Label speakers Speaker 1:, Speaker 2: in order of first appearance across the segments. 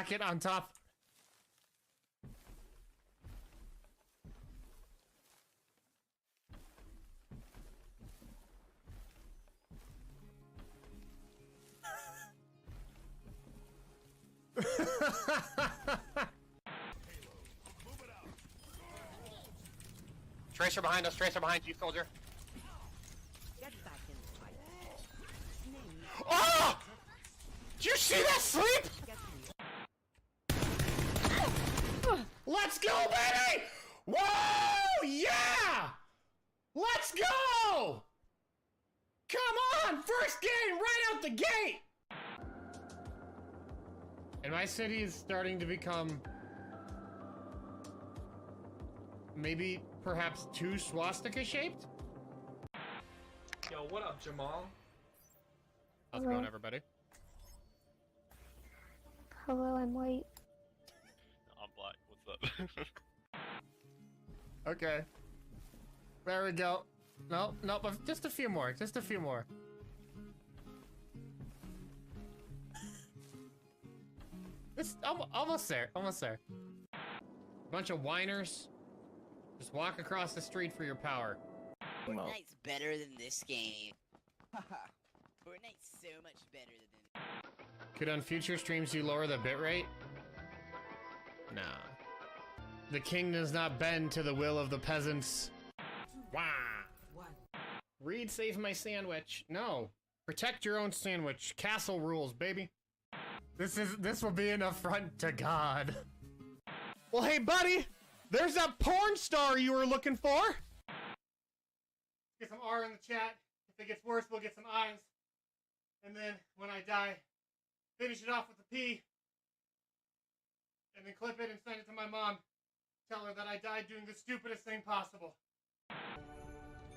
Speaker 1: stack it on top. Tracer behind us, Tracer behind you, soldier. Oh! Did you see that sleep? Let's go, baby! Whoa! Yeah! Let's go! Come on! First game right out the gate! And my city is starting to become maybe perhaps too swastika shaped?
Speaker 2: Yo, what up, Jamal?
Speaker 1: How's it going, everybody?
Speaker 3: Hello, I'm white.
Speaker 4: I'm black. What's up?
Speaker 1: Okay. There we go. No, no, but just a few more. Just a few more. It's almost there. Almost there. Bunch of whiners. Just walk across the street for your power.
Speaker 5: Fortnite's better than this game. Fortnite's so much better than...
Speaker 1: Could on future streams you lower the bitrate? Nah. The king does not bend to the will of the peasants. Wah! Reed, save my sandwich. No. Protect your own sandwich. Castle rules, baby. This will be an affront to God. Well, hey, buddy! There's that porn star you were looking for! Get some R in the chat. If it gets worse, we'll get some I's. And then, when I die, finish it off with a P. And then clip it and send it to my mom. Tell her that I died doing the stupidest thing possible.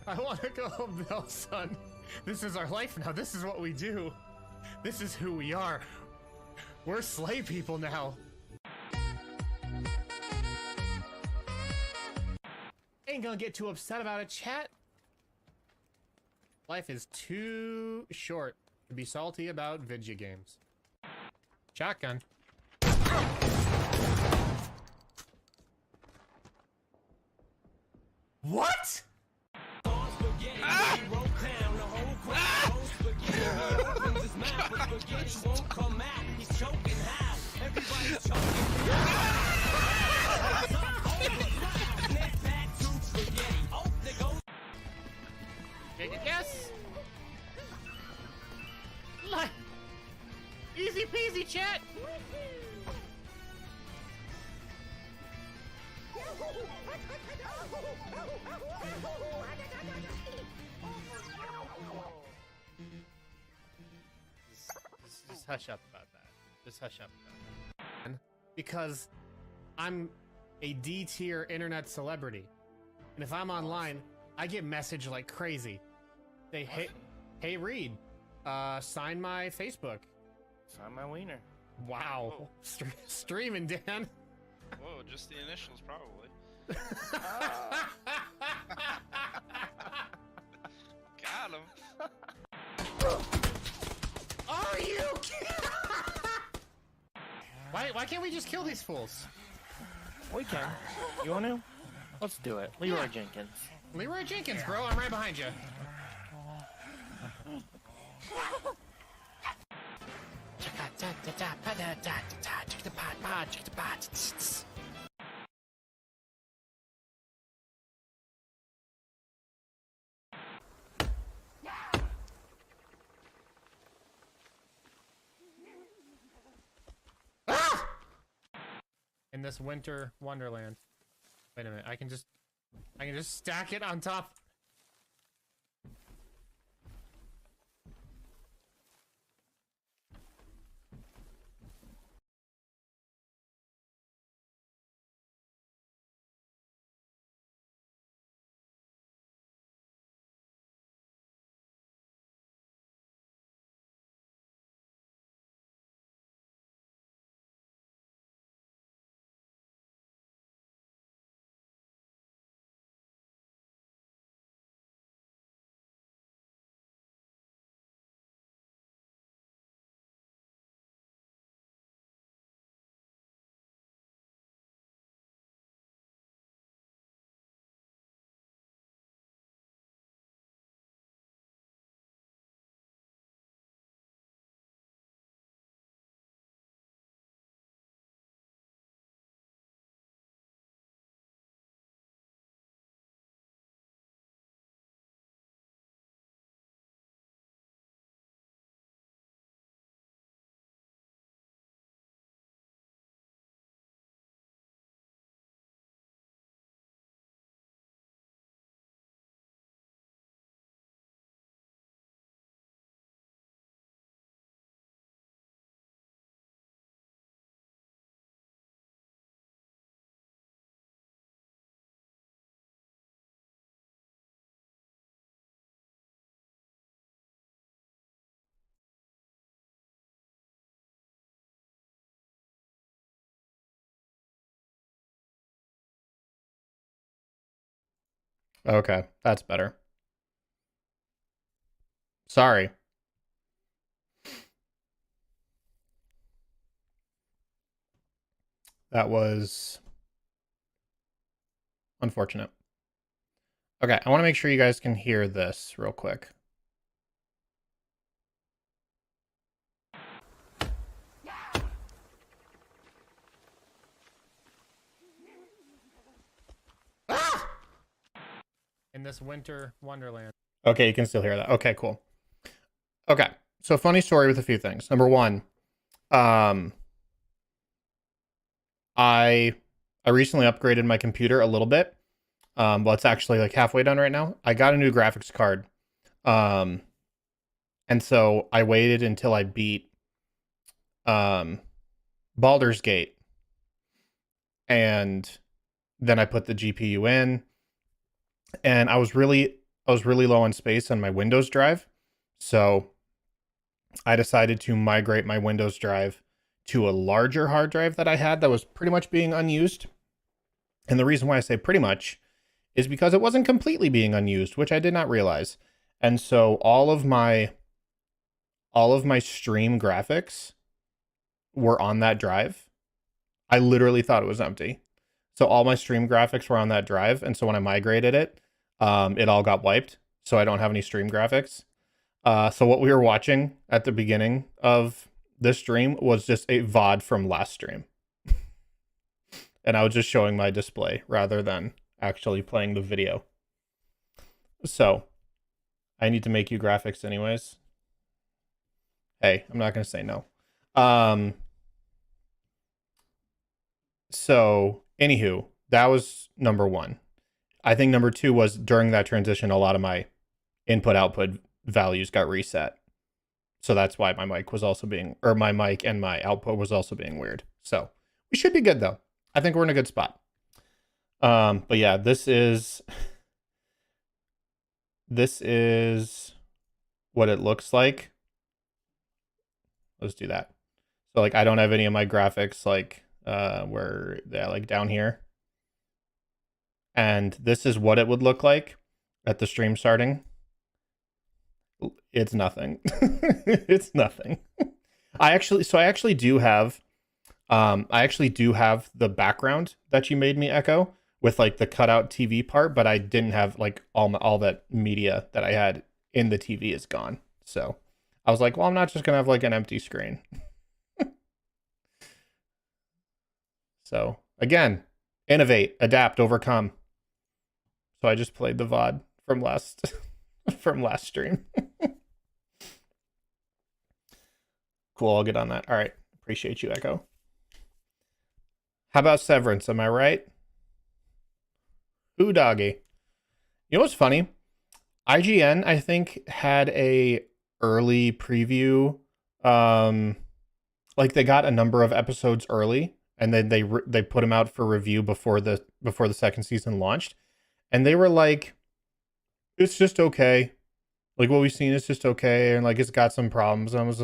Speaker 1: I want to go home now, son. This is our life now. This is what we do. This is who we are. We're slave people now. Ain't gonna get too upset about it, chat. Life is too short to be salty about video games. Shotgun. What? Take a guess. Easy peasy, chat. Just hush up about that. Just hush up about that. Because I'm a D-tier internet celebrity. And if I'm online, I get messaged like crazy. They hey Reed, sign my Facebook.
Speaker 4: Sign my wiener.
Speaker 1: Wow.
Speaker 4: Whoa.
Speaker 1: Streaming, Dan.
Speaker 4: Whoa, just the initials, probably. Got him.
Speaker 1: Are you kidding? Why can't we just kill these fools?
Speaker 6: We can. You want to? Let's do it. Leroy Jenkins.
Speaker 1: Leroy Jenkins, bro. I'm right behind you. Ah! In this winter wonderland. Wait a minute. I can just stack it on top. Okay, that's better. Sorry. That was unfortunate. Okay, I want to make sure you guys can hear this real quick. Ah! In this winter wonderland. Okay, you can still hear that. Okay, cool. Okay, so funny story with a few things. Number one, I recently upgraded my computer a little bit. Well, it's actually like halfway done right now. I got a new graphics card. And so I waited until I beat Baldur's Gate. And then I put the GPU in. And I was really low on space on my Windows drive. So I decided to migrate my Windows drive to a larger hard drive that I had that was pretty much being unused. And the reason why I say pretty much is because it wasn't completely being unused, which I did not realize. And so all of my stream graphics were on that drive. I literally thought it was empty. So all my stream graphics were on that drive. And so when I migrated it, it all got wiped. So I don't have any stream graphics. So what we were watching at the beginning of this stream was just a VOD from last stream. And I was just showing my display rather than actually playing the video. So I need to make you graphics anyways. Hey, I'm not going to say no. So anywho, that was number one. I think number two was during that transition, a lot of my input output values got reset. So that's why my mic was also being, or my mic and my output was also being weird. So we should be good though. I think we're in a good spot. But yeah, this is what it looks like. Let's do that. So like, I don't have any of my graphics like where they're like down here. And this is what it would look like at the stream starting. It's nothing. It's nothing. I actually do have the background that you made me echo with like the cutout TV part, but I didn't have like all that media that I had in the TV is gone. So I was like, well, I'm not just gonna have like an empty screen. So again, innovate, adapt, overcome. So I just played the VOD from last stream. Cool, I'll get on that. All right, appreciate you, Echo. How about Severance? Am I right? Ooh, doggy. You know what's funny? IGN, I think, had a early preview. Like they got a number of episodes early, and then they put them out for review before the second season launched, and they were like, "It's just okay. Like what we've seen is just okay, and like it's got some problems." And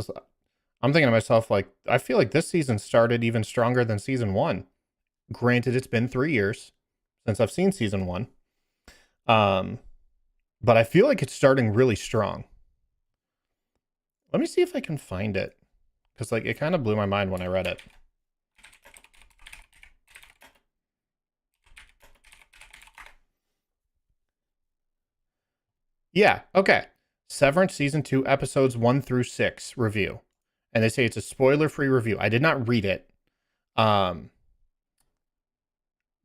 Speaker 1: I'm thinking to myself, like, I feel like this season started even stronger than season one. Granted, it's been 3 years since I've seen season one. But I feel like it's starting really strong. Let me see if I can find it. Because like it kind of blew my mind when I read it. Yeah, okay. Severance season 2 episodes 1 through 6 review. And they say it's a spoiler-free review. I did not read it.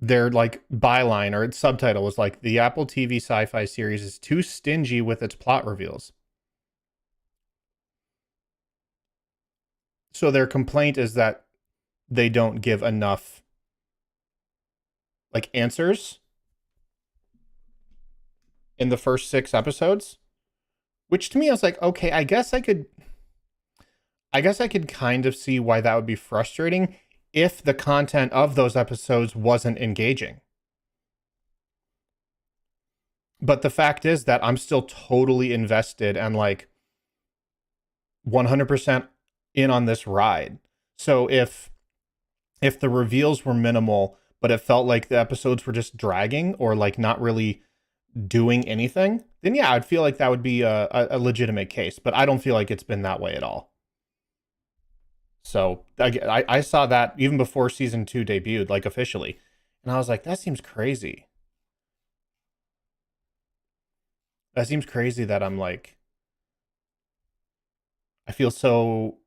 Speaker 1: Their like byline or its subtitle was like, the Apple TV sci-fi series is too stingy with its plot reveals. So their complaint is that they don't give enough like answers in the first 6 episodes, which to me I was like, okay, I guess I could kind of see why that would be frustrating if the content of those episodes wasn't engaging. But the fact is that I'm still totally invested and like 100% in on this ride. So if the reveals were minimal, but it felt like the episodes were just dragging or like not really doing anything, then yeah, I'd feel like that would be a legitimate case. But I don't feel like it's been that way at all. So I saw that even before season 2 debuted, like officially, and I was like, that seems crazy. That seems crazy that I'm like, I feel so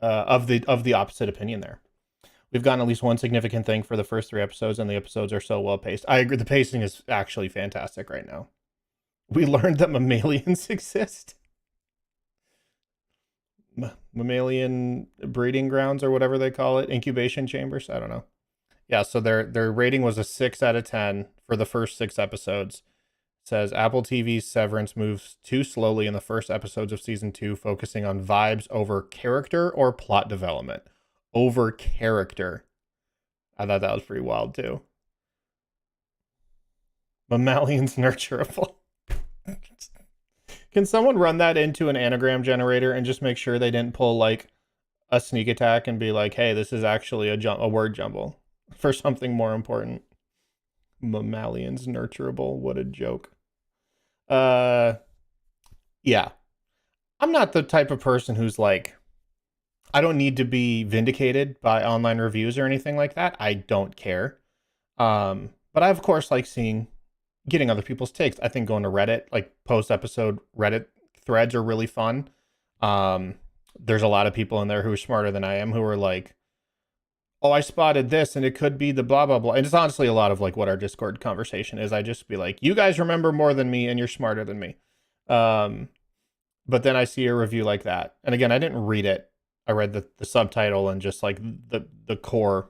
Speaker 1: of the opposite opinion there. We've gotten at least one significant thing for the first 3 episodes, and the episodes are so well paced. I agree, the pacing is actually fantastic right now. We learned that mammalians exist. Mammalian breeding grounds or whatever they call it, incubation chambers. I don't know. Yeah, so their rating was a 6 out of 10 for the first 6 episodes. It says Apple TV's Severance moves too slowly in the first episodes of season 2, focusing on vibes over character or plot development. Over character. I thought that was pretty wild too. Mammalians nurturable. Can someone run that into an anagram generator and just make sure they didn't pull like a sneak attack and be like, hey, this is actually a word jumble for something more important. Mammalians nurturable. What a joke. Yeah. I'm not the type of person who's like, I don't need to be vindicated by online reviews or anything like that. I don't care. But I, of course, like getting other people's takes. I think going to Reddit, like post-episode Reddit threads are really fun. There's a lot of people in there who are smarter than I am who are like, oh, I spotted this and it could be the blah, blah, blah. And it's honestly a lot of like what our Discord conversation is. I just be like, you guys remember more than me and you're smarter than me. But then I see a review like that. And again, I didn't read it. I read the subtitle and just like the core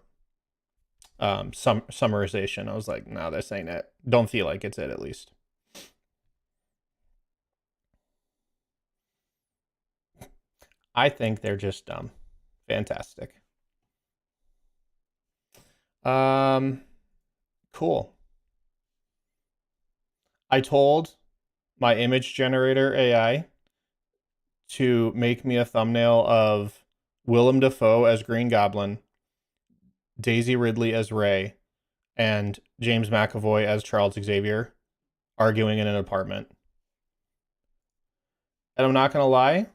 Speaker 1: summarization. I was like, no, this ain't it. Don't feel like it's it, at least. I think they're just dumb. Fantastic. Cool. I told my image generator AI to make me a thumbnail of Willem Dafoe as Green Goblin, Daisy Ridley as Rey, and James McAvoy as Charles Xavier arguing in an apartment. And I'm not going to lie,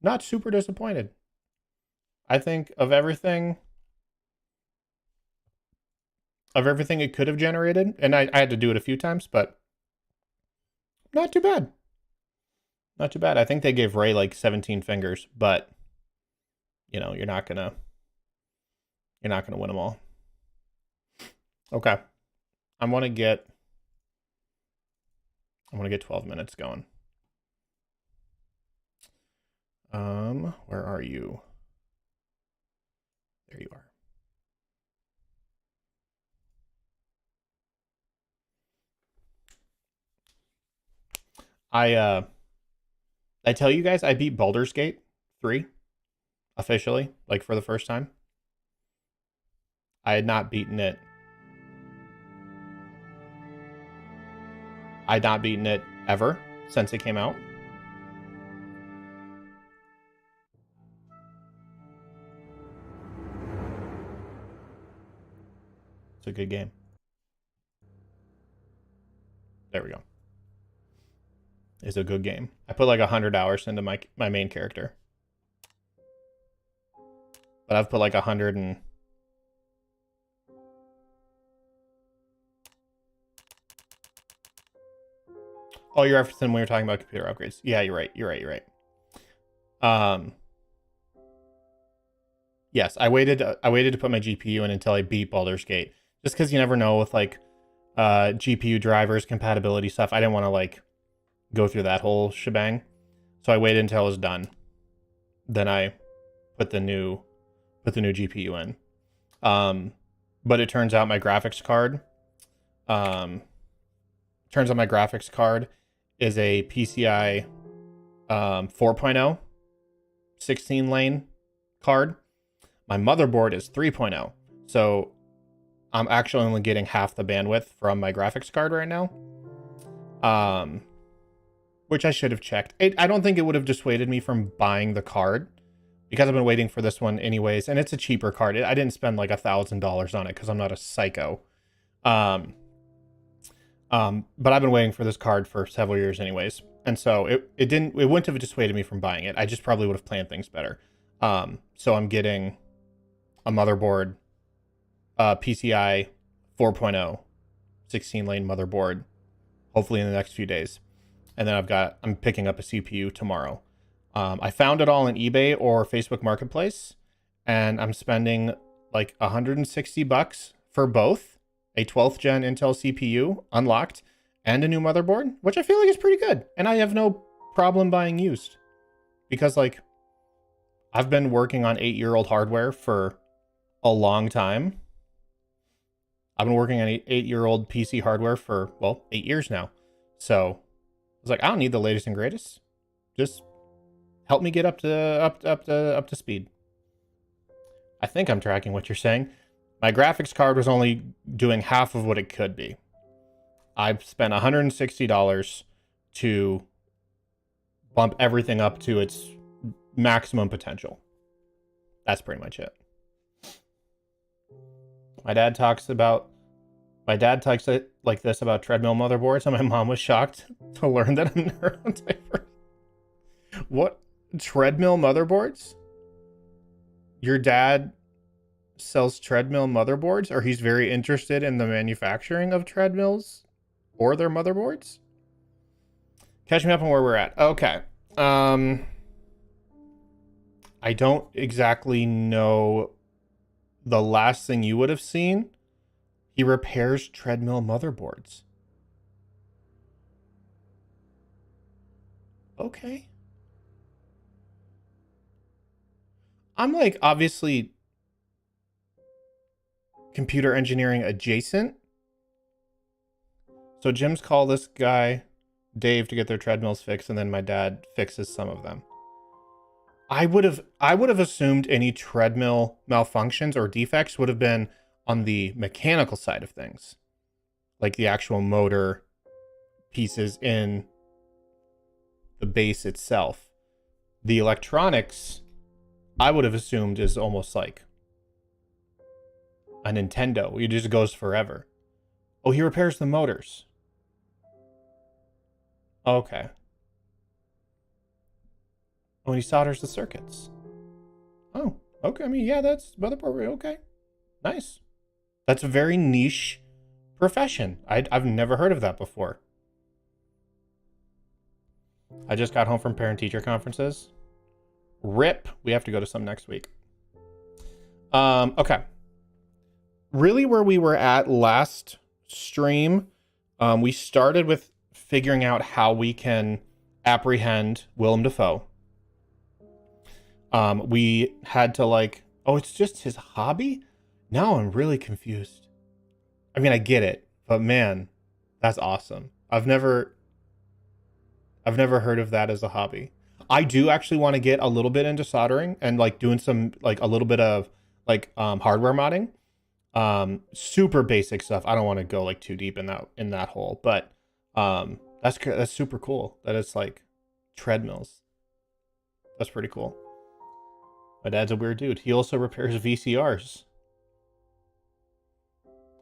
Speaker 1: not super disappointed. I think of everything it could have generated, and I had to do it a few times, but not too bad. Not too bad. I think they gave Rey like 17 fingers, but you know, you're not gonna win them all. Okay. I want to get 12 minutes going. Where are you? There you are. I tell you guys, I beat Baldur's Gate 3 officially, like for the first time. I had not beaten it. I'd not beaten it ever since it came out. It's a good game. There we go. It's a good game. I put like 100 hours into my main character. But I've put like 100 and... Oh, you're referencing when we were talking about computer upgrades. Yeah, you're right. Yes, I waited to put my GPU in until I beat Baldur's Gate. Just because you never know with like GPU drivers, compatibility stuff. I didn't want to like go through that whole shebang. So I waited until it was done. Then I put the new GPU in. But it turns out my graphics card is a PCI 4.0 16 lane card. My motherboard is 3.0. So I'm actually only getting half the bandwidth from my graphics card right now. Which I should have checked. I don't think it would have dissuaded me from buying the card because I've been waiting for this one anyways. And it's a cheaper card. I didn't spend like $1,000 on it because I'm not a psycho. But I've been waiting for this card for several years anyways. And so it wouldn't have dissuaded me from buying it. I just probably would have planned things better. So I'm getting a motherboard, PCI 4.0, 16 lane motherboard, hopefully in the next few days. And then I'm picking up a CPU tomorrow. I found it all on eBay or Facebook Marketplace, and I'm spending like $160 for both a 12th gen Intel CPU unlocked and a new motherboard, which I feel like is pretty good. And I have no problem buying used because like I've been working on 8-year-old hardware for a long time. I've been working on 8-year-old PC hardware for, well, 8 years now. So I was like, I don't need the latest and greatest. Just help me get up to speed. I think I'm tracking what you're saying. My graphics card was only doing half of what it could be. I spent $160 to bump everything up to its maximum potential. That's pretty much it. My dad talks like this about treadmill motherboards, and my mom was shocked to learn that I'm neurodiverse. What? Treadmill motherboards? Your dad sells treadmill motherboards, or he's very interested in the manufacturing of treadmills or their motherboards? Catch me up on where we're at. Okay. I don't exactly know the last thing you would have seen. He repairs treadmill motherboards. Okay. I'm like obviously computer engineering adjacent. So gyms call this guy Dave to get their treadmills fixed, and then my dad fixes some of them. I would have assumed any treadmill malfunctions or defects would have been on the mechanical side of things, like the actual motor pieces in the base itself. The electronics, I would have assumed, is almost like a Nintendo. It just goes forever. Oh, he repairs the motors. Okay. Oh, and he solders the circuits. Oh, okay. I mean, yeah, that's motherboard. Okay. Nice. That's a very niche profession. I've never heard of that before. I just got home from parent-teacher conferences. RIP. We have to go to some next week. Okay. Really where we were at last stream, we started with figuring out how we can apprehend Willem Dafoe. We had to like, oh, it's just his hobby? Now I'm really confused. I mean, I get it, but man, that's awesome. I've never heard of that as a hobby. I do actually want to get a little bit into soldering and like doing some like a little bit of like hardware modding. Super basic stuff. I don't want to go like too deep in that hole, but that's super cool that it's like treadmills. That's pretty cool. My dad's a weird dude. He also repairs VCRs.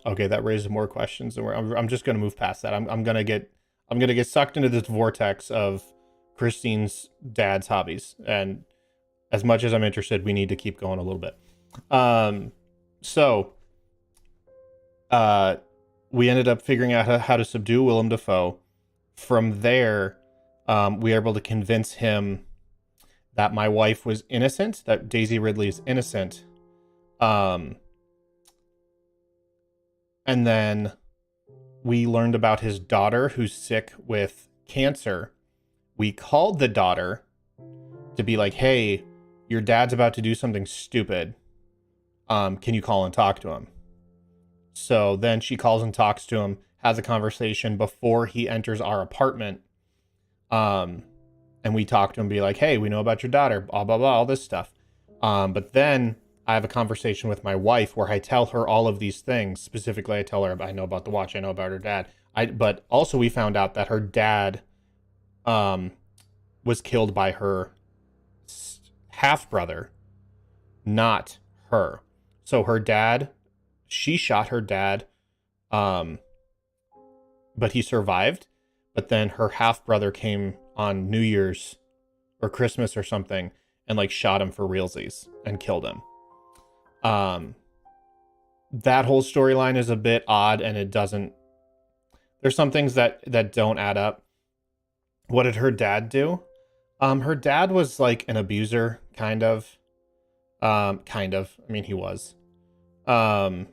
Speaker 1: Okay, that raises more questions, and I'm just gonna move past that. I'm gonna get sucked into this vortex of Christine's dad's hobbies, and as much as I'm interested, we need to keep going a little bit. So we ended up figuring out how to subdue Willem Dafoe. From there, we were able to convince him that my wife was innocent, that Daisy Ridley is innocent. And then we learned about his daughter who's sick with cancer. We called the daughter to be like, hey, your dad's about to do something stupid. Can you call and talk to him? So then she calls and talks to him, has a conversation before he enters our apartment. And we talk to him, be like, hey, we know about your daughter, blah, blah, blah, all this stuff. But then I have a conversation with my wife where I tell her all of these things. Specifically, I tell her, I know about the watch, I know about her dad. But also we found out that her dad was killed by her half-brother, not her. So her dad, she shot her dad but he survived. But then her half brother came on New Year's or Christmas or something and like shot him for realsies and killed him. That whole storyline is a bit odd, and it doesn't. There's some things that don't add up. What did her dad do? Her dad was like an abuser, kind of. I mean, he was. And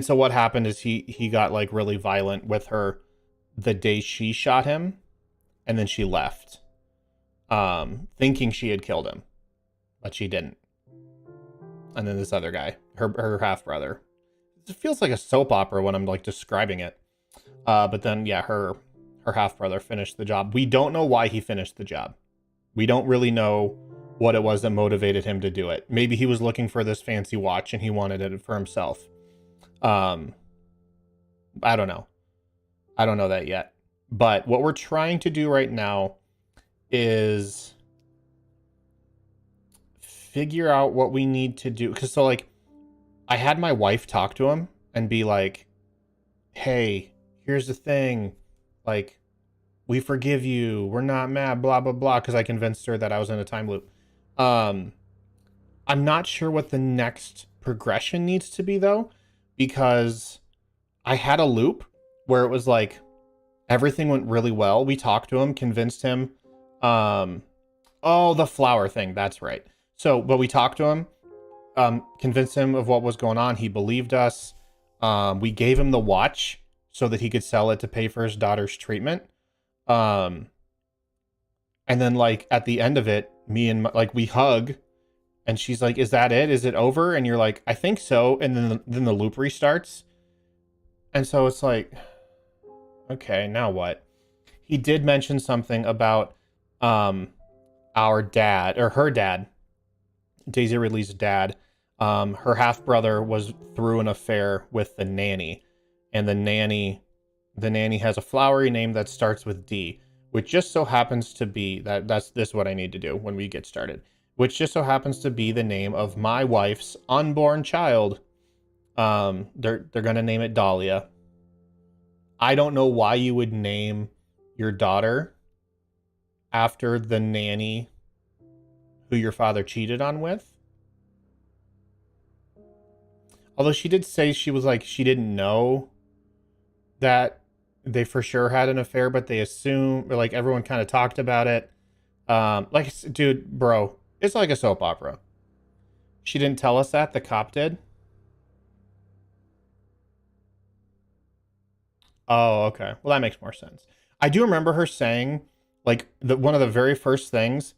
Speaker 1: so what happened is he got like really violent with her the day she shot him, and then she left, thinking she had killed him, but she didn't. And then this other guy, her half brother. It feels like a soap opera when I'm like describing it. But then yeah, her half brother finished the job. We don't know why he finished the job. We don't really know what it was that motivated him to do it. Maybe he was looking for this fancy watch and he wanted it for himself. I don't know. I don't know that yet. But what we're trying to do right now is figure out what we need to do. Because so like, I had my wife talk to him and be like, hey, here's the thing. Like, we forgive you. We're not mad, blah, blah, blah. Because I convinced her that I was in a time loop. I'm not sure what the next progression needs to be, though. Because I had a loop where it was like, everything went really well. We talked to him, convinced him. Oh, the flower thing. That's right. So, but we talked to him, convinced him of what was going on. He believed us. We gave him the watch so that he could sell it to pay for his daughter's treatment. And then like at the end of it, me and like we hug, and she's like, "Is that it? Is it over?" And you're like, "I think so." And then the loop restarts. And so it's like, okay, now what? He did mention something about our dad, or her dad, Daisy Ridley's dad. Her half brother was through an affair with the nanny, and the nanny has a flowery name that starts with D, which just so happens to be that's what I need to do when we get started, which just so happens to be the name of my wife's unborn child. They're gonna name it Dahlia. I don't know why you would name your daughter after the nanny who your father cheated on with. Although she did say she was like, she didn't know that they for sure had an affair, but they assumed, or like everyone kind of talked about it. Like, dude, bro, it's like a soap opera. She didn't tell us that, the cop did. Oh, okay. Well, that makes more sense. I do remember her saying, like, one of the very first things.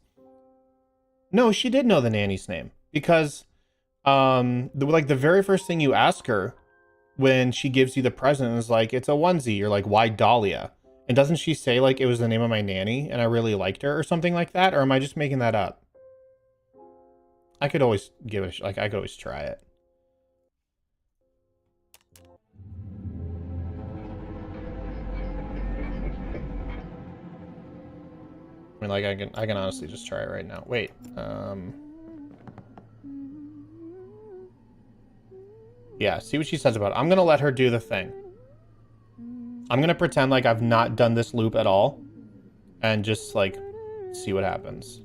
Speaker 1: No, she did know the nanny's name because, the very first thing you ask her when she gives you the present is like, it's a onesie. You're like, why Dahlia? And doesn't she say like it was the name of my nanny and I really liked her or something like that? Or am I just making that up? I could always give it I could always try it. I mean, like, I can honestly just try it right now. Wait, yeah, see what she says about it. I'm gonna let her do the thing. I'm gonna pretend like I've not done this loop at all, and just, like, see what happens.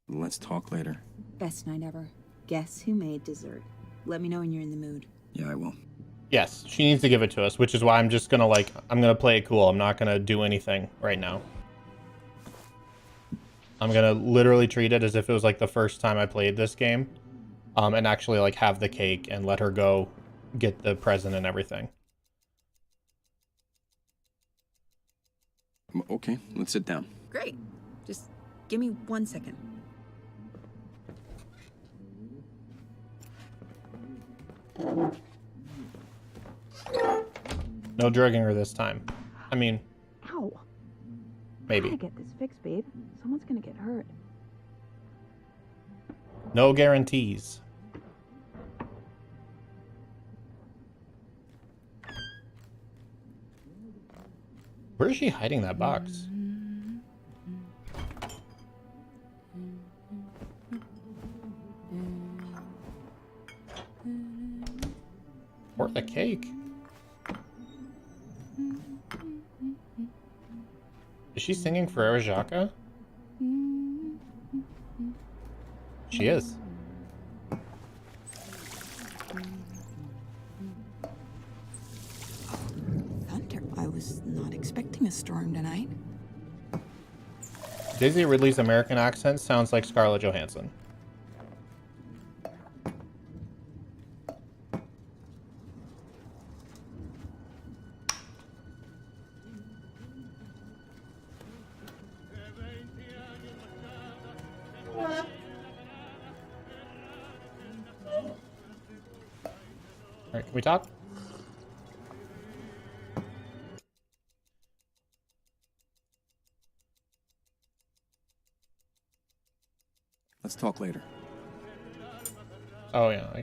Speaker 3: Let's talk later.
Speaker 7: Best night ever. Guess who made dessert? Let me know when you're in the mood.
Speaker 3: Yeah, I will.
Speaker 1: Yes, she needs to give it to us, which is why I'm just gonna, like, I'm gonna play it cool. I'm not gonna do anything right now. I'm gonna literally treat it as if it was, like, the first time I played this game. And actually, like, have the cake and let her go get the present and everything.
Speaker 3: Okay, let's sit down.
Speaker 7: Great. Just give me 1 second.
Speaker 1: No drugging her this time. I mean,
Speaker 8: Ow.
Speaker 1: maybe.
Speaker 8: Gotta get this fixed, babe. Someone's gonna get hurt.
Speaker 1: No guarantees. Where is she hiding that box? Pour the cake. Is she singing Ferrero Jacques? She is.
Speaker 7: Thunder. I was not expecting a storm tonight.
Speaker 1: Daisy Ridley's American accent sounds like Scarlett Johansson. Alright, can we talk?
Speaker 3: Let's talk later.
Speaker 1: Oh, yeah.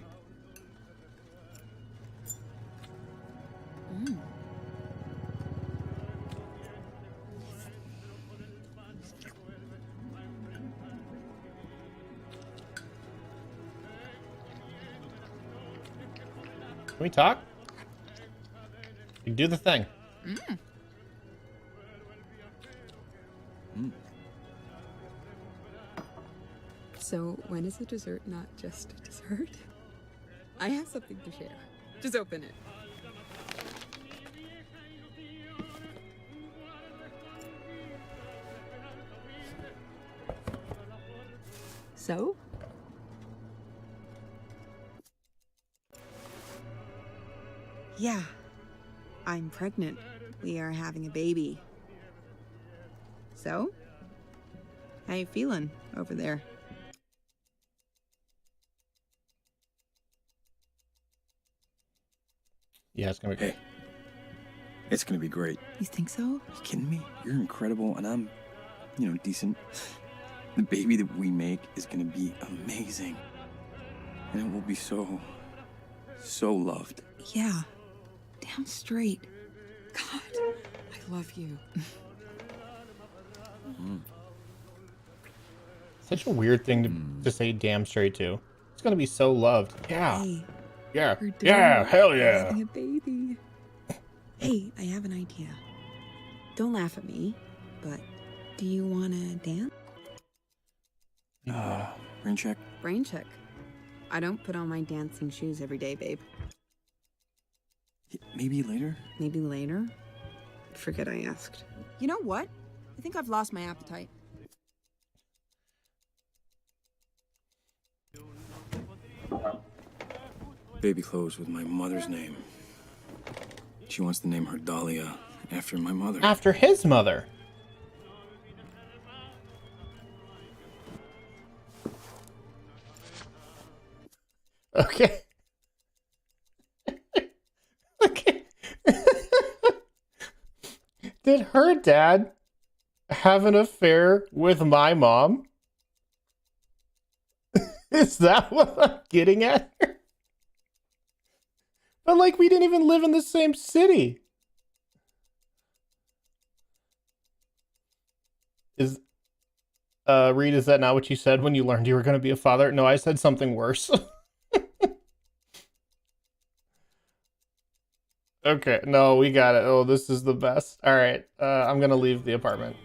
Speaker 1: Can we talk? You do the thing.
Speaker 9: So, when is a dessert not just a dessert? I have something to share. Just open it. So?
Speaker 7: Yeah. I'm pregnant. We are having a baby. So? How you feeling over there?
Speaker 1: Yeah, it's gonna be great.
Speaker 3: Hey, it's gonna be great.
Speaker 7: You think so?
Speaker 3: Are you kidding me? You're incredible, and I'm, decent. The baby that we make is gonna be amazing. And it will be so loved.
Speaker 7: Yeah. Damn straight. God, I love you.
Speaker 1: Such a weird thing to say damn straight to. It's gonna be so loved. Yeah.
Speaker 7: Hey,
Speaker 1: Yeah.
Speaker 7: we're doing
Speaker 1: Yeah, hell yeah.
Speaker 7: having a baby. Hey, I have an idea. Don't laugh at me, but do you want to dance?
Speaker 3: Rain check.
Speaker 7: Brain check. I don't put on my dancing shoes every day, babe.
Speaker 3: Maybe later?
Speaker 7: Maybe later? Forget I asked. You know what? I think I've lost my appetite.
Speaker 3: Baby clothes with my mother's name. She wants to name her Dahlia after my mother.
Speaker 1: After his mother. Okay. Okay. Did her dad have an affair with my mom? Is that what I'm getting at? But like, we didn't even live in the same city. Reed, is that not what you said when you learned you were going to be a father? No, I said something worse. Okay, no, we got it. Oh, this is the best. All right, I'm going to leave the apartment.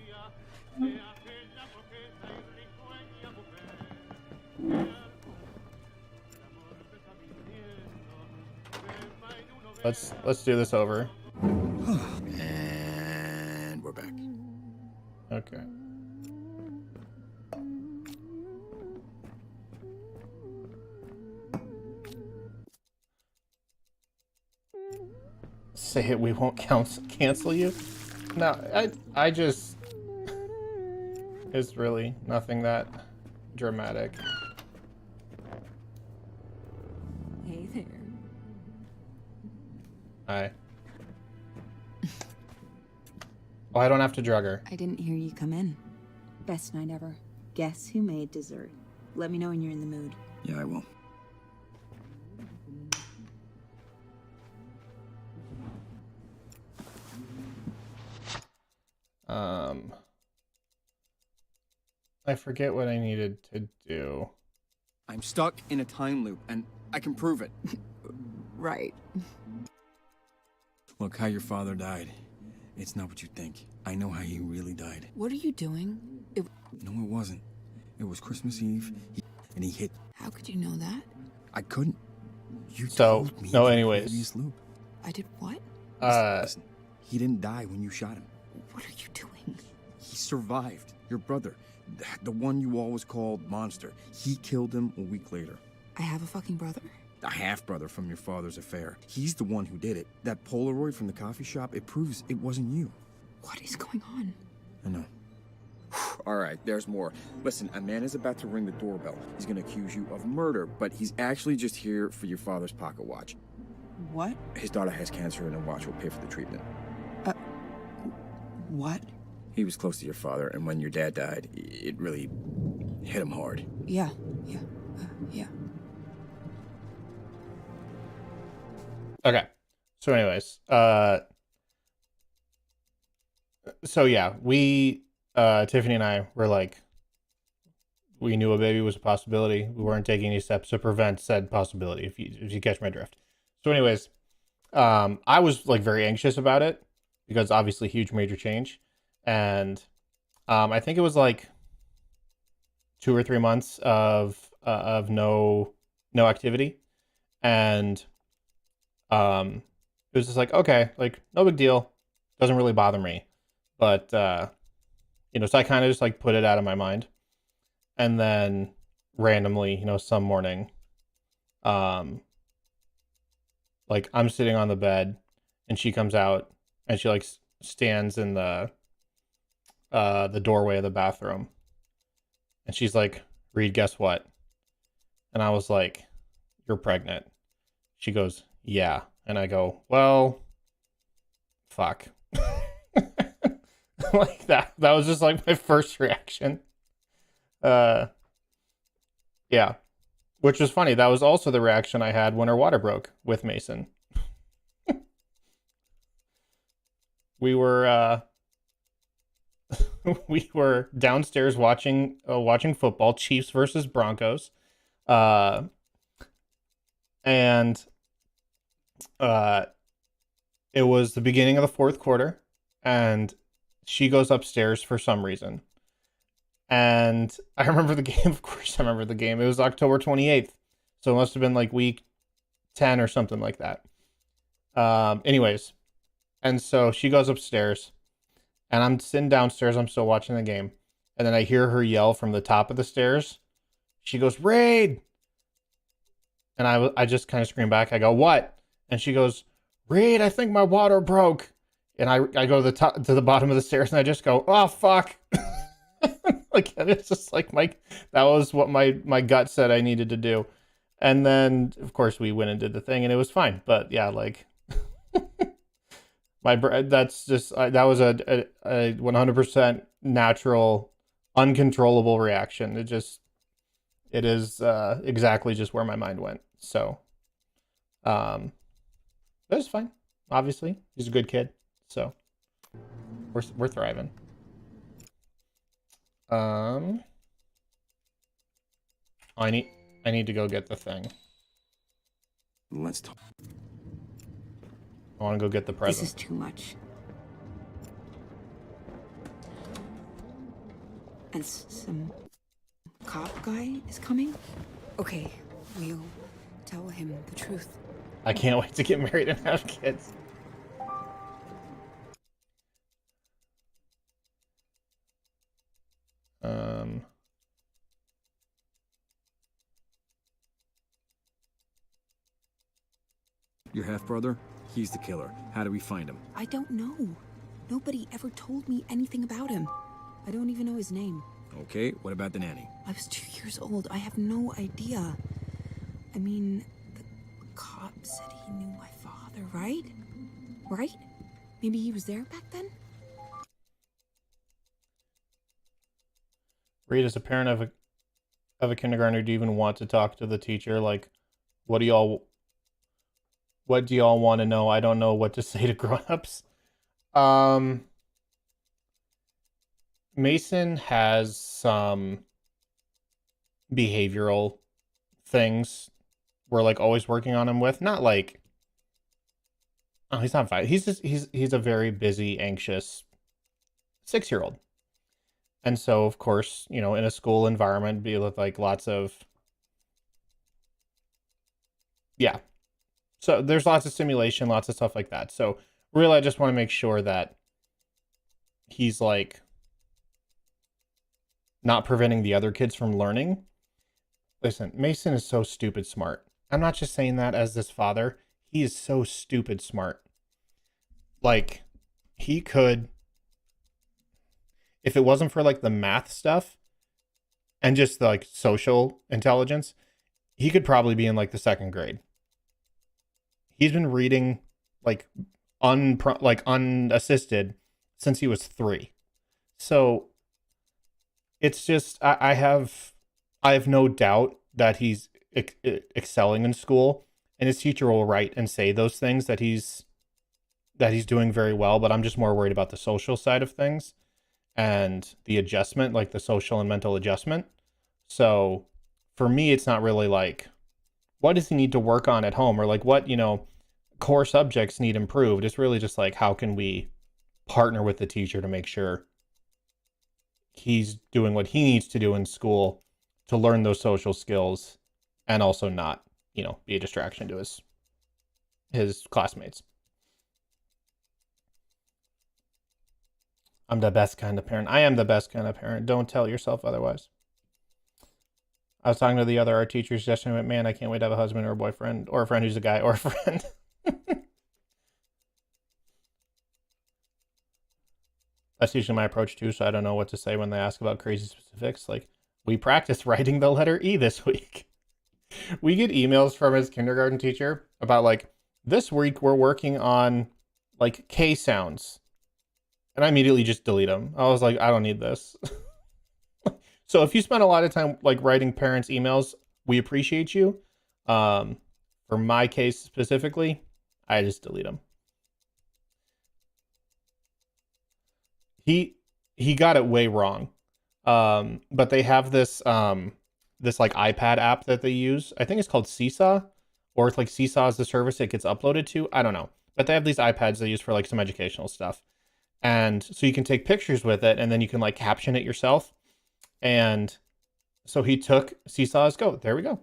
Speaker 1: Let's do this over.
Speaker 3: And we're back.
Speaker 1: Okay. Say it, we won't cancel you. No, I just... It's really nothing that dramatic.
Speaker 9: Hey there.
Speaker 1: Hi. Oh, I don't have to drug her.
Speaker 7: I didn't hear you come in. Best night ever. Guess who made dessert? Let me know when you're in the mood.
Speaker 3: Yeah, I will.
Speaker 1: I forget what I needed to do.
Speaker 3: I'm stuck in a time loop, and I can prove it.
Speaker 9: Right.
Speaker 3: Look, how your father died, it's not what you think. I know how he really died.
Speaker 9: What are you doing?
Speaker 3: No, it wasn't. It was Christmas Eve, and he hit...
Speaker 9: How could you know that?
Speaker 3: I couldn't. You
Speaker 1: So,
Speaker 3: told me
Speaker 1: no,
Speaker 3: in the
Speaker 1: anyways.
Speaker 3: previous loop.
Speaker 9: I did what?
Speaker 3: Listen, he didn't die when you shot him.
Speaker 9: What are you doing?
Speaker 3: He survived. Your brother, the one you always called Monster, he killed him a week later.
Speaker 9: I have a fucking brother?
Speaker 3: A half-brother from your father's affair. He's the one who did it. That Polaroid from the coffee shop, it proves it wasn't you.
Speaker 9: What is going on?
Speaker 3: I know. All right, there's more. Listen, a man is about to ring the doorbell. He's gonna accuse you of murder, but he's actually just here for your father's pocket watch.
Speaker 9: What?
Speaker 3: His daughter has cancer and a watch will pay for the treatment.
Speaker 9: What?
Speaker 3: He was close to your father, and when your dad died, it really hit him hard.
Speaker 9: Yeah.
Speaker 1: Okay. So anyways, so yeah, we, Tiffany and I were like, we knew a baby was a possibility. We weren't taking any steps to prevent said possibility, if you catch my drift. So anyways, I was like very anxious about it because obviously huge major change. And, I think it was like 2 or 3 months of no activity. And, it was just like, okay, like no big deal. Doesn't really bother me. But, you know, so I kind of just like put it out of my mind. And then randomly, you know, some morning, like I'm sitting on the bed and she comes out and she like stands in the doorway of the bathroom. And she's like, Reed, guess what? And I was like, you're pregnant. She goes, yeah. And I go, well, fuck. Like that was just like my first reaction. Yeah, which was funny. That was also the reaction I had when our water broke with Mason. We were we were downstairs watching football, Chiefs versus Broncos, and it was the beginning of the fourth quarter, and she goes upstairs for some reason. And I remember the game. Of course, I remember the game. It was October 28th. So it must have been like week 10 or something like that. Anyways. And so she goes upstairs. And I'm sitting downstairs. I'm still watching the game. And then I hear her yell from the top of the stairs. She goes, Raid! And I just kind of scream back. I go, what? And she goes, Raid, I think my water broke. And I go to the top, to the bottom of the stairs. And I just go, oh, fuck. Like, it's just like that was what my gut said I needed to do. And then of course we went and did the thing and it was fine. But yeah, like that's just, that was a 100% natural, uncontrollable reaction. It is exactly just where my mind went. So, it was fine. Obviously he's a good kid. So we're thriving. I need to go get the thing.
Speaker 3: Let's talk.
Speaker 1: I want to go get the present.
Speaker 9: This is too much. And some cop guy is coming? Okay, we'll tell him the truth.
Speaker 1: I can't wait to get married and have kids.
Speaker 3: Your half-brother? He's the killer. How do we find him?
Speaker 9: I don't know. Nobody ever told me anything about him. I don't even know his name.
Speaker 3: Okay, what about the nanny?
Speaker 9: I was 2 years old. I have no idea. I mean, the cop said he knew my father, right? Right? Maybe he was there back then?
Speaker 1: Reed, as a parent of a kindergartner, do you even want to talk to the teacher? Like, what do y'all want to know? I don't know what to say to grown-ups. Mason has some behavioral things we're like always working on him with. Not like Oh, he's not 5. He's just he's a very busy, anxious 6-year-old. And so, of course, you know, in a school environment, be with like lots of, yeah. So there's lots of stimulation, lots of stuff like that. So really, I just want to make sure that he's like not preventing the other kids from learning. Listen, Mason is so stupid smart. I'm not just saying that as this father. He is so stupid smart. Like, he could, if it wasn't for like the math stuff and just the, like social intelligence, he could probably be in like the 2nd grade. He's been reading like unassisted since he was 3. So it's just, I have no doubt that he's excelling in school, and his teacher will write and say those things that he's doing very well. But I'm just more worried about the social side of things and the adjustment, like the social and mental adjustment. So for me, it's not really like, what does he need to work on at home, or like what, you know, core subjects need improved. It's really just like, how can we partner with the teacher to make sure he's doing what he needs to do in school to learn those social skills and also not, you know, be a distraction to his classmates. I'm the best kind of parent. I am the best kind of parent. Don't tell yourself otherwise. I was talking to the other art teachers yesterday and went, man, I can't wait to have a husband or a boyfriend or a friend who's a guy or a friend. That's usually my approach too, so I don't know what to say when they ask about crazy specifics. Like, we practiced writing the letter E this week. We get emails from his kindergarten teacher about like, this week we're working on like K sounds. And I immediately just delete them. I was like, I don't need this. So if you spend a lot of time like writing parents emails, we appreciate you. For my case specifically, I just delete them. He got it way wrong. But they have this this like iPad app that they use. I think it's called Seesaw, or it's like Seesaw is the service it gets uploaded to. I don't know. But they have these iPads they use for like some educational stuff. And so you can take pictures with it, and then you can like caption it yourself. And so he took Seesaw's go. There we go.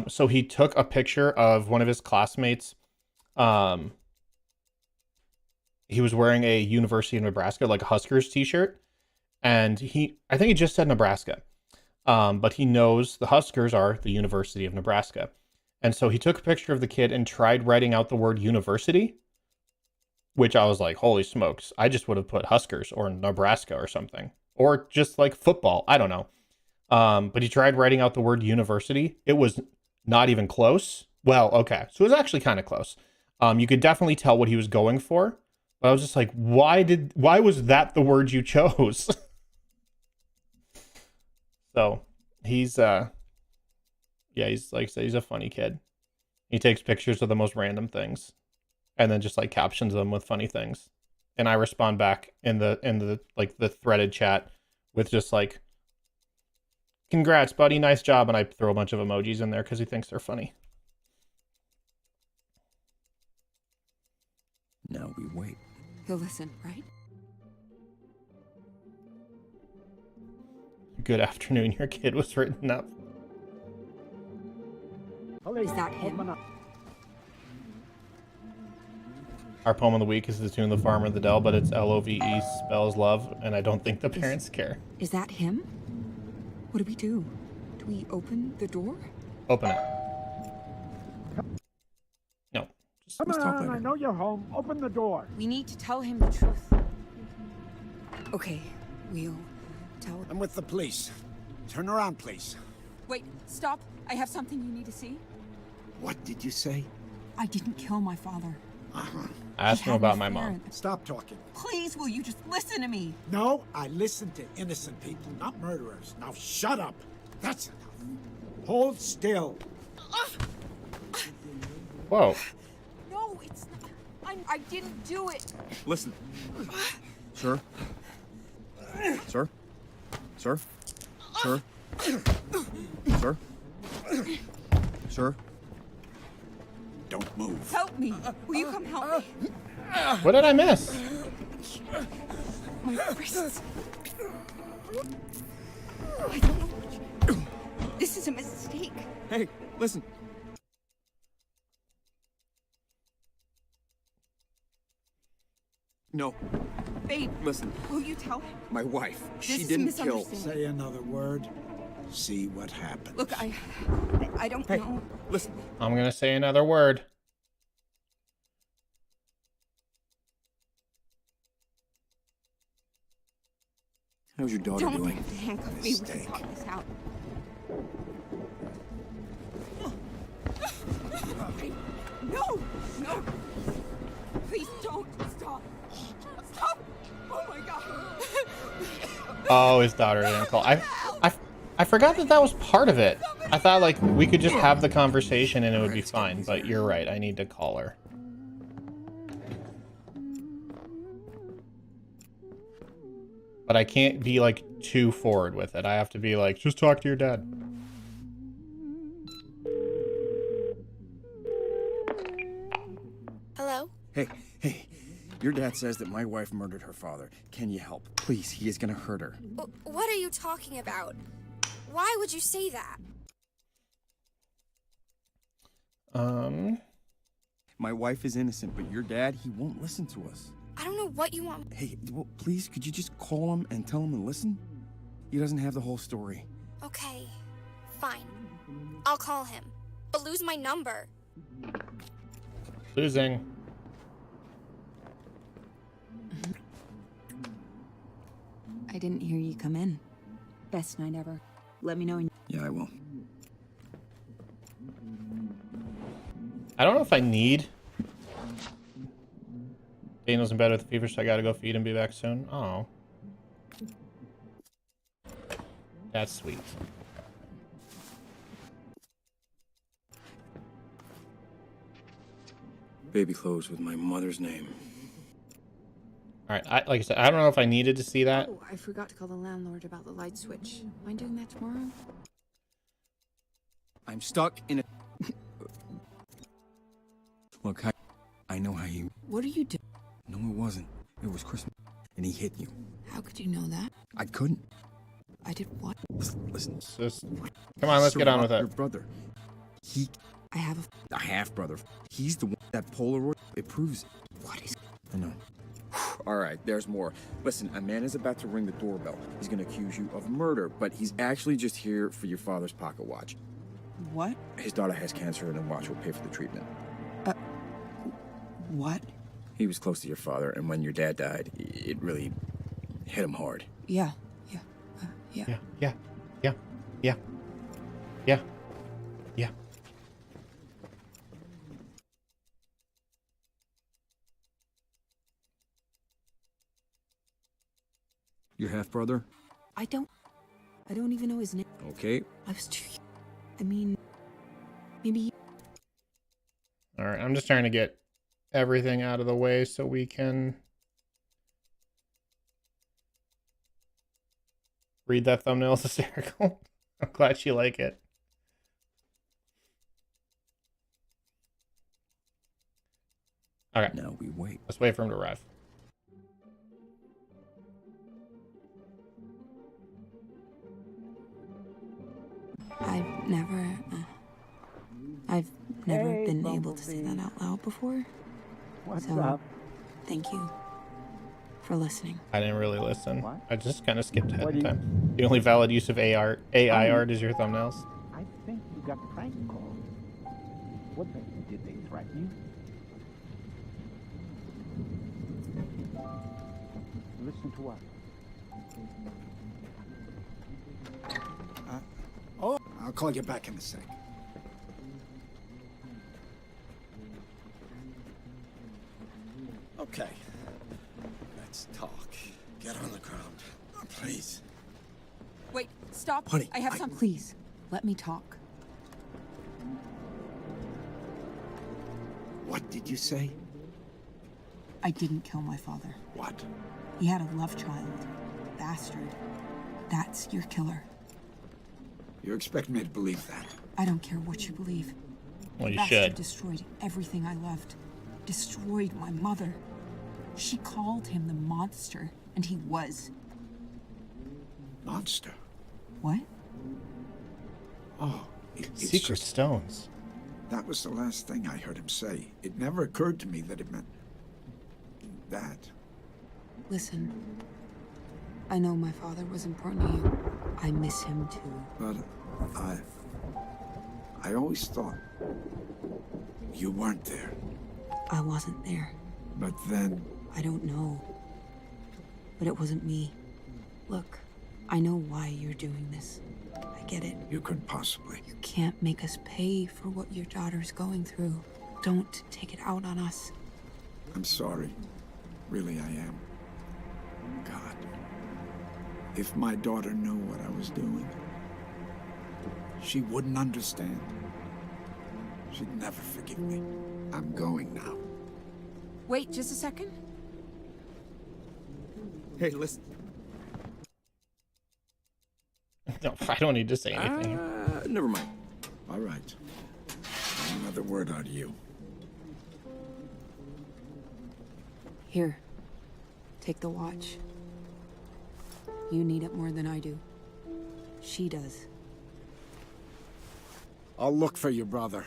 Speaker 1: So he took a picture of one of his classmates. He was wearing a University of Nebraska, like a Huskers t-shirt. And I think he just said Nebraska. But he knows the Huskers are the University of Nebraska. And so he took a picture of the kid and tried writing out the word university, which I was like, holy smokes. I just would have put Huskers or Nebraska or something, or just like football. I don't know. But he tried writing out the word university. It was not even close. Well, okay. So it was actually kind of close. You could definitely tell what he was going for. But I was just like, why was that the word you chose? So he's he's like I said, he's a funny kid. He takes pictures of the most random things and then just like captions them with funny things. And I respond back in the like the threaded chat with just like, congrats, buddy, nice job, and I throw a bunch of emojis in there because he thinks they're funny.
Speaker 3: Now we wait.
Speaker 7: He'll listen, right?
Speaker 1: Good afternoon, your kid was written up.
Speaker 7: Is that him?
Speaker 1: Our poem of the week is the tune of The Farmer of the Dell, but it's L-O-V-E spells love, and I don't think the parents care.
Speaker 7: Is that him? What do we do? Do we open the door?
Speaker 1: Open it. No.
Speaker 3: Come on,
Speaker 10: I know you're home. Open the door.
Speaker 7: We need to tell him the truth. Okay, we'll tell...
Speaker 10: I'm with the police. Turn around, please.
Speaker 7: Wait, stop. I have something you need to see.
Speaker 10: What did you say?
Speaker 7: I didn't kill my father.
Speaker 1: I asked him about my mom.
Speaker 10: Stop talking.
Speaker 7: Please, will you just listen to me?
Speaker 10: No, I listen to innocent people, not murderers. Now shut up. That's enough. Hold still.
Speaker 1: Whoa.
Speaker 7: No, it's not. I didn't do it.
Speaker 3: Listen. Sir? Sir? Sir? Sir? Sir? Sir?
Speaker 10: Don't move.
Speaker 9: Help me! Will you come help me?
Speaker 1: What did I miss?
Speaker 9: My wrists. I don't know what This is a mistake.
Speaker 3: Hey, listen. No.
Speaker 9: Babe,
Speaker 3: Listen.
Speaker 9: will you tell him?
Speaker 3: My wife. She
Speaker 9: This is
Speaker 3: didn't kill.
Speaker 9: misunderstanding.
Speaker 10: Say another word. See what happens.
Speaker 9: Look, I don't know.
Speaker 3: Listen.
Speaker 1: I'm gonna say another word.
Speaker 3: How's your daughter
Speaker 9: Don't
Speaker 3: doing?
Speaker 9: have to handcuff me. We can talk this out. No! No! Please don't stop! Stop! Oh my god!
Speaker 1: Oh, his daughter's ankle. I forgot that that was part of it. I thought like we could just have the conversation and it would be fine, but you're right. I need to call her. But I can't be like too forward with it. I have to be like, just talk to your dad.
Speaker 9: Hello?
Speaker 3: Hey, your dad says that my wife murdered her father. Can you help? Please, he is gonna hurt her.
Speaker 9: What are you talking about? Why would you say that?
Speaker 3: My wife is innocent, but your dad, he won't listen to us.
Speaker 9: I don't know what you want.
Speaker 3: Hey, well, please, could you just call him and tell him to listen? He doesn't have the whole story.
Speaker 9: Okay, fine. I'll call him. But lose my number.
Speaker 1: Losing.
Speaker 7: I didn't hear you come in. Best night ever. Let me know when.
Speaker 3: Yeah, I will.
Speaker 1: I don't know if I need. Daniel's in bed with fever, so I gotta go feed and be back soon. Oh. That's sweet.
Speaker 3: Baby clothes with my mother's name.
Speaker 1: Alright, like I said, I don't know if I needed to see that.
Speaker 7: Oh, I forgot to call the landlord about the light switch. Mind doing that tomorrow?
Speaker 3: I'm stuck in a... Look, I know how you...
Speaker 7: What are you doing?
Speaker 3: No, it wasn't. It was Christmas. And he hit you.
Speaker 7: How could you know that?
Speaker 3: I couldn't.
Speaker 7: I did what?
Speaker 3: Listen.
Speaker 1: Just, come on, let's get on with
Speaker 3: Your
Speaker 1: it.
Speaker 3: brother.
Speaker 7: I have
Speaker 3: A half-brother. He's the one that Polaroid. It proves it.
Speaker 7: What is...
Speaker 3: I know. All right, there's more. Listen, a man is about to ring the doorbell. He's going to accuse you of murder, but he's actually just here for your father's pocket watch.
Speaker 7: What?
Speaker 3: His daughter has cancer, and the watch will pay for the treatment.
Speaker 7: What?
Speaker 3: He was close to your father, and when your dad died, it really hit him hard.
Speaker 7: Yeah.
Speaker 1: Yeah.
Speaker 3: Your half-brother?
Speaker 7: I don't even know his name.
Speaker 3: Okay.
Speaker 7: I was too... I mean... Maybe...
Speaker 1: Alright, I'm just trying to get everything out of the way so we can read that thumbnail. It's hysterical. I'm glad you like it. Okay.
Speaker 3: Now we wait.
Speaker 1: Let's wait for him to arrive.
Speaker 7: I've never been able to say that out loud before.
Speaker 6: What's
Speaker 7: So,
Speaker 6: up?
Speaker 7: thank you for listening.
Speaker 1: I didn't really listen.
Speaker 6: What?
Speaker 1: I just kind of skipped ahead
Speaker 6: What
Speaker 1: in
Speaker 6: do you-
Speaker 1: time. The only valid use of AI art is your thumbnails.
Speaker 6: I think you got prank called. What did they threaten you? Listen to us.
Speaker 10: I'll call you back in a sec. Okay. Let's talk. Get on the ground. Please.
Speaker 7: Wait, stop.
Speaker 3: Honey,
Speaker 7: I have some... Please, let me talk.
Speaker 10: What did you say?
Speaker 7: I didn't kill my father.
Speaker 10: What?
Speaker 7: He had a love child. Bastard. That's your killer.
Speaker 10: You expect me to believe that?
Speaker 7: I don't care what you believe.
Speaker 6: Well, you
Speaker 7: Bastard
Speaker 6: should.
Speaker 7: destroyed everything I loved. Destroyed my mother. She called him the monster, and he was.
Speaker 10: Monster?
Speaker 7: What?
Speaker 10: Oh, it's
Speaker 6: Secret
Speaker 10: just-
Speaker 6: stones.
Speaker 10: That was the last thing I heard him say. It never occurred to me that it meant that.
Speaker 7: Listen, I know my father was important to you. I miss him too.
Speaker 10: But I always thought you weren't there.
Speaker 7: I wasn't there.
Speaker 10: But then,
Speaker 7: I don't know. But it wasn't me. Look, I know why you're doing this. I get it.
Speaker 10: you couldn't possibly.
Speaker 7: You can't make us pay for what your daughter's going through. Don't take it out on us.
Speaker 10: I'm sorry. Really, I am. God. If my daughter knew what I was doing, she wouldn't understand. She'd never forgive me. I'm going now.
Speaker 7: Wait just a second.
Speaker 10: Hey, listen.
Speaker 6: No, I don't need to say anything.
Speaker 3: Never mind.
Speaker 10: All right. Another word out of you.
Speaker 7: Here. Take the watch. You need it more than I do. She does.
Speaker 10: I'll look for your brother.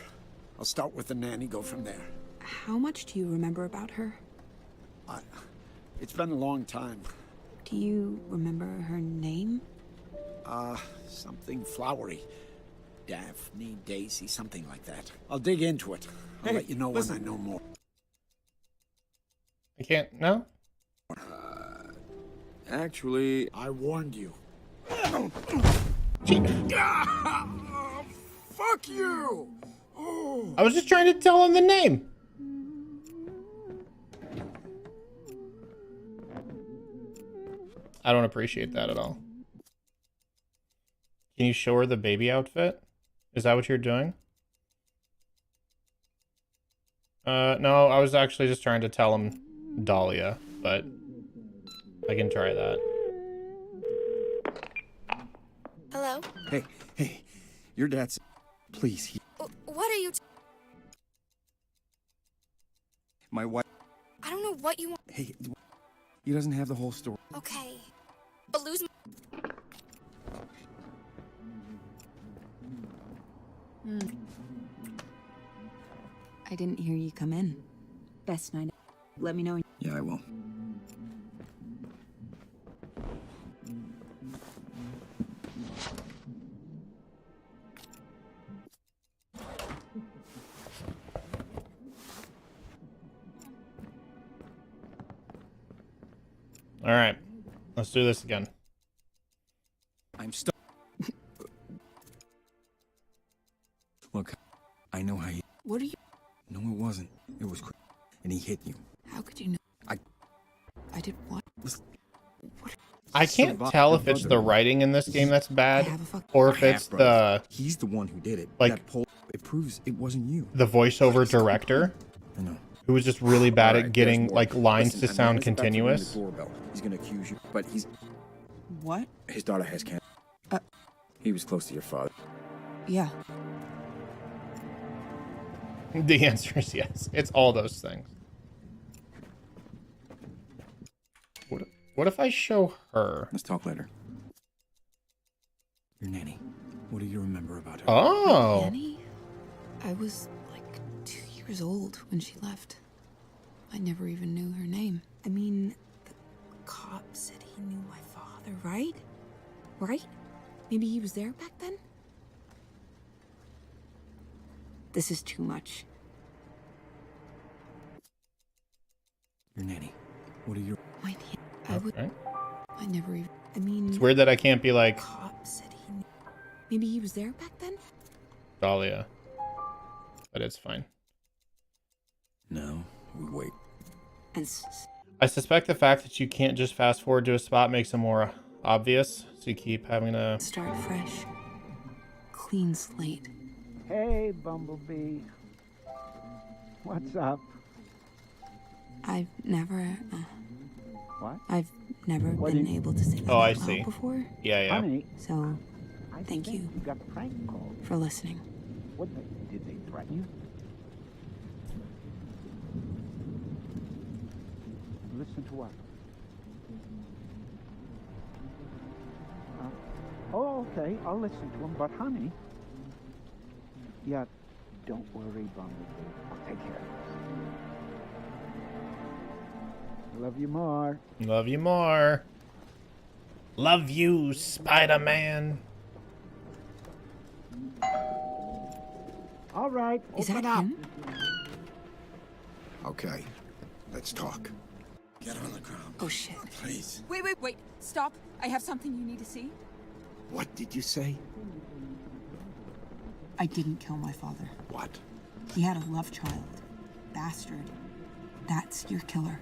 Speaker 10: I'll start with the nanny, go from there.
Speaker 7: How much do you remember about her?
Speaker 10: It's been a long time.
Speaker 7: Do you remember her name?
Speaker 10: Something flowery. Daphne, Daisy, something like that. I'll dig into it. I'll let you know when I know more.
Speaker 6: I can't. No.
Speaker 3: Actually,
Speaker 10: I warned you. Fuck you! Oh.
Speaker 6: I was just trying to tell him the name. I don't appreciate that at all. Can you show her the baby outfit? Is that what you're doing? No, I was actually just trying to tell him Dahlia, but I can try that.
Speaker 9: Hello?
Speaker 3: hey, your dad's... Please,
Speaker 9: What are you
Speaker 3: my wife...
Speaker 9: I don't know what you want.
Speaker 3: Hey, he doesn't have the whole story.
Speaker 9: Okay. But lose
Speaker 7: I didn't hear you come in. Best night. Let me know.
Speaker 3: Yeah, I will.
Speaker 6: All right, let's do this again.
Speaker 3: I'm stuck. Look, I know how you...
Speaker 7: What are you?
Speaker 3: No, it wasn't. It was... And he hit you.
Speaker 7: How could you know? I did what?
Speaker 6: I can't tell if it's the writing in this game that's bad, or if it's the...
Speaker 3: He's the one who did it.
Speaker 6: Like,
Speaker 3: that poll, it proves it wasn't you.
Speaker 6: the voiceover director,
Speaker 3: I know.
Speaker 6: who was just really bad
Speaker 3: Alright,
Speaker 6: at getting
Speaker 3: there's more.
Speaker 6: like lines
Speaker 3: Listen,
Speaker 6: to
Speaker 3: I'm
Speaker 6: sound
Speaker 3: not about to ring the
Speaker 6: continuous.
Speaker 3: doorbell. He's gonna accuse you, but he's...
Speaker 7: What?
Speaker 3: His daughter has cancer. He was close to your father.
Speaker 7: Yeah.
Speaker 6: The answer is yes. It's all those things. What if I show her?
Speaker 3: Let's talk later. Your nanny. What do you remember about her?
Speaker 6: Oh.
Speaker 7: Nanny? I was like 2 years old when she left. I never even knew her name. I mean, the cop said he knew my father, right? Right? Maybe he was there back then? This is too much.
Speaker 3: Your nanny. What are your...
Speaker 7: My nanny. I would.
Speaker 6: Okay.
Speaker 7: I never even. I mean.
Speaker 6: It's weird that I can't be like
Speaker 7: Cop said he knew. Maybe he was there back then?
Speaker 6: Dahlia, but it's fine.
Speaker 3: No, we wait.
Speaker 7: And
Speaker 6: I suspect the fact that you can't just fast forward to a spot makes it more obvious, so you keep having to
Speaker 7: start fresh. Clean slate.
Speaker 10: Hey, Bumblebee. What's up?
Speaker 7: I've never.
Speaker 10: What?
Speaker 7: I've never been able to say that
Speaker 6: Oh, I
Speaker 7: out loud
Speaker 6: see.
Speaker 7: before.
Speaker 6: Yeah, yeah.
Speaker 10: Honey,
Speaker 7: So, thank you
Speaker 10: got prank called.
Speaker 7: for listening.
Speaker 10: What did they threaten you? Listen to what? Oh, okay, I'll listen to him, but honey... Yeah, don't worry, Bumblebee. I'll take care of this. Love you more.
Speaker 6: Love you more. Love you, Spider-Man.
Speaker 10: All right,
Speaker 7: Is
Speaker 10: open
Speaker 7: that
Speaker 10: up.
Speaker 7: him?
Speaker 10: Okay, let's talk.
Speaker 3: Get on the ground.
Speaker 7: Oh, shit.
Speaker 3: Please.
Speaker 7: Wait. Stop. I have something you need to see.
Speaker 10: What did you say?
Speaker 7: I didn't kill my father.
Speaker 10: What?
Speaker 7: He had a love child. Bastard. That's your killer.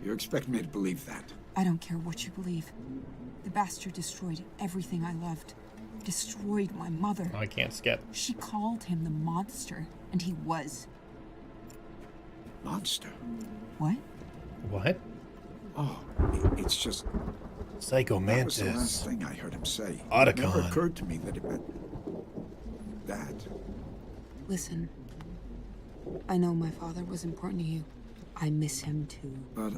Speaker 10: You expect me to believe that?
Speaker 7: I don't care what you believe. The bastard destroyed everything I loved. Destroyed my mother.
Speaker 6: I can't skip.
Speaker 7: She called him the monster, and he was.
Speaker 10: Monster?
Speaker 7: What?
Speaker 6: What?
Speaker 10: Oh, it's just...
Speaker 6: Psychomantis.
Speaker 10: That was the last thing I heard him say.
Speaker 6: Otacon.
Speaker 10: It never occurred to me that it meant... that.
Speaker 7: Listen. I know my father was important to you. I miss him too.
Speaker 10: But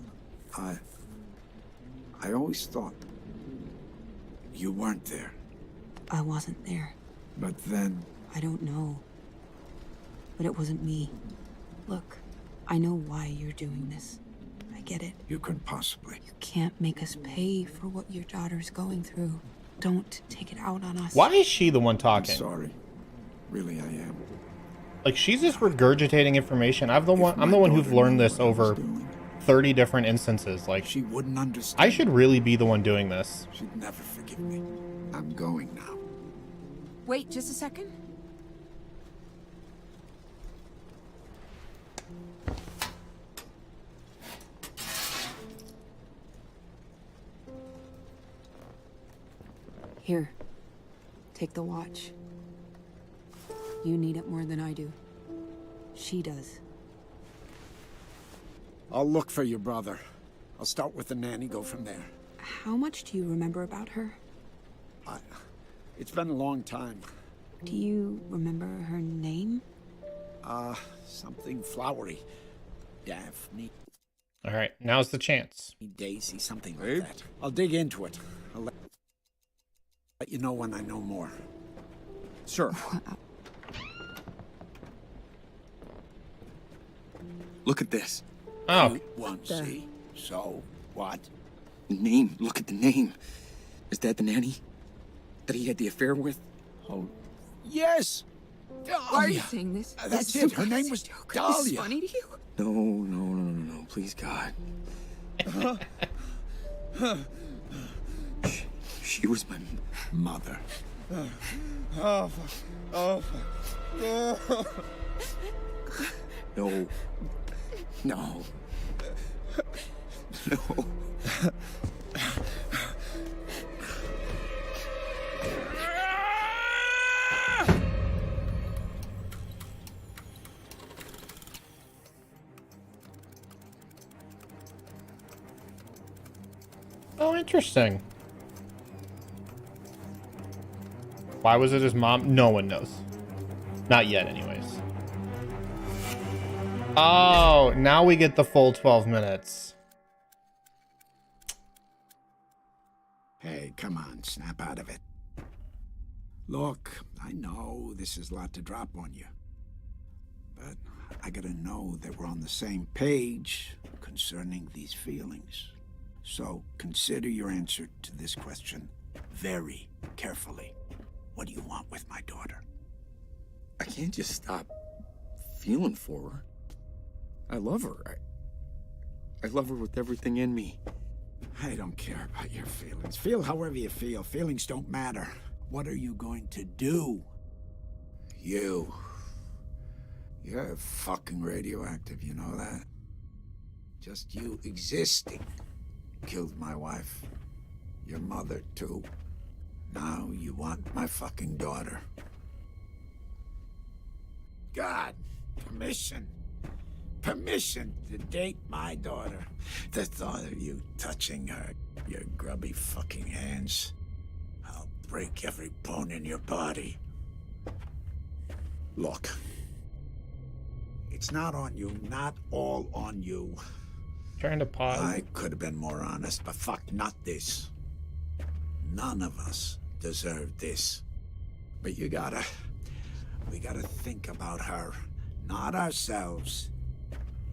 Speaker 10: I always thought you weren't there.
Speaker 7: I wasn't there.
Speaker 10: But then...
Speaker 7: I don't know. But it wasn't me. Look, I know why you're doing this. I get it.
Speaker 10: You couldn't possibly.
Speaker 7: You can't make us pay for what your daughter's going through. Don't take it out on us.
Speaker 6: Why is she the one
Speaker 10: I'm
Speaker 6: talking?
Speaker 10: sorry. Really, I am.
Speaker 6: Like, she's just regurgitating information. I'm the one who's learned this over 30 different instances. Like,
Speaker 10: She wouldn't understand.
Speaker 6: I should really be the one doing this.
Speaker 10: She'd never forgive me. I'm going now.
Speaker 7: Wait, just a second. Here. Take the watch. You need it more than I do. She does.
Speaker 10: I'll look for your brother. I'll start with the nanny, go from there.
Speaker 7: How much do you remember about her?
Speaker 10: It's been a long time.
Speaker 7: Do you remember her name?
Speaker 10: Something flowery. Daphne,
Speaker 6: All right, now's the chance.
Speaker 10: Daisy, something like that. I'll dig into it. I'll let you know when I know more.
Speaker 3: Sure. Look at this.
Speaker 6: Oh,
Speaker 10: Won't see. So, what?
Speaker 3: The name. Look at the name. Is that the nanny that he had the affair with?
Speaker 10: Oh, yes!
Speaker 7: Are you saying this?
Speaker 10: That's it. Her name was
Speaker 7: This is
Speaker 10: Dahlia.
Speaker 7: funny to you?
Speaker 3: No. Please, God. She was my
Speaker 10: Mother.
Speaker 3: No. No.
Speaker 6: oh, interesting. Why was it his mom? No one knows. Not yet, anyways. Oh, now we get the full 12 minutes.
Speaker 10: Hey, come on, snap out of it. Look, I know this is a lot to drop on you. But I gotta know that we're on the same page concerning these feelings. So consider your answer to this question very carefully. What do you want with my daughter?
Speaker 3: I can't just stop feeling for her. I love her. I love her with everything in me.
Speaker 10: I don't care about your feelings. Feel however you feel. Feelings don't matter. What are you going to do? You're fucking radioactive, you know that? Just you existing killed my wife. Your mother, too. Now you want my fucking daughter. God, permission. Permission to date my daughter. The thought of you touching her, your grubby fucking hands. I'll break every bone in your body. Look. It's not on you, not all on you.
Speaker 6: Trying to pause.
Speaker 10: I could have been more honest, but fuck, not this. None of us deserve this. But we gotta think about her, not ourselves.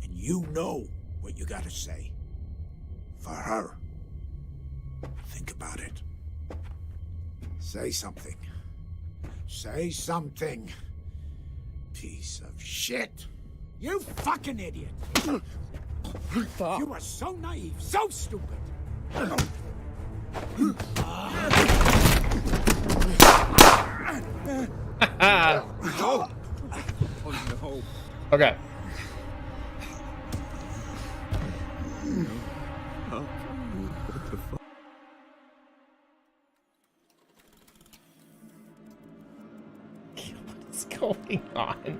Speaker 10: And you know what you gotta say. For her. Think about it. Say something. Say something. Piece of shit. You fucking idiot. You are so naive, so stupid.
Speaker 3: Oh no.
Speaker 6: Okay.
Speaker 3: What the fuck?
Speaker 6: What's going on?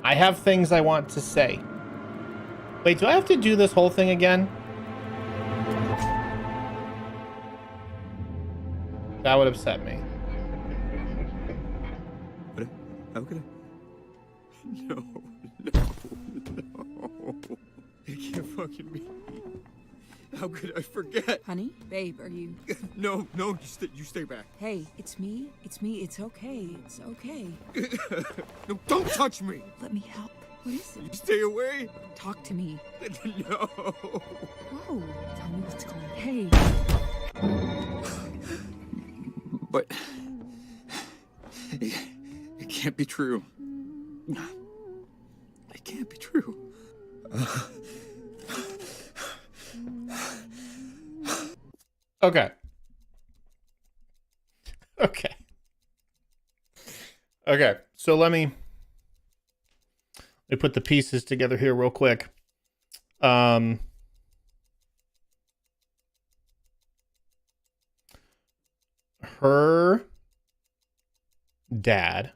Speaker 6: I have things I want to say. Wait, do I have to do this whole thing again? That would upset me.
Speaker 3: But how could I? No. It can't fucking be. How could I forget?
Speaker 7: Honey, babe, are you...
Speaker 3: No, you stay back.
Speaker 7: Hey, it's me. It's okay. It's okay.
Speaker 3: No, don't touch me.
Speaker 7: Let me help. What is it?
Speaker 3: You stay away.
Speaker 7: Talk to me.
Speaker 3: No.
Speaker 7: Whoa, tell me what's going on. Hey.
Speaker 3: But it can't be true. It can't be true.
Speaker 6: Okay. Okay. Okay. So let me put the pieces together here real quick. Her dad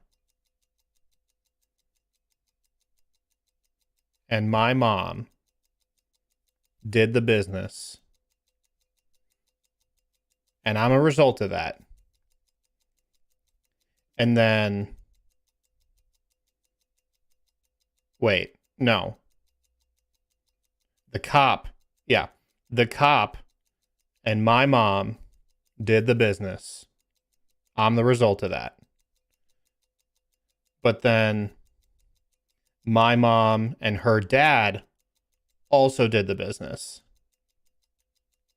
Speaker 6: and my mom did the business. And I'm a result of that. And then... Wait, no. The cop and my mom did the business. I'm the result of that. But then my mom and her dad also did the business.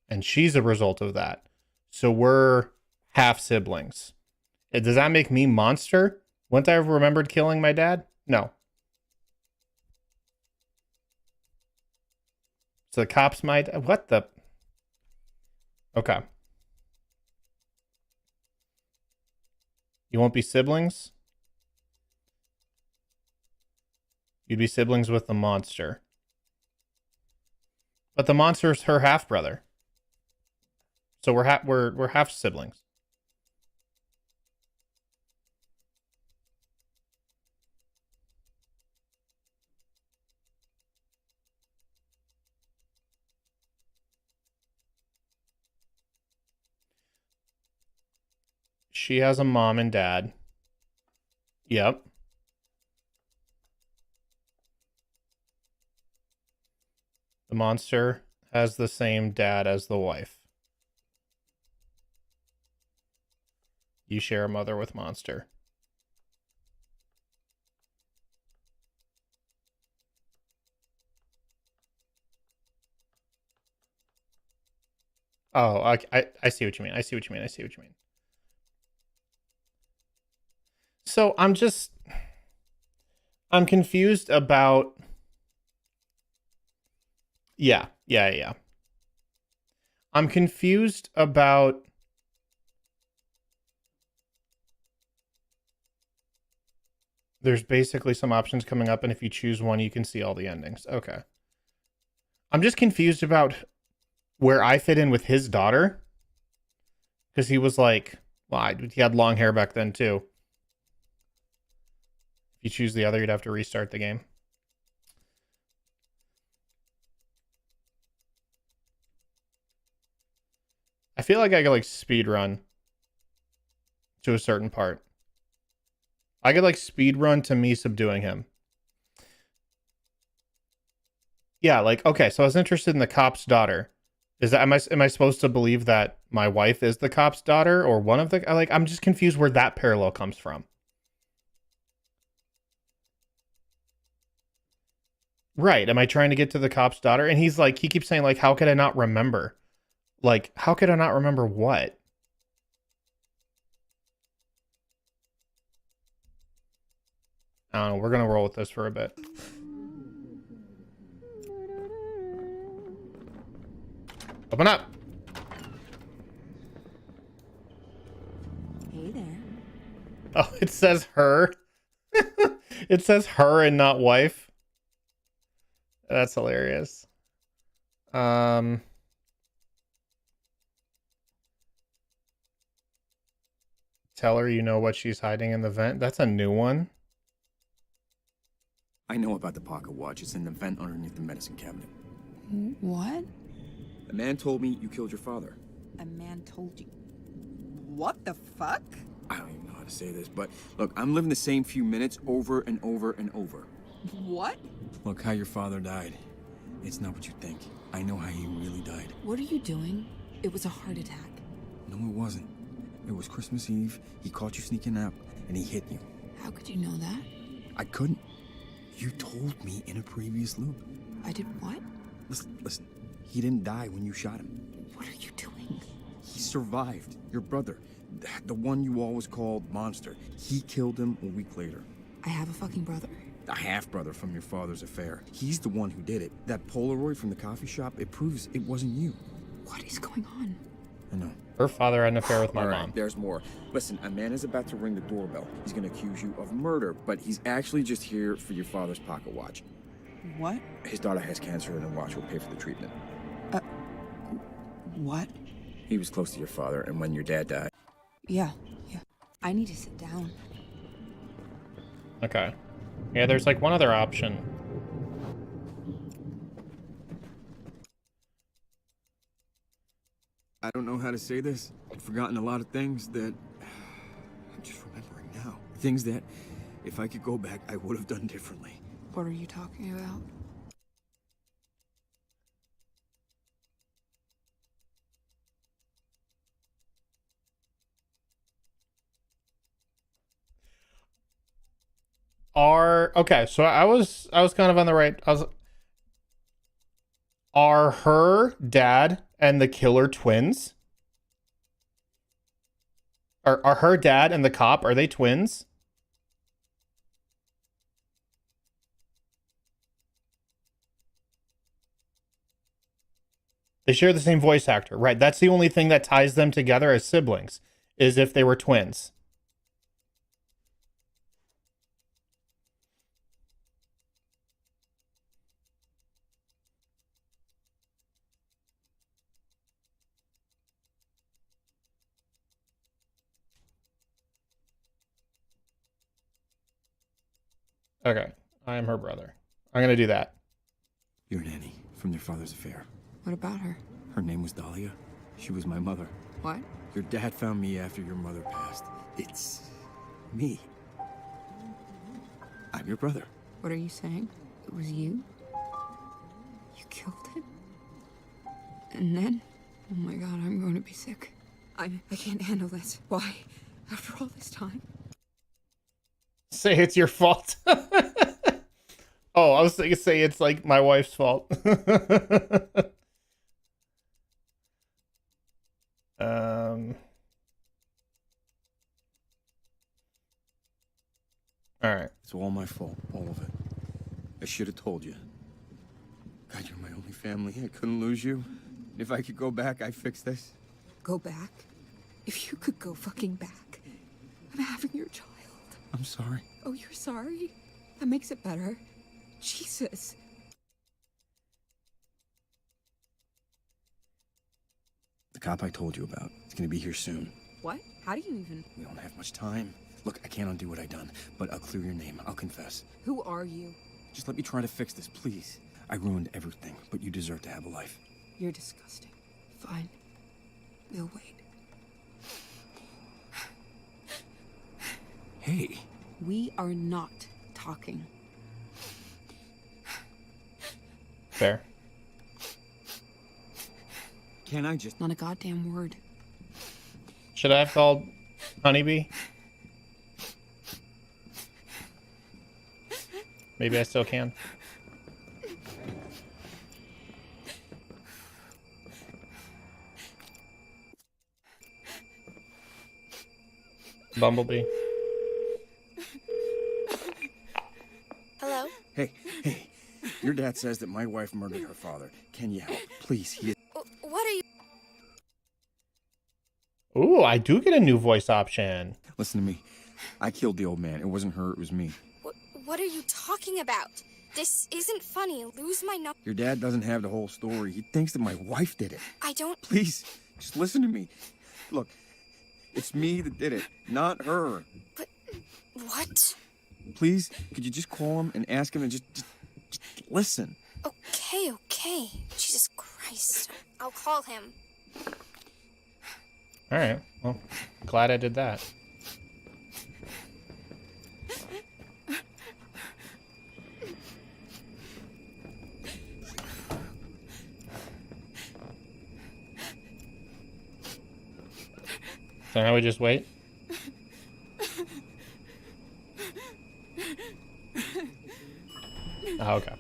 Speaker 6: And she's a result of that. So we're half siblings. Does that make me monster? Wouldn't I have remembered killing my dad? No. So the cops might... What the... Okay. You won't be siblings? You'd be siblings with the monster. But the monster's her half-brother. So we're half siblings. She has a mom and dad. Yep. The monster has the same dad as the wife. You share a mother with monster. Oh, I see what you mean. I see what you mean. So I'm confused about... Yeah. I'm confused about... There's basically some options coming up, and if you choose one, you can see all the endings. Okay. I'm just confused about where I fit in with his daughter. Because he was like... Well, he had long hair back then, too. If you choose the other, you'd have to restart the game. I feel like I could, like, speed run to a certain part. I could, like, speed run to me subduing him. Yeah, like, okay, so I was interested in the cop's daughter. Is that am I supposed to believe that my wife is the cop's daughter or one of the like I'm just confused where that parallel comes from. Right. Am I trying to get to the cop's daughter? And he's like, he keeps saying, like, how could I not remember? Like, how could I not remember what? I don't know. We're going to roll with this for a bit. Open up.
Speaker 7: Hey there.
Speaker 6: Oh, it says her. It says her and not wife. That's hilarious. Tell her you know what she's hiding in the vent. That's a new one.
Speaker 3: I know about the pocket watch. It's in the vent underneath the medicine cabinet.
Speaker 7: What?
Speaker 3: A man told me you killed your father.
Speaker 7: A man told you. What the fuck?
Speaker 3: I don't even know how to say this, but look, I'm living the same few minutes over and over and over.
Speaker 7: What?
Speaker 3: Look, how your father died. It's not what you think. I know how he really died.
Speaker 7: What are you doing? It was a heart attack.
Speaker 3: No, it wasn't. It was Christmas Eve. He caught you sneaking out, and he hit you.
Speaker 7: How could you know that?
Speaker 3: I couldn't. You told me in a previous loop.
Speaker 7: I did what?
Speaker 3: Listen. He didn't die when you shot him.
Speaker 7: What are you doing?
Speaker 3: He survived. Your brother. The one you always called Monster. He killed him a week later.
Speaker 7: I have a fucking brother.
Speaker 3: A half-brother from your father's affair. He's the one who did it. That Polaroid from the coffee shop, it proves it wasn't you.
Speaker 7: What is going on?
Speaker 3: I know.
Speaker 6: Her father had an affair with my
Speaker 3: All
Speaker 6: mom.
Speaker 3: right, there's more. Listen, a man is about to ring the doorbell. He's gonna accuse you of murder, but he's actually just here for your father's pocket watch.
Speaker 7: What?
Speaker 3: His daughter has cancer and the watch will pay for the treatment.
Speaker 7: What?
Speaker 3: He was close to your father, and when your dad died...
Speaker 7: Yeah. I need to sit down.
Speaker 6: Okay. Yeah, there's like one other option.
Speaker 3: I don't know how to say this. I've forgotten a lot of things that... I'm just remembering now. Things that, if I could go back, I would have done differently.
Speaker 7: What are you talking about?
Speaker 6: Okay, so I was kind of on the right. Are her dad and the killer twins? Are her dad and the cop, are they twins? They share the same voice actor, right? That's the only thing that ties them together as siblings, is if they were twins. Okay, I am her brother. I'm gonna do that.
Speaker 3: Your nanny, from their father's affair.
Speaker 7: What about her?
Speaker 3: Her name was Dahlia. She was my mother.
Speaker 7: What?
Speaker 3: Your dad found me after your mother passed. It's... me. I'm your brother.
Speaker 7: What are you saying? It was you? You killed him? And then? Oh my god, I'm going to be sick. I can't handle this. Why? After all this time?
Speaker 6: Say it's your fault. Oh, I was thinking say it's like my wife's fault. All right.
Speaker 3: It's all my fault, all of it. I should have told you. God, you're my only family. I couldn't lose you. If I could go back, I'd fix this.
Speaker 7: Go back? If you could go fucking back. I'm having your child.
Speaker 3: I'm sorry.
Speaker 7: Oh, you're sorry? That makes it better. Jesus.
Speaker 3: The cop I told you about, is gonna be here soon.
Speaker 7: What? How do you even...
Speaker 3: We don't have much time. Look, I can't undo what I've done, but I'll clear your name. I'll confess.
Speaker 7: Who are you?
Speaker 3: Just let me try to fix this, please. I ruined everything, but you deserve to have a life.
Speaker 7: You're disgusting. Fine. We'll wait.
Speaker 3: Hey.
Speaker 7: We are not talking.
Speaker 6: Fair.
Speaker 3: Can I just...
Speaker 7: Not a goddamn word.
Speaker 6: Should I have called Honeybee? Maybe I still can. Bumblebee.
Speaker 5: Hello?
Speaker 3: Hey, your dad says that my wife murdered her father. Can you help? Please, he is...
Speaker 5: What are you...
Speaker 6: Ooh, I do get a new voice option.
Speaker 3: Listen to me. I killed the old man. It wasn't her, it was me.
Speaker 5: What are you talking about? This isn't funny. Lose my number.
Speaker 3: Your dad doesn't have the whole story. He thinks that my wife did it.
Speaker 5: I don't...
Speaker 3: Please, just listen to me. Look, it's me that did it, not her.
Speaker 5: But... What?
Speaker 3: Please, could you just call him and ask him to just listen?
Speaker 5: Okay. Jesus Christ. I'll call him.
Speaker 6: Alright, well, glad I did that. So now we just wait? Oh, okay.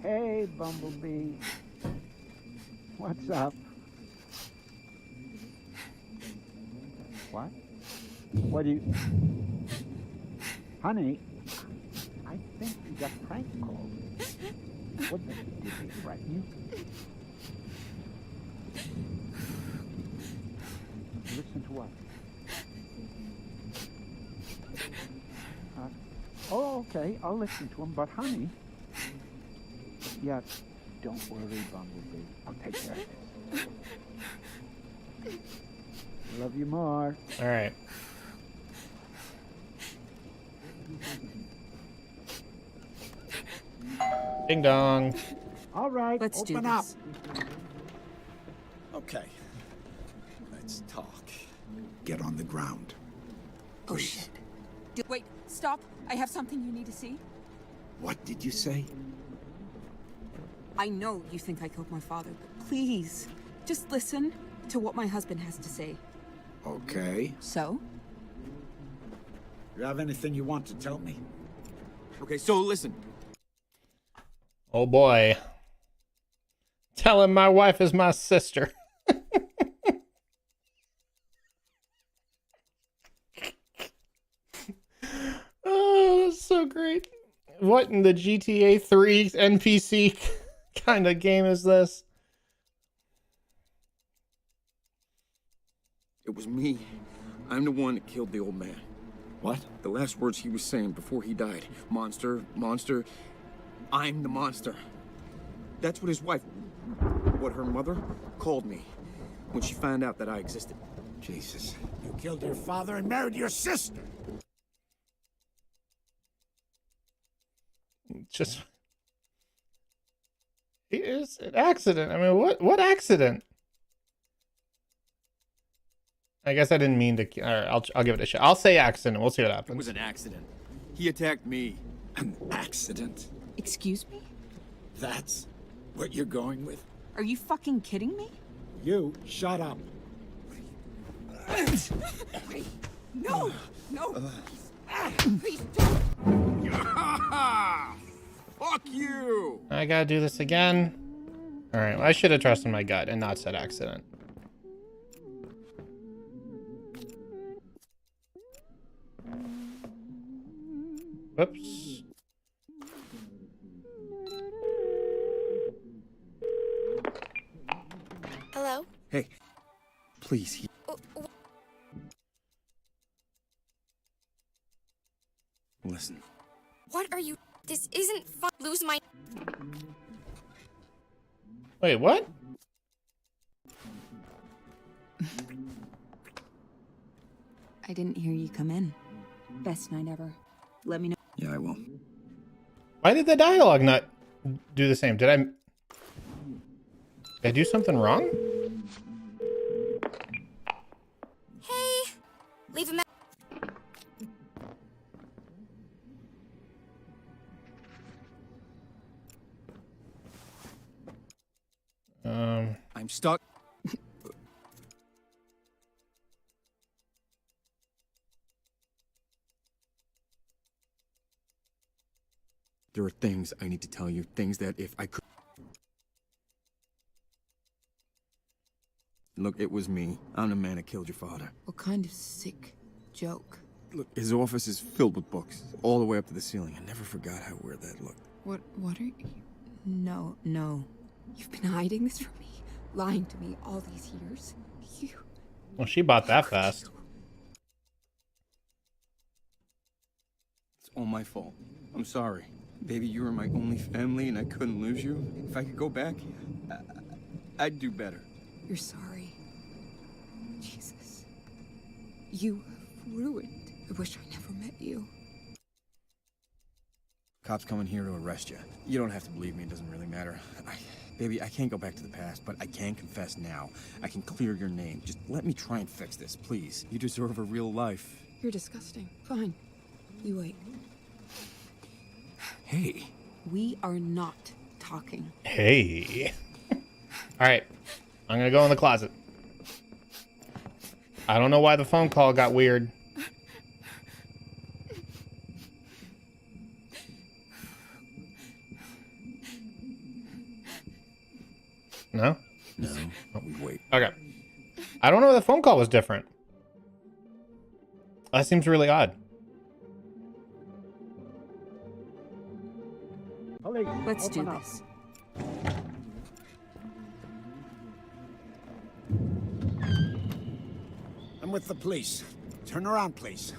Speaker 10: Hey, Bumblebee. What's up? What? What do you... Honey, I think you got prank called. What did they threaten you? Listen to what? Oh, okay, I'll listen to him, but honey... Yeah, don't worry, Bumblebee. I'll take care of this. Love you more.
Speaker 6: All right. Ding dong.
Speaker 10: All right,
Speaker 7: Let's
Speaker 10: open
Speaker 7: do
Speaker 10: up.
Speaker 7: this.
Speaker 10: Okay, let's talk. Get on the ground.
Speaker 7: Oh shit. Wait, stop. I have something you need to see.
Speaker 10: What did you say?
Speaker 7: I know you think I killed my father, but please, just listen to what my husband has to say.
Speaker 10: Okay.
Speaker 7: So?
Speaker 10: You have anything you want to tell me?
Speaker 3: Okay, so listen.
Speaker 6: Oh boy. Tell him my wife is my sister. Oh, that's so great. What in the GTA 3 NPC kind of game is this?
Speaker 3: It was me. I'm the one that killed the old man.
Speaker 10: What?
Speaker 3: The last words he was saying before he died. Monster, monster. I'm the monster. That's what his wife, what her mother, called me when she found out that I existed.
Speaker 10: Jesus. You killed your father and married your sister.
Speaker 6: Just... It is an accident. I mean, what accident? I guess I didn't mean to... Alright, I'll give it a shot. I'll say accident. We'll see what happens.
Speaker 3: It was an accident. He attacked me.
Speaker 10: An accident?
Speaker 7: Excuse me?
Speaker 10: That's what you're going with?
Speaker 7: Are you fucking kidding me?
Speaker 10: You shut up.
Speaker 7: No! Please don't!
Speaker 3: Fuck you!
Speaker 6: I gotta do this again. Alright, well, I should have trusted my gut and not said accident. Whoops.
Speaker 5: Hello?
Speaker 3: Hey, please. Listen.
Speaker 5: What are you... This isn't fun. Lose my...
Speaker 6: Wait, what?
Speaker 7: I didn't hear you come in. Best night ever. Let me know.
Speaker 3: Yeah, I will.
Speaker 6: Why did the dialogue not do the same? Did I do something wrong?
Speaker 5: Hey! Leave a message.
Speaker 3: I'm stuck. There are things I need to tell you, things that if I could... Look, it was me. I'm the man that killed your father.
Speaker 7: What kind of sick joke?
Speaker 3: Look, his office is filled with books, all the way up to the ceiling. I never forgot how weird that looked.
Speaker 7: What are you... No. You've been hiding this from me, lying to me all these years. You...
Speaker 6: Well, she bought that fast.
Speaker 3: It's all my fault. I'm sorry. Baby, you were my only family and I couldn't lose you. If I could go back, I'd do better.
Speaker 7: You're sorry. Jesus. You have ruined. I wish I never met you.
Speaker 3: Cops coming here to arrest you. You don't have to believe me, it doesn't really matter. Baby, I can't go back to the past, but I can confess now. I can clear your name. Just let me try and fix this, please. You deserve a real life.
Speaker 7: You're disgusting. Fine. You wait.
Speaker 3: Hey.
Speaker 7: We are not talking.
Speaker 6: Hey. All right. I'm going to go in the closet. I don't know why the phone call got weird. No?
Speaker 3: No, we wait.
Speaker 6: Okay. I don't know. The phone call was different. That seems really odd.
Speaker 7: Let's do this.
Speaker 10: I'm with the police. Turn around, please.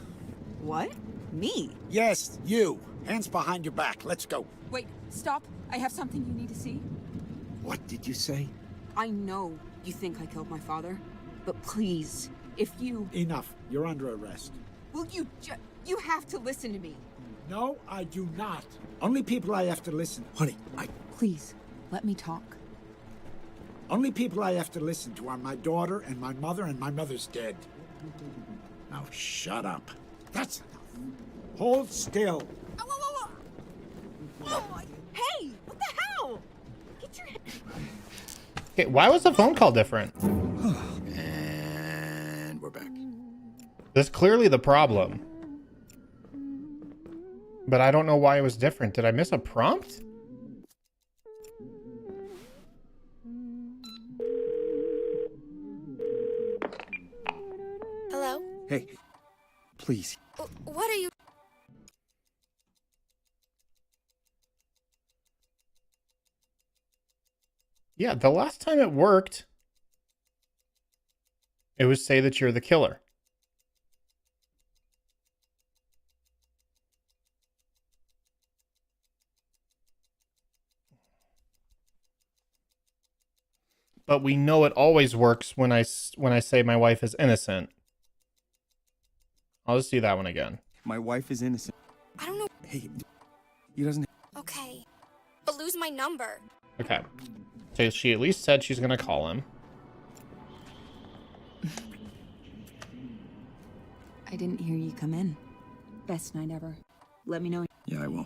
Speaker 7: What? Me?
Speaker 10: Yes, you. Hands behind your back. Let's go.
Speaker 7: Wait, stop. I have something you need to see.
Speaker 10: What did you say?
Speaker 7: I know you think I killed my father, but please, if you...
Speaker 10: Enough. You're under arrest.
Speaker 7: Will you you have to listen to me.
Speaker 10: No, I do not. Only people I have to listen. Honey,
Speaker 7: Please, let me talk.
Speaker 10: Only people I have to listen to are my daughter and my mother's dead. Now shut up. That's enough. Hold still.
Speaker 7: Oh, hey! What the hell? Get your head...
Speaker 6: Okay, why was the phone call different?
Speaker 3: And we're back.
Speaker 6: That's clearly the problem. But I don't know why it was different. Did I miss a prompt?
Speaker 9: Hello?
Speaker 3: Hey, please.
Speaker 9: What are you...
Speaker 6: Yeah, the last time it worked, it was say that you're the killer. But we know it always works when I say my wife is innocent. I'll just do that one again.
Speaker 3: My wife is innocent.
Speaker 9: I don't know...
Speaker 3: Hey, he doesn't...
Speaker 9: Okay. But lose my number.
Speaker 6: Okay. So she at least said she's going to call him.
Speaker 7: I didn't hear you come in. Best night ever. Let me know.
Speaker 3: Yeah, I will.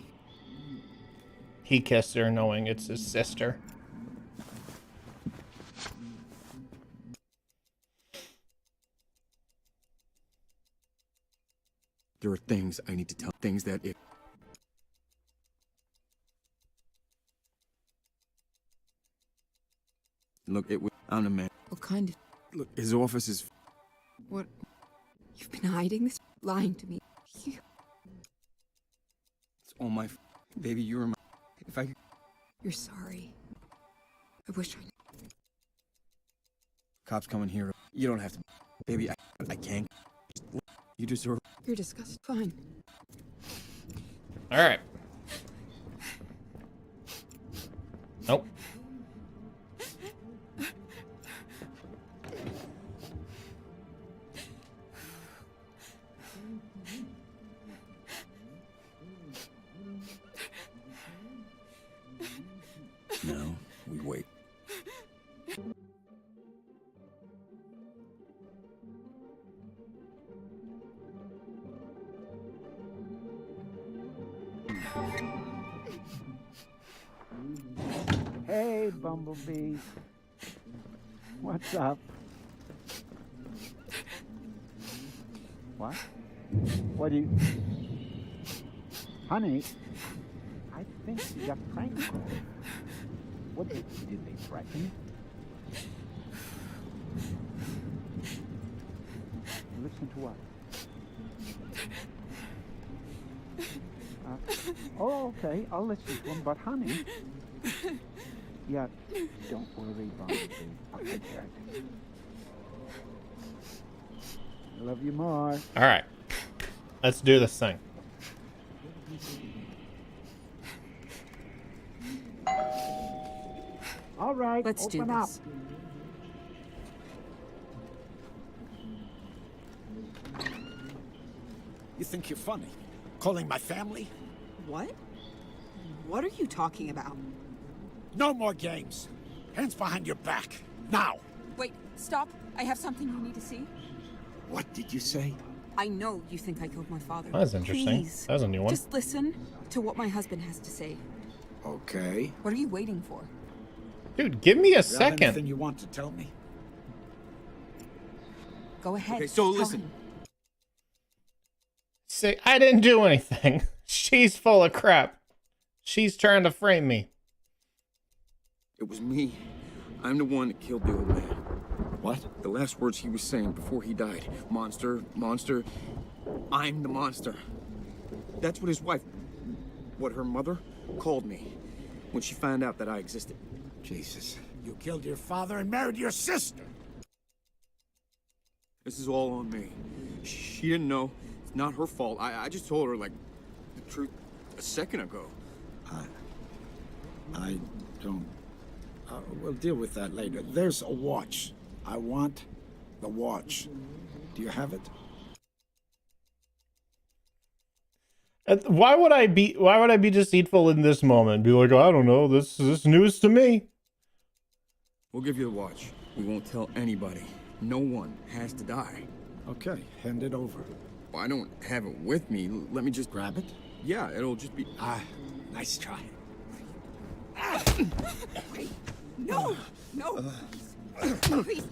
Speaker 6: He kissed her knowing it's his sister.
Speaker 3: There are things I need to tell. Things that if... Look, it was... I'm the man.
Speaker 7: What kind of...
Speaker 3: Look, his office is...
Speaker 7: What? You've been hiding this? Lying to me. You...
Speaker 3: It's all my... Baby, you were my... If I could...
Speaker 7: You're sorry. I wish I...
Speaker 3: Cops coming here. You don't have to... Baby, I can't. You deserve...
Speaker 7: You're disgusting. Fine.
Speaker 6: All right. Nope.
Speaker 3: No, we wait.
Speaker 10: Hey, Bumblebee. What's up? What? What do you... Honey, I think you got prank called. What did they threaten you? Listen to what? Oh, okay, I'll listen to them, but honey... Yeah, don't worry about it, babe. I'll take care of it. I love you more.
Speaker 6: All right. Let's do this thing.
Speaker 10: All right,
Speaker 7: Let's do
Speaker 10: open up.
Speaker 7: this.
Speaker 10: You think you're funny? Calling my family?
Speaker 7: What? What are you talking about?
Speaker 10: No more games. Hands behind your back. Now.
Speaker 7: Wait, stop. I have something you need to see.
Speaker 10: What did you say?
Speaker 7: I know you think I killed my father.
Speaker 6: That's interesting.
Speaker 7: Please,
Speaker 6: That was a new one.
Speaker 7: just listen to what my husband has to say.
Speaker 10: Okay.
Speaker 7: What are you waiting for?
Speaker 6: Dude, give me a
Speaker 10: You have
Speaker 6: second.
Speaker 10: anything you want to tell me?
Speaker 7: Go ahead.
Speaker 3: Okay, so
Speaker 7: tell
Speaker 3: listen.
Speaker 7: him.
Speaker 6: Say, I didn't do anything. She's full of crap. She's trying to frame me.
Speaker 3: It was me. I'm the one that killed the old man.
Speaker 10: What?
Speaker 3: The last words he was saying before he died. Monster, monster. I'm the monster. That's what his wife, what her mother, called me when she found out that I existed.
Speaker 10: Jesus. You killed your father and married your sister.
Speaker 3: This is all on me. She didn't know. It's not her fault. I just told her, like, the truth a second ago.
Speaker 10: I don't... we'll deal with that later. There's a watch. I want the watch. Do you have it?
Speaker 6: Why would I be deceitful in this moment? Be like, I don't know, this is news to me.
Speaker 3: We'll give you the watch. We won't tell anybody. No one has to die.
Speaker 10: Okay, hand it over.
Speaker 3: Well, I don't have it with me. Let me just
Speaker 10: Grab it?
Speaker 3: Yeah, it'll just be...
Speaker 10: Nice try.
Speaker 7: No! No! Please.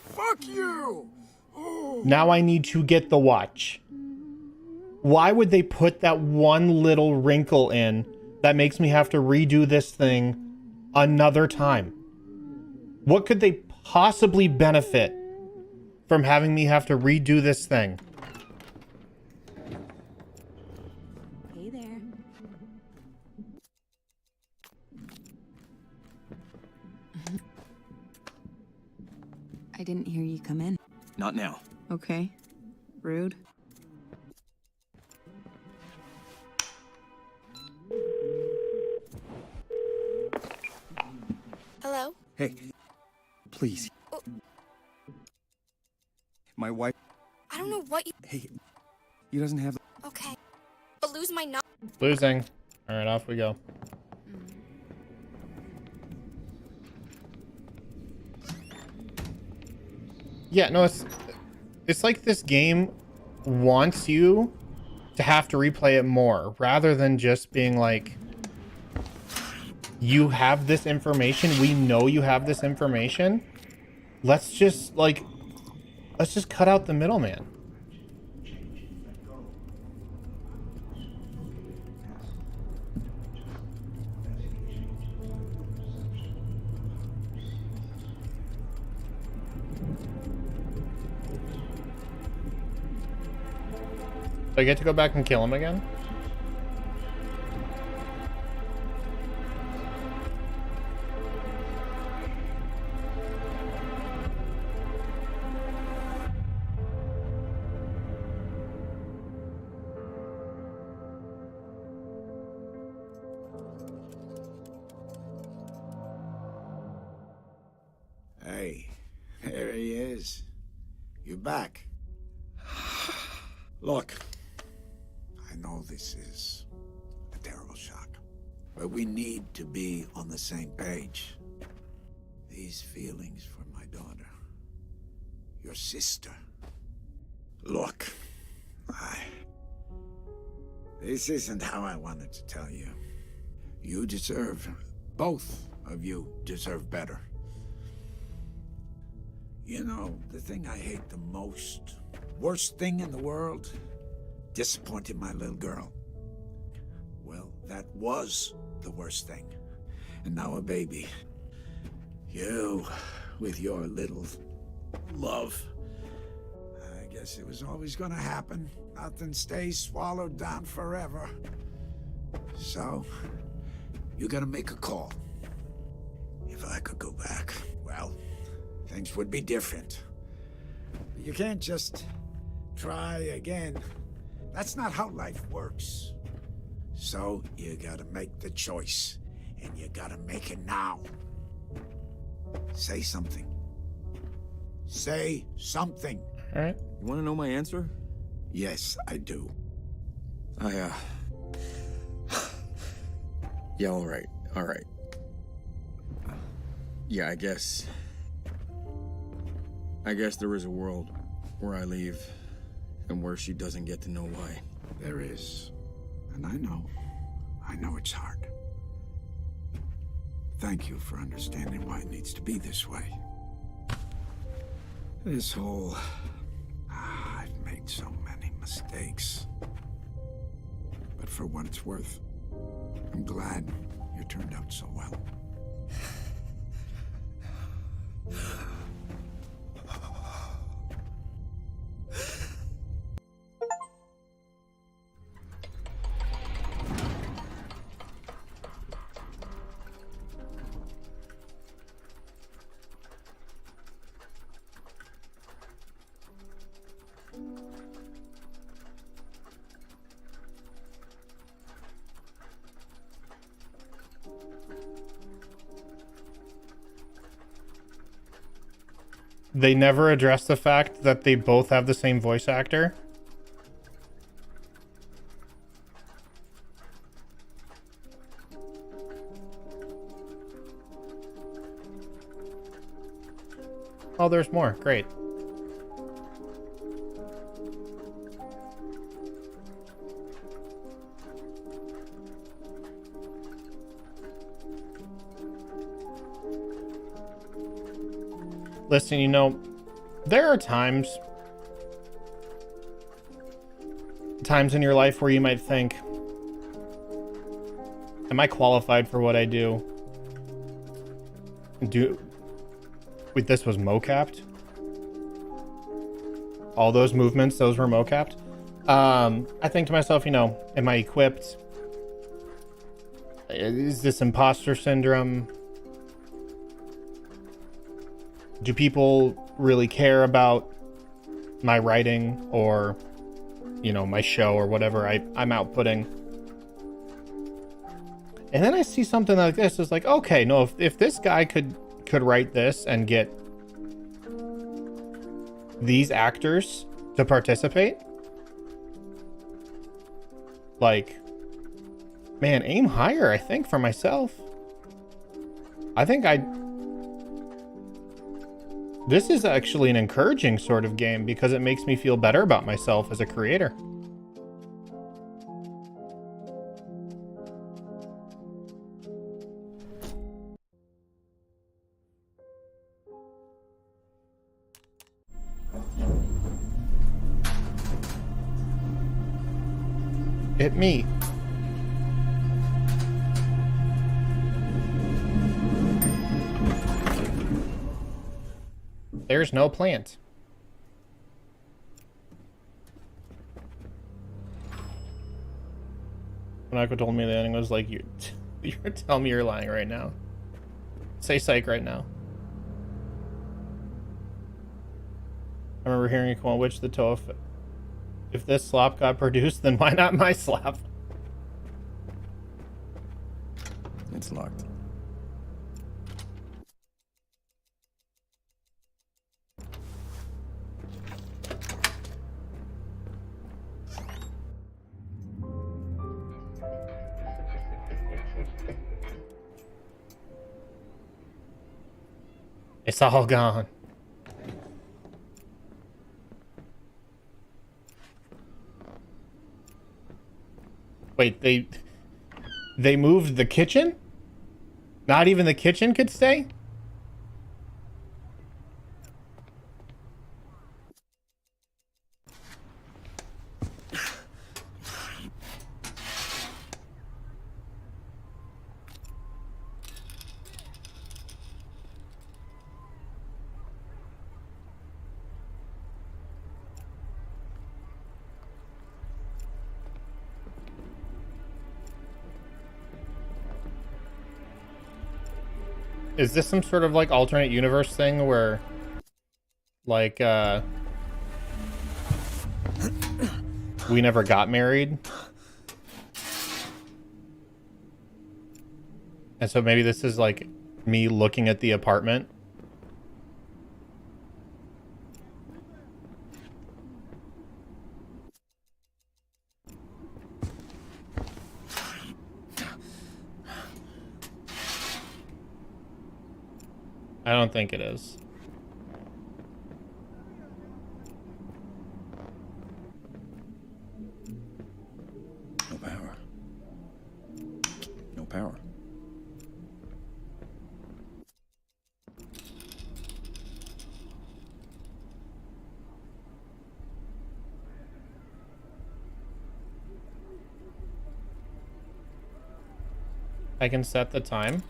Speaker 10: Fuck you!
Speaker 6: Now I need to get the watch. Why would they put that one little wrinkle in that makes me have to redo this thing another time? What could they possibly benefit from having me have to redo this thing?
Speaker 7: Hey there. I didn't hear you come in.
Speaker 3: Not now.
Speaker 7: Okay. Rude.
Speaker 11: Hello?
Speaker 3: Hey, please.
Speaker 11: Oh.
Speaker 3: My wife...
Speaker 11: I don't know what you...
Speaker 3: Hey, he doesn't have...
Speaker 11: Okay. But lose my number.
Speaker 6: Losing. All right, off we go. Yeah, no, it's like this game wants you to have to replay it more rather than just being like, you have this information, we know you have this information, let's just cut out the middleman. Do I get to go back and kill him again?
Speaker 10: Hey, there he is. You're back. Look, I know this is a terrible shock, but we need to be on the same page. These feelings for my daughter, your sister. Look, this isn't how I wanted to tell you. You deserve both of you deserve better. You know, the thing I hate the most, worst thing in the world, disappointing my little girl. Well, that was the worst thing. And now a baby. You, with your little love. I guess it was always gonna happen. Nothing stays swallowed down forever. So, you gotta make a call. If I could go back, well, things would be different. You can't just try again. That's not how life works. So, you gotta make the choice. And you gotta make it now. Say something. Say something.
Speaker 6: All right.
Speaker 3: You want to know my answer?
Speaker 10: Yes, I do.
Speaker 3: Yeah, all right. Yeah, I guess there is a world where I leave and where she doesn't get to know why.
Speaker 10: There is. And I know it's hard. Thank you for understanding why it needs to be this way. This whole... I've made so many mistakes. But for what it's worth, I'm glad you turned out so well.
Speaker 6: They never address the fact that they both have the same voice actor. Oh, there's more. Great. Listen, you know, there are times in your life where you might think, am I qualified for what I do? Wait, this was mocapped? All those movements, those were mocapped? I think to myself, you know, am I equipped? Is this imposter syndrome? Do people really care about my writing or, you know, my show or whatever I'm outputting? And then I see something like this. It's like, okay, no, if this guy could write this and get these actors to participate, like, man, aim higher, I think, for myself. I think this is actually an encouraging sort of game because it makes me feel better about myself as a creator. Hit me. There's no plant. Monaco told me the ending was like, you're telling me you're lying right now. Say psych right now. I remember hearing a quote, which the toe, if this slop got produced, then why not my slop?
Speaker 3: It's locked.
Speaker 6: It's all gone. Wait, they moved the kitchen? Not even the kitchen could stay? Is this some sort of like alternate universe thing where like we never got married? And so maybe this is like me looking at the apartment. I don't think it is.
Speaker 3: No power. No power.
Speaker 6: I can set the time.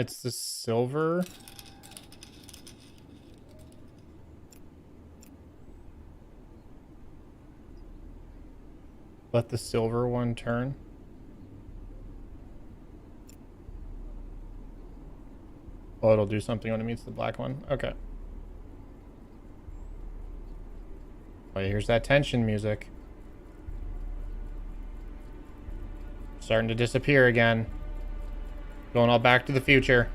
Speaker 6: It's the silver. Let the silver one turn. Oh, it'll do something when it meets the black one. Okay. Oh, here's that tension music. Starting to disappear again. Going all back to the future.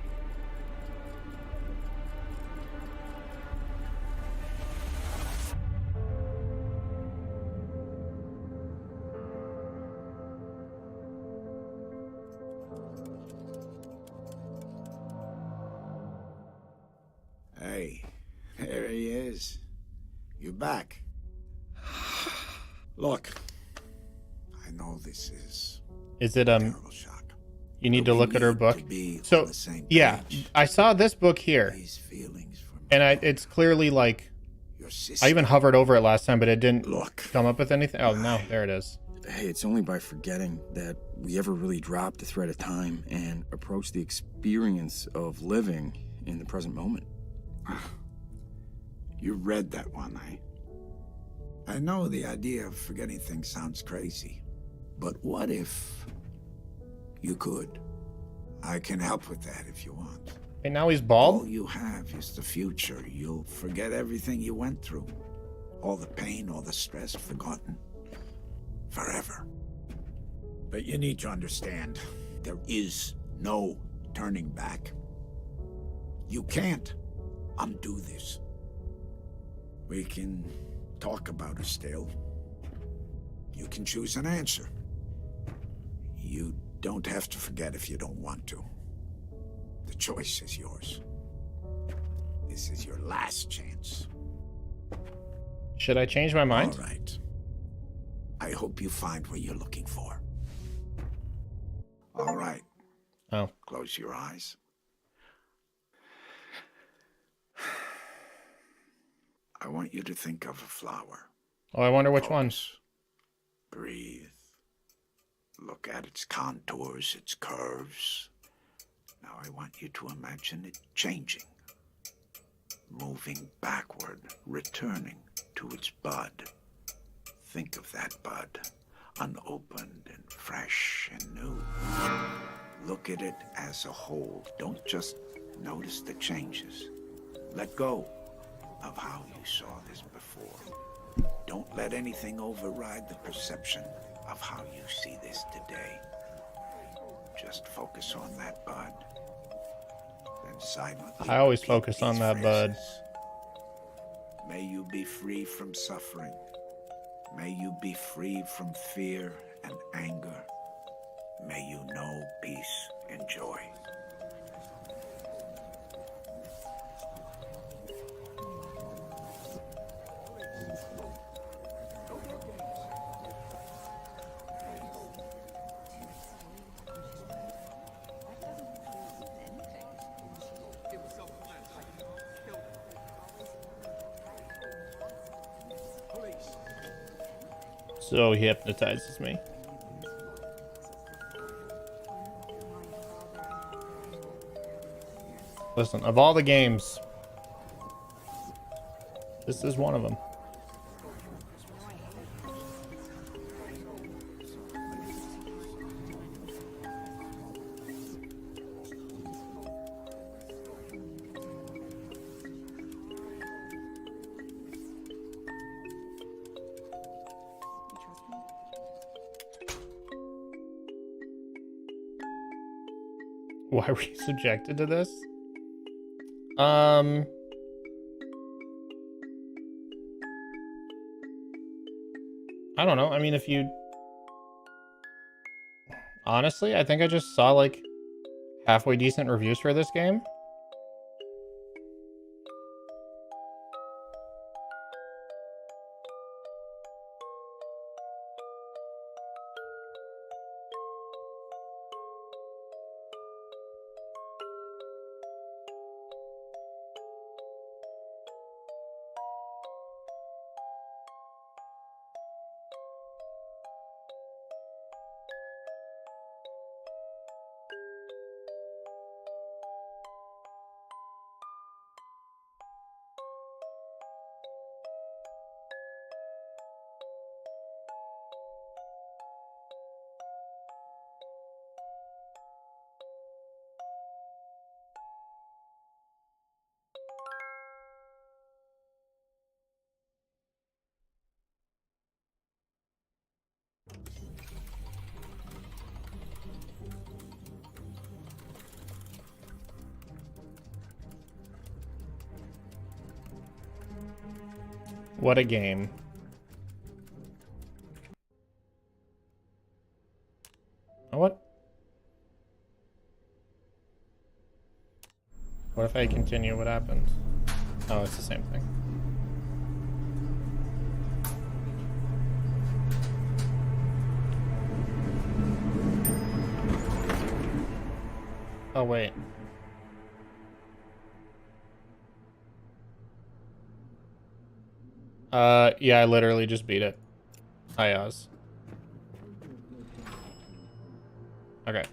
Speaker 10: Hey, there he is. You're back. Look, I know this is
Speaker 6: it
Speaker 10: a terrible shock.
Speaker 6: You need to look at her book. So yeah, I saw this book here, and it's clearly like I even hovered over it last time, but it didn't come up with anything. Oh no, there it is.
Speaker 3: Hey, it's only by forgetting that we ever really dropped the thread of time and approached the experience of living in the present moment.
Speaker 10: You read that one, eh? I know the idea of forgetting things sounds crazy, but what if you could? I can help with that if you want.
Speaker 6: And now he's bald?
Speaker 10: All you have is the future. You'll forget everything you went through. All the pain, all the stress, forgotten. Forever. But you need to understand, there is no turning back. You can't undo this. We can talk about it still. You can choose an answer. You don't have to forget if you don't want to. The choice is yours. This is your last chance.
Speaker 6: Should I change my mind?
Speaker 10: All right. I hope you find what you're looking for. All right.
Speaker 6: Oh.
Speaker 10: Close your eyes. I want you to think of a flower.
Speaker 6: Oh, I wonder which one.
Speaker 10: Breathe. Look at its contours, its curves. Now I want you to imagine it changing. Moving backward, returning to its bud. Think of that bud, unopened and fresh and new. Look at it as a whole. Don't just notice the changes. Let go of how you saw this before. Don't let anything override the perception of how you see this today. Just focus on that bud. Then silently
Speaker 6: I always
Speaker 10: repeat
Speaker 6: focus on
Speaker 10: these
Speaker 6: that bud.
Speaker 10: phrases. May you be free from suffering. May you be free from fear and anger. May you know peace and joy.
Speaker 6: So he hypnotizes me. Listen, of all the games, this is one of them. Why were you subjected to this? I don't know. I mean, if you... Honestly, I think I just saw, like, halfway decent reviews for this game. What a game. What? What if I continue? What happens? Oh, it's the same thing. Oh, wait. Yeah, I literally just beat it. Hi, Oz. Okay.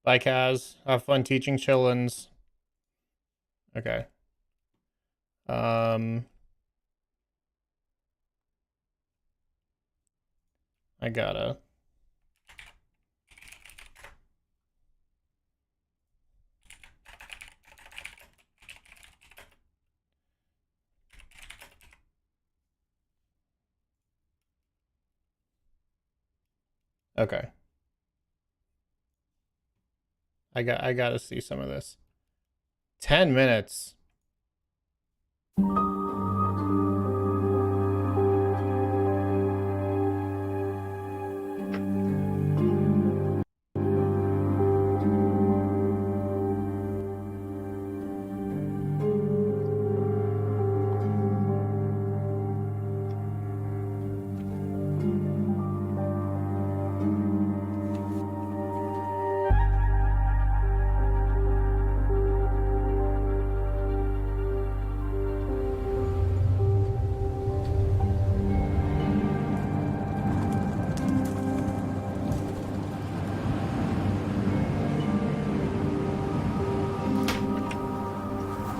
Speaker 6: Bye, Kaz. Have fun teaching chillins. Okay. I gotta... Okay. I gotta see some of this. 10 minutes.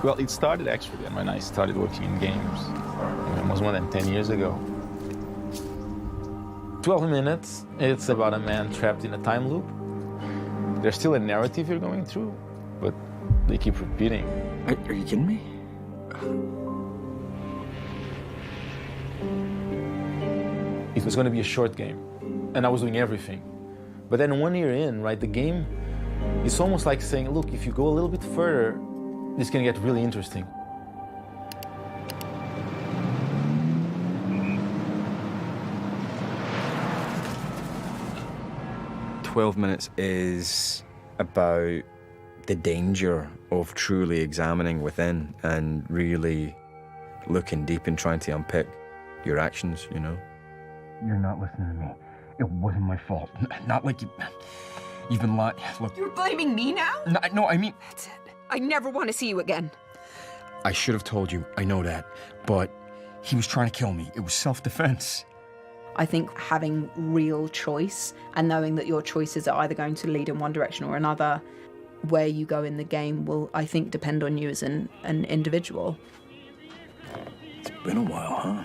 Speaker 12: Well, it started actually when I started working in games. Almost more than 10 years ago. 12 minutes, it's about a man trapped in a time loop. There's still a narrative you're going through, but they keep repeating.
Speaker 3: Are you kidding me?
Speaker 12: It was going to be a short game, and I was doing everything. But then 1 year in, right, the game, it's almost like saying, look, if you go a little bit further, this can get really interesting.
Speaker 3: "12 minutes" is about the danger of truly examining within and really looking deep and trying to unpick your actions, you know?
Speaker 13: You're not listening to me. It wasn't my fault. Not like you've been lying. Look.
Speaker 7: You're blaming me now?
Speaker 13: No, I mean...
Speaker 7: That's it. I never want to see you again.
Speaker 13: I should have told you, I know that. But he was trying to kill me. It was self-defense.
Speaker 14: I think having real choice and knowing that your choices are either going to lead in one direction or another, where you go in the game will, I think, depend on you as an individual.
Speaker 13: It's been a while, huh?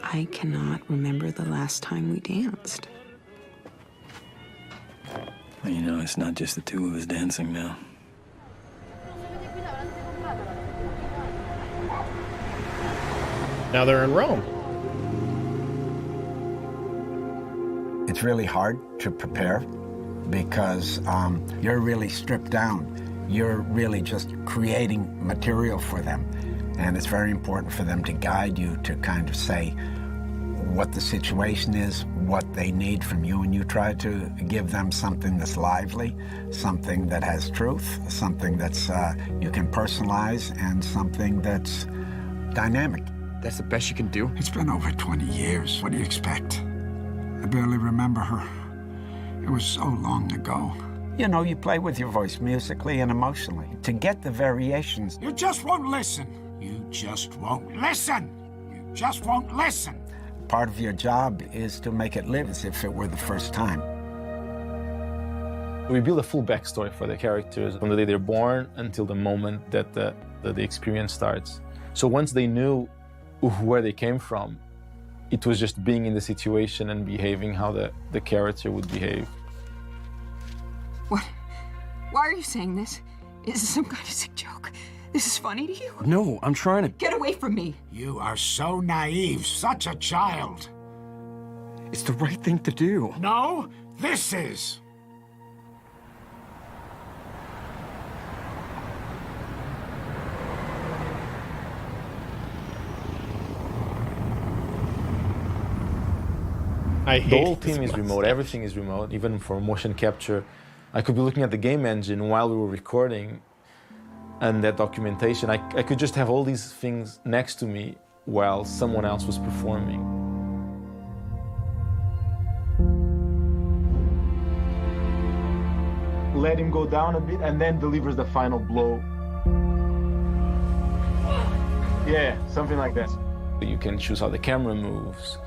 Speaker 7: I cannot remember the last time we danced.
Speaker 13: Well, you know, it's not just the two of us dancing now.
Speaker 6: Now they're in Rome.
Speaker 10: It's really hard to prepare because you're really stripped down. You're really just creating material for them. And it's very important for them to guide you to kind of say what the situation is, what they need from you, and you try to give them something that's lively, something that has truth, something that's you can personalize, and something that's dynamic.
Speaker 3: That's the best you can do?
Speaker 10: It's been over 20 years. What do you expect? I barely remember her. It was so long ago. You know, you play with your voice musically and emotionally to get the variations.
Speaker 15: You just won't listen. You just won't listen. You just won't listen.
Speaker 10: Part of your job is to make it live as if it were the first time.
Speaker 12: We build a full backstory for the characters from the day they're born until the moment that the experience starts. So once they knew where they came from, it was just being in the situation and behaving how the character would behave.
Speaker 7: What? Why are you saying this? Is this some kind of sick joke? This is funny to you?
Speaker 13: No, I'm trying to...
Speaker 7: Get away from me!
Speaker 15: You are so naive, such a child.
Speaker 13: It's the right thing to do.
Speaker 15: No, this is.
Speaker 12: The whole team is remote, everything is remote, even for motion capture. I could be looking at the game engine while we were recording and that documentation. I could just have all these things next to me while someone else was performing.
Speaker 16: Let him go down a bit and then delivers the final blow. Yeah, something like that.
Speaker 12: You can choose how the camera moves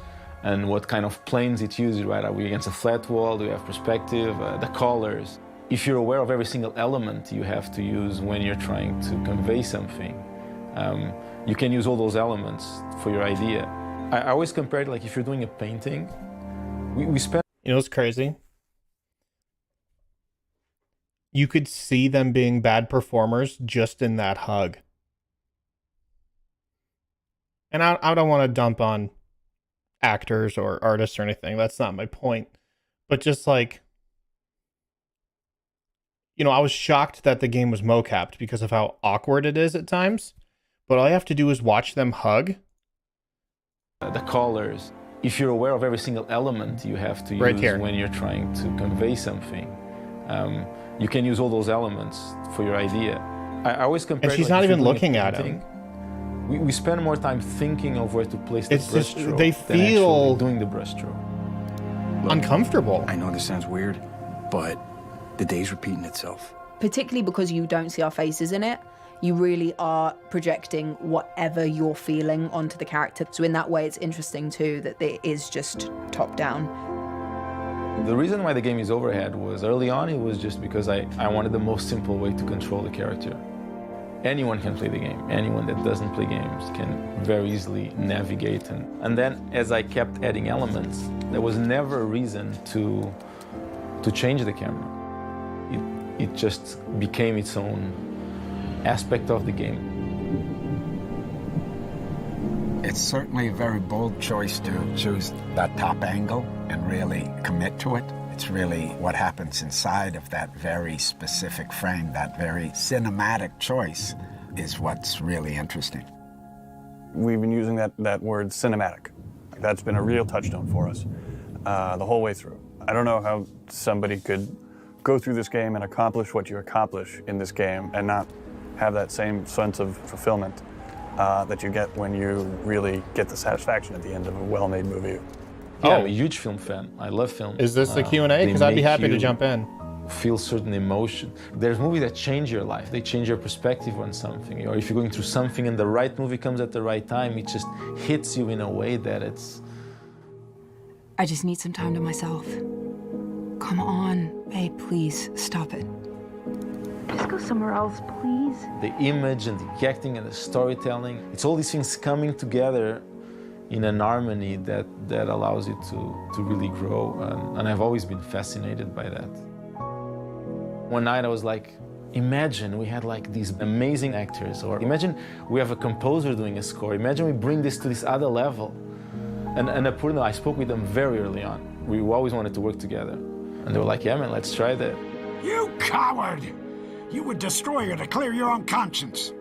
Speaker 12: and what kind of planes it uses, right? Are we against a flat wall? Do we have perspective? The colors. If you're aware of every single element you have to use when you're trying to convey something, you can use all those elements for your idea. I always compare it like if you're doing a painting, we spend...
Speaker 6: You know what's crazy? You could see them being bad performers just in that hug. And I don't want to dump on actors or artists or anything. That's not my point. But just like, you know, I was shocked that the game was mocapped because of how awkward it is at times. But all you have to do is watch them hug.
Speaker 12: The colors. If you're aware of every single element you have to
Speaker 6: Right
Speaker 12: use
Speaker 6: here.
Speaker 12: when you're trying to convey something, you can use all those elements for your idea. I always compare
Speaker 6: And
Speaker 12: it
Speaker 6: she's
Speaker 12: like
Speaker 6: not
Speaker 12: if you're
Speaker 6: even
Speaker 12: doing a
Speaker 6: looking at
Speaker 12: painting,
Speaker 6: him.
Speaker 12: We spend more time thinking of where to place the
Speaker 6: It's just,
Speaker 12: brushstroke
Speaker 6: they
Speaker 12: than
Speaker 6: feel
Speaker 12: actually doing the brushstroke.
Speaker 6: uncomfortable.
Speaker 13: I know this sounds weird, but the day's repeating itself.
Speaker 14: Particularly because you don't see our faces in it, you really are projecting whatever you're feeling onto the character. So in that way, it's interesting too that it is just top down.
Speaker 12: The reason why the game is overhead was early on, it was just because I wanted the most simple way to control the character. Anyone can play the game. Anyone that doesn't play games can very easily navigate. And then as I kept adding elements, there was never a reason to change the camera. it just became its own aspect of the game.
Speaker 15: It's certainly a very bold choice to choose that top angle and really commit to it. It's really what happens inside of that very specific frame, that very cinematic choice is what's really interesting.
Speaker 17: We've been using that word cinematic. That's been a real touchstone for us the whole way through. I don't know how somebody could go through this game and accomplish what you accomplish in this game and not have that same sense of fulfillment that you get when you really get the satisfaction at the end of a well-made movie.
Speaker 12: Yeah, I'm a huge film fan. I love film.
Speaker 6: Is this the Q&A? Because I'd be happy to jump in.
Speaker 12: Feel certain emotion. There's movies that change your life. They change your perspective on something. Or if you're going through something and the right movie comes at the right time, it just hits you in a way that it's...
Speaker 7: I just need some time to myself. Come on, babe, please, stop it. Just go somewhere else, please.
Speaker 12: The image and the acting and the storytelling, it's all these things coming together in an harmony that allows it to really grow. And I've always been fascinated by that. One night I was like, imagine we had like these amazing actors, or imagine we have a composer doing a score. Imagine we bring this to this other level. And I spoke with them very early on. We always wanted to work together. And they were like, yeah, man, let's try that.
Speaker 15: You coward! You would destroy her to clear your own conscience.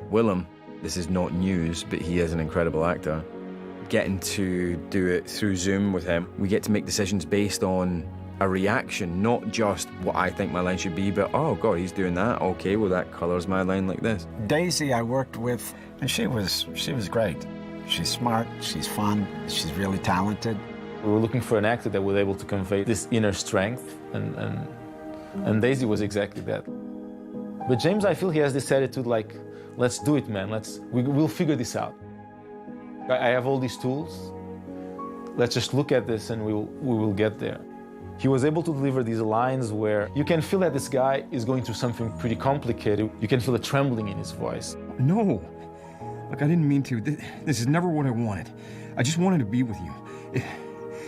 Speaker 3: Willem, this is not news, but he is an incredible actor. Getting to do it through Zoom with him, we get to make decisions based on a reaction, not just what I think my line should be, but, oh, God, he's doing that. Okay, well, that colors my line like this.
Speaker 15: Daisy I worked with, and she was great. She's smart, she's fun, she's really talented.
Speaker 12: We were looking for an actor that was able to convey this inner strength, and Daisy was exactly that. But James, I feel he has this attitude like, let's do it, man. We'll figure this out. I have all these tools. Let's just look at this and we will get there. He was able to deliver these lines where you can feel that this guy is going through something pretty complicated. You can feel the trembling in his voice.
Speaker 13: No. Look, I didn't mean to. This is never what I wanted. I just wanted to be with you.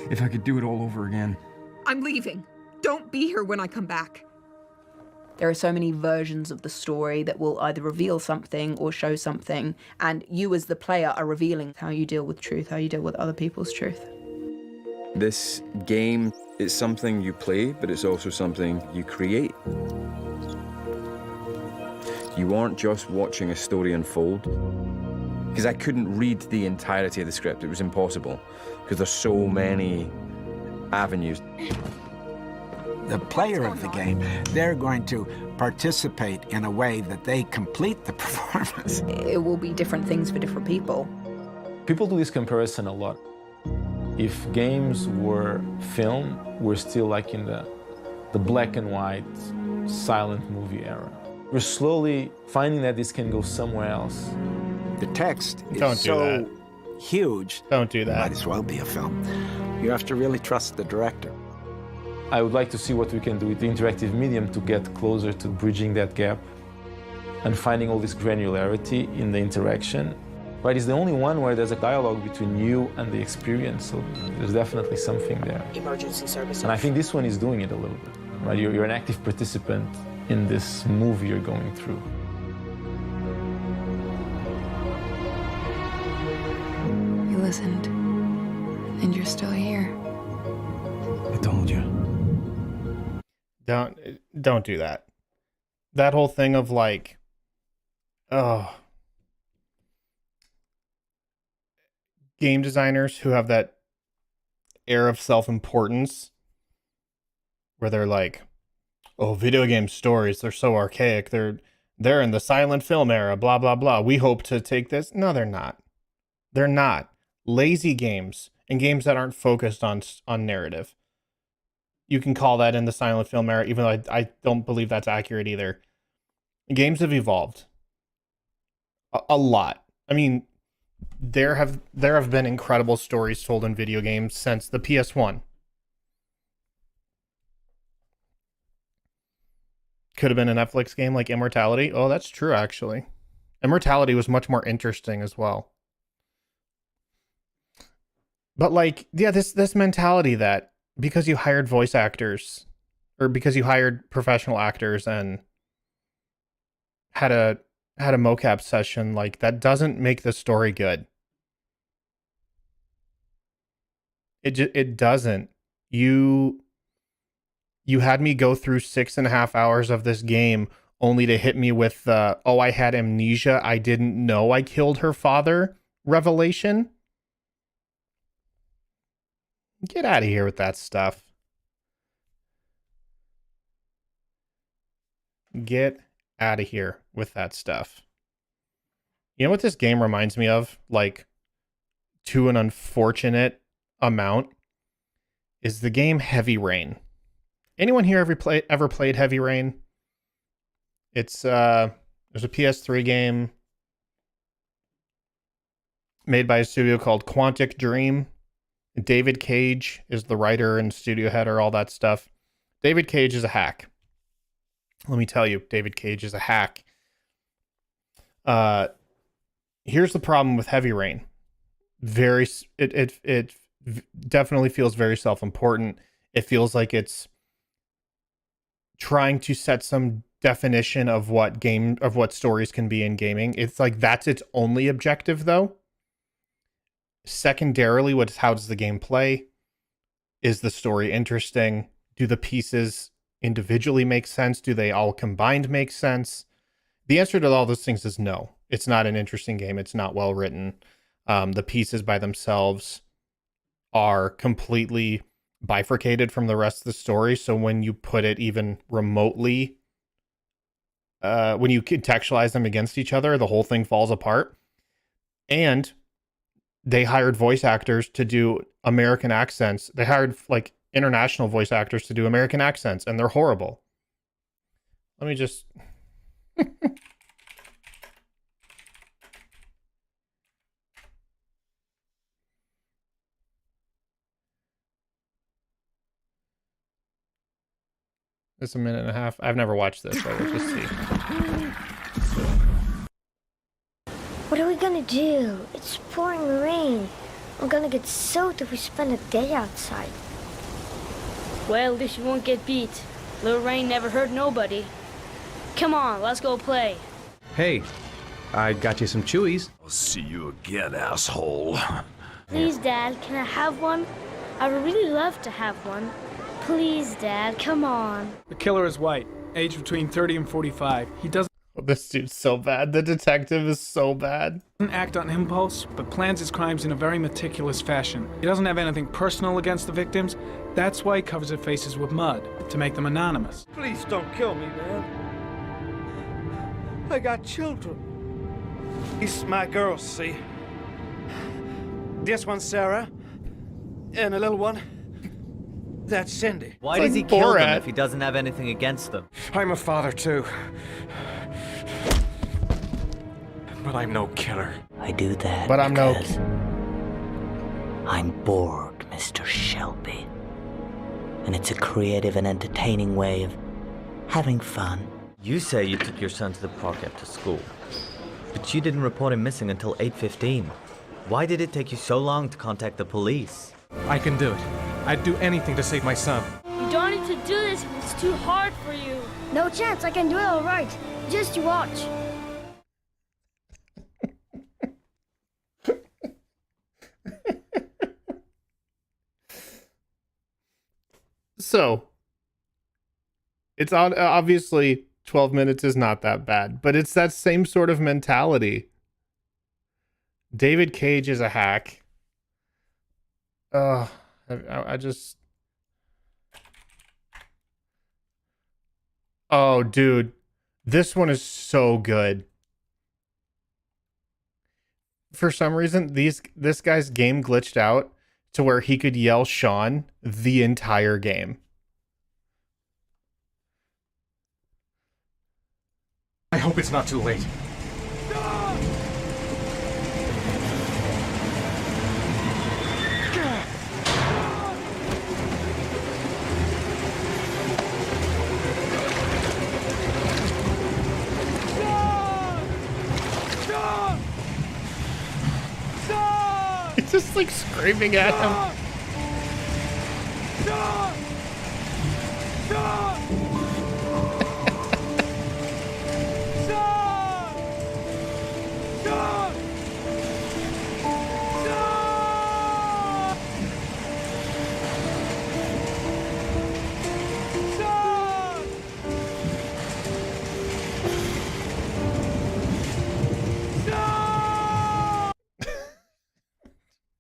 Speaker 13: If I could do it all over again.
Speaker 7: I'm leaving. Don't be here when I come back.
Speaker 14: There are so many versions of the story that will either reveal something or show something, and you as the player are revealing how you deal with truth, how you deal with other people's truth.
Speaker 3: This game is something you play, but it's also something you create. You aren't just watching a story unfold. Because I couldn't read the entirety of the script. It was impossible, because there's so many avenues.
Speaker 15: The player of the game, they're going to participate in a way that they complete the performance.
Speaker 14: It will be different things for different people.
Speaker 12: People do this comparison a lot. If games were film, we're still like in the black and white silent movie era. We're slowly finding that this can go somewhere else.
Speaker 15: The text is so huge.
Speaker 6: Don't do that.
Speaker 15: Might as well be a film. You have to really trust the director.
Speaker 12: I would like to see what we can do with the interactive medium to get closer to bridging that gap and finding all this granularity in the interaction. Right, it's the only one where there's a dialogue between you and the experience, so there's definitely something there.
Speaker 5: Emergency services.
Speaker 12: And I think this one is doing it a little bit. Right, you're an active participant in this movie you're going through.
Speaker 7: You listened, and you're still here.
Speaker 13: I told you.
Speaker 6: Don't do that. That whole thing of like, oh, game designers who have that air of self-importance where they're like, oh, video game stories, they're so archaic. They're in the silent film era, blah, blah, blah. We hope to take this. No, they're not. They're not. Lazy games and games that aren't focused on narrative. You can call that in the silent film era, even though I don't believe that's accurate either. Games have evolved a lot. I mean, there have been incredible stories told in video games since the PS1. Could have been a Netflix game like Immortality. Oh, that's true, actually. Immortality was much more interesting as well. But like, yeah, this mentality that because you hired voice actors or because you hired professional actors and had a mocap session, like that doesn't make the story good. It doesn't. You had me go through 6.5 hours of this game only to hit me with oh, I had amnesia, I didn't know I killed her father revelation. Get out of here with that stuff. Get out of here with that stuff. You know what this game reminds me of? Like, to an unfortunate amount, is the game Heavy Rain. Anyone here ever played Heavy Rain? It's there's a PS3 game made by a studio called Quantic Dream. David Cage is the writer and studio header, all that stuff. David Cage is a hack. Let me tell you, David Cage is a hack. Here's the problem with Heavy Rain. It definitely feels very self-important. It feels like it's trying to set some definition of what stories can be in gaming. It's like that's its only objective, though. Secondarily, how does the game play? Is the story interesting? Do the pieces individually make sense? Do they all combined make sense? The answer to all those things is no. It's not an interesting game. It's not well written. The pieces by themselves are completely bifurcated from the rest of the story. So when you put it even remotely, when you contextualize them against each other, the whole thing falls apart. And they hired voice actors to do American accents. They hired like international voice actors to do American accents, and they're horrible. Let me just... It's a minute and a half. I've never watched this, so we'll just see.
Speaker 18: What are we gonna do? It's pouring rain. I'm gonna get soaked if we spend a day outside.
Speaker 19: Well, at least you won't get beat. Little rain never hurt nobody. Come on, let's go play.
Speaker 20: Hey, I got you some Chewies.
Speaker 21: I'll see you again, asshole.
Speaker 18: Please, Dad, can I have one? I would really love to have one. Please, Dad, come on.
Speaker 22: The killer is white, aged between 30 and 45. He doesn't
Speaker 6: This dude's so bad. The detective is so bad.
Speaker 22: act on impulse, but plans his crimes in a very meticulous fashion. He doesn't have anything personal against the victims. That's why he covers their faces with mud, to make them anonymous.
Speaker 23: Please don't kill me, man. I got children. These my girls, see? This one's Sarah, and a little one. That's Cindy.
Speaker 24: Why does he kill them if he doesn't have anything against them?
Speaker 23: I'm a father, too. But I'm no killer.
Speaker 25: I do that
Speaker 6: But I'm no...
Speaker 25: because I'm bored, Mr. Shelby. And it's a creative and entertaining way of having fun.
Speaker 24: You say you took your son to the park after school, but you didn't report him missing until 8:15. Why did it take you so long to contact the police?
Speaker 23: I can do it. I'd do anything to save my son.
Speaker 19: You don't need to do this. It's too hard for you.
Speaker 18: No chance, I can do it all right. Just watch.
Speaker 6: So, it's obviously 12 minutes is not that bad, but it's that same sort of mentality. David Cage is a hack. I just... Oh, dude. This one is so good. For some reason, this guy's game glitched out to where he could yell Sean the entire game.
Speaker 23: I hope it's not too late.
Speaker 6: It's just like screaming at him.
Speaker 23: Stop!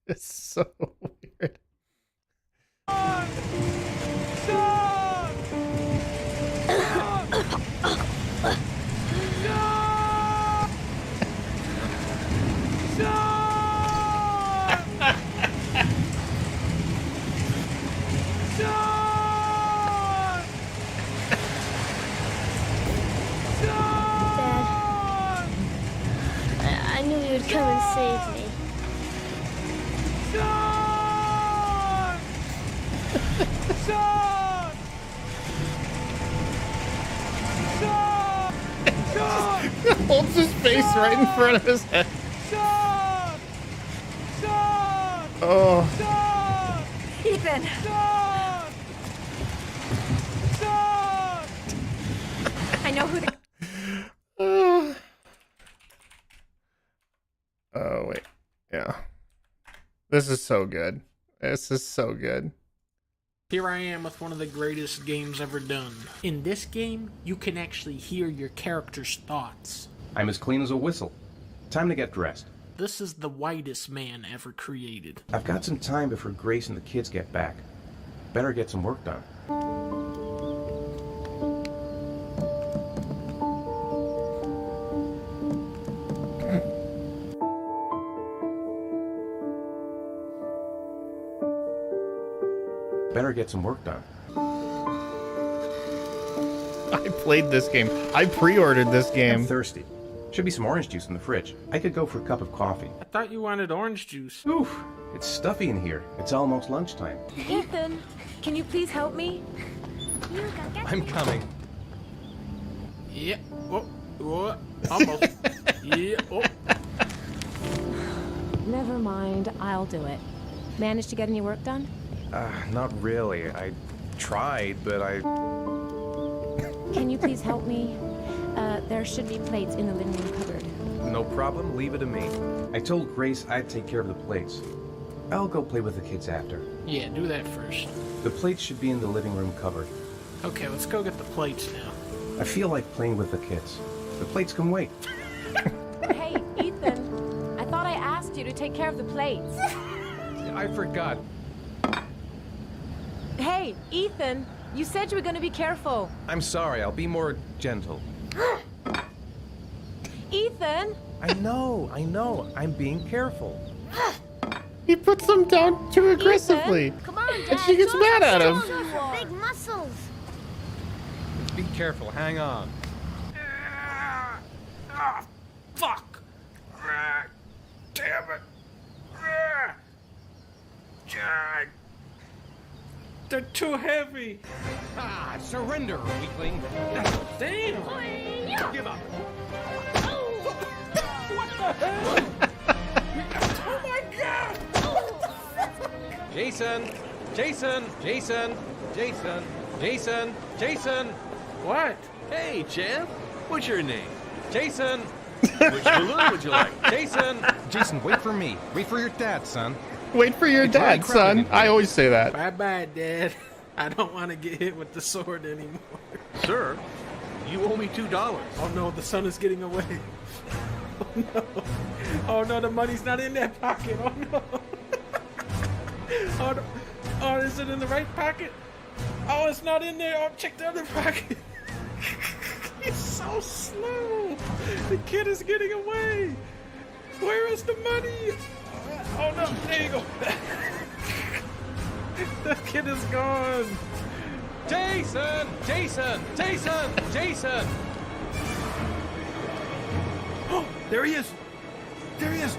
Speaker 6: It's so weird.
Speaker 19: I knew you'd come and save me.
Speaker 6: Holds his face right in front of his head. Oh.
Speaker 7: Ethan! I know who the...
Speaker 6: Oh, wait. Yeah. This is so good. This is so good.
Speaker 1: Here I am with one of the greatest games ever done. In this game, you can actually hear your character's thoughts.
Speaker 20: I'm as clean as a whistle. Time to get dressed.
Speaker 1: This is the whitest man ever created.
Speaker 20: I've got some time before Grace and the kids get back. Better get some work done. Better get some work done.
Speaker 6: I played this game. I pre-ordered this game.
Speaker 20: I'm thirsty. Should be some orange juice in the fridge. I could go for a cup of coffee.
Speaker 1: I thought you wanted orange juice.
Speaker 20: Oof, it's stuffy in here. It's almost lunchtime.
Speaker 2: Ethan, can you please help me?
Speaker 20: I'm coming.
Speaker 1: Yeah. Oh, oh, almost. Yeah. Oh.
Speaker 2: Never mind, I'll do it. Managed to get any work done?
Speaker 20: Not really. I tried, but I...
Speaker 2: Can you please help me? There should be plates in the living room cupboard.
Speaker 20: No problem. Leave it to me. I told Grace I'd take care of the plates. I'll go play with the kids after.
Speaker 1: Yeah, do that first.
Speaker 20: The plates should be in the living room cupboard.
Speaker 1: Okay, let's go get the plates now.
Speaker 20: I feel like playing with the kids. The plates can wait.
Speaker 2: Hey, Ethan, I thought I asked you to take care of the plates.
Speaker 20: I forgot.
Speaker 2: Hey, Ethan, you said you were going to be careful.
Speaker 20: I'm sorry. I'll be more gentle.
Speaker 2: Ethan!
Speaker 20: I know. I'm being careful.
Speaker 6: He puts them down too aggressively.
Speaker 18: Ethan, come on, Dad.
Speaker 6: And she gets mad at him.
Speaker 18: Big muscles.
Speaker 20: Be careful. Hang on.
Speaker 1: Ah, fuck! Damn it! God. They're too heavy.
Speaker 20: Ah, surrender, weakling.
Speaker 1: Damn!
Speaker 20: Give up.
Speaker 1: What the hell? Oh my God!
Speaker 20: Jason!
Speaker 1: What?
Speaker 21: Hey, champ. What's your name?
Speaker 20: Jason!
Speaker 21: Which balloon would you like?
Speaker 20: Jason, wait for me. Wait for your dad, son.
Speaker 6: Wait for your dad, son. I always say that.
Speaker 1: Bye-bye, Dad. I don't want to get hit with the sword anymore.
Speaker 21: Sir, you owe me $2.
Speaker 1: Oh no, the sun is getting away. Oh no. Oh no, the money's not in that pocket. Oh no. Oh, no. Oh, is it in the right pocket? Oh, it's not in there. Oh, check the other pocket. He's so slow. The kid is getting away. Where is the money? Oh no, there you go. The kid is gone.
Speaker 20: Jason!
Speaker 1: Oh, there he is. There he is.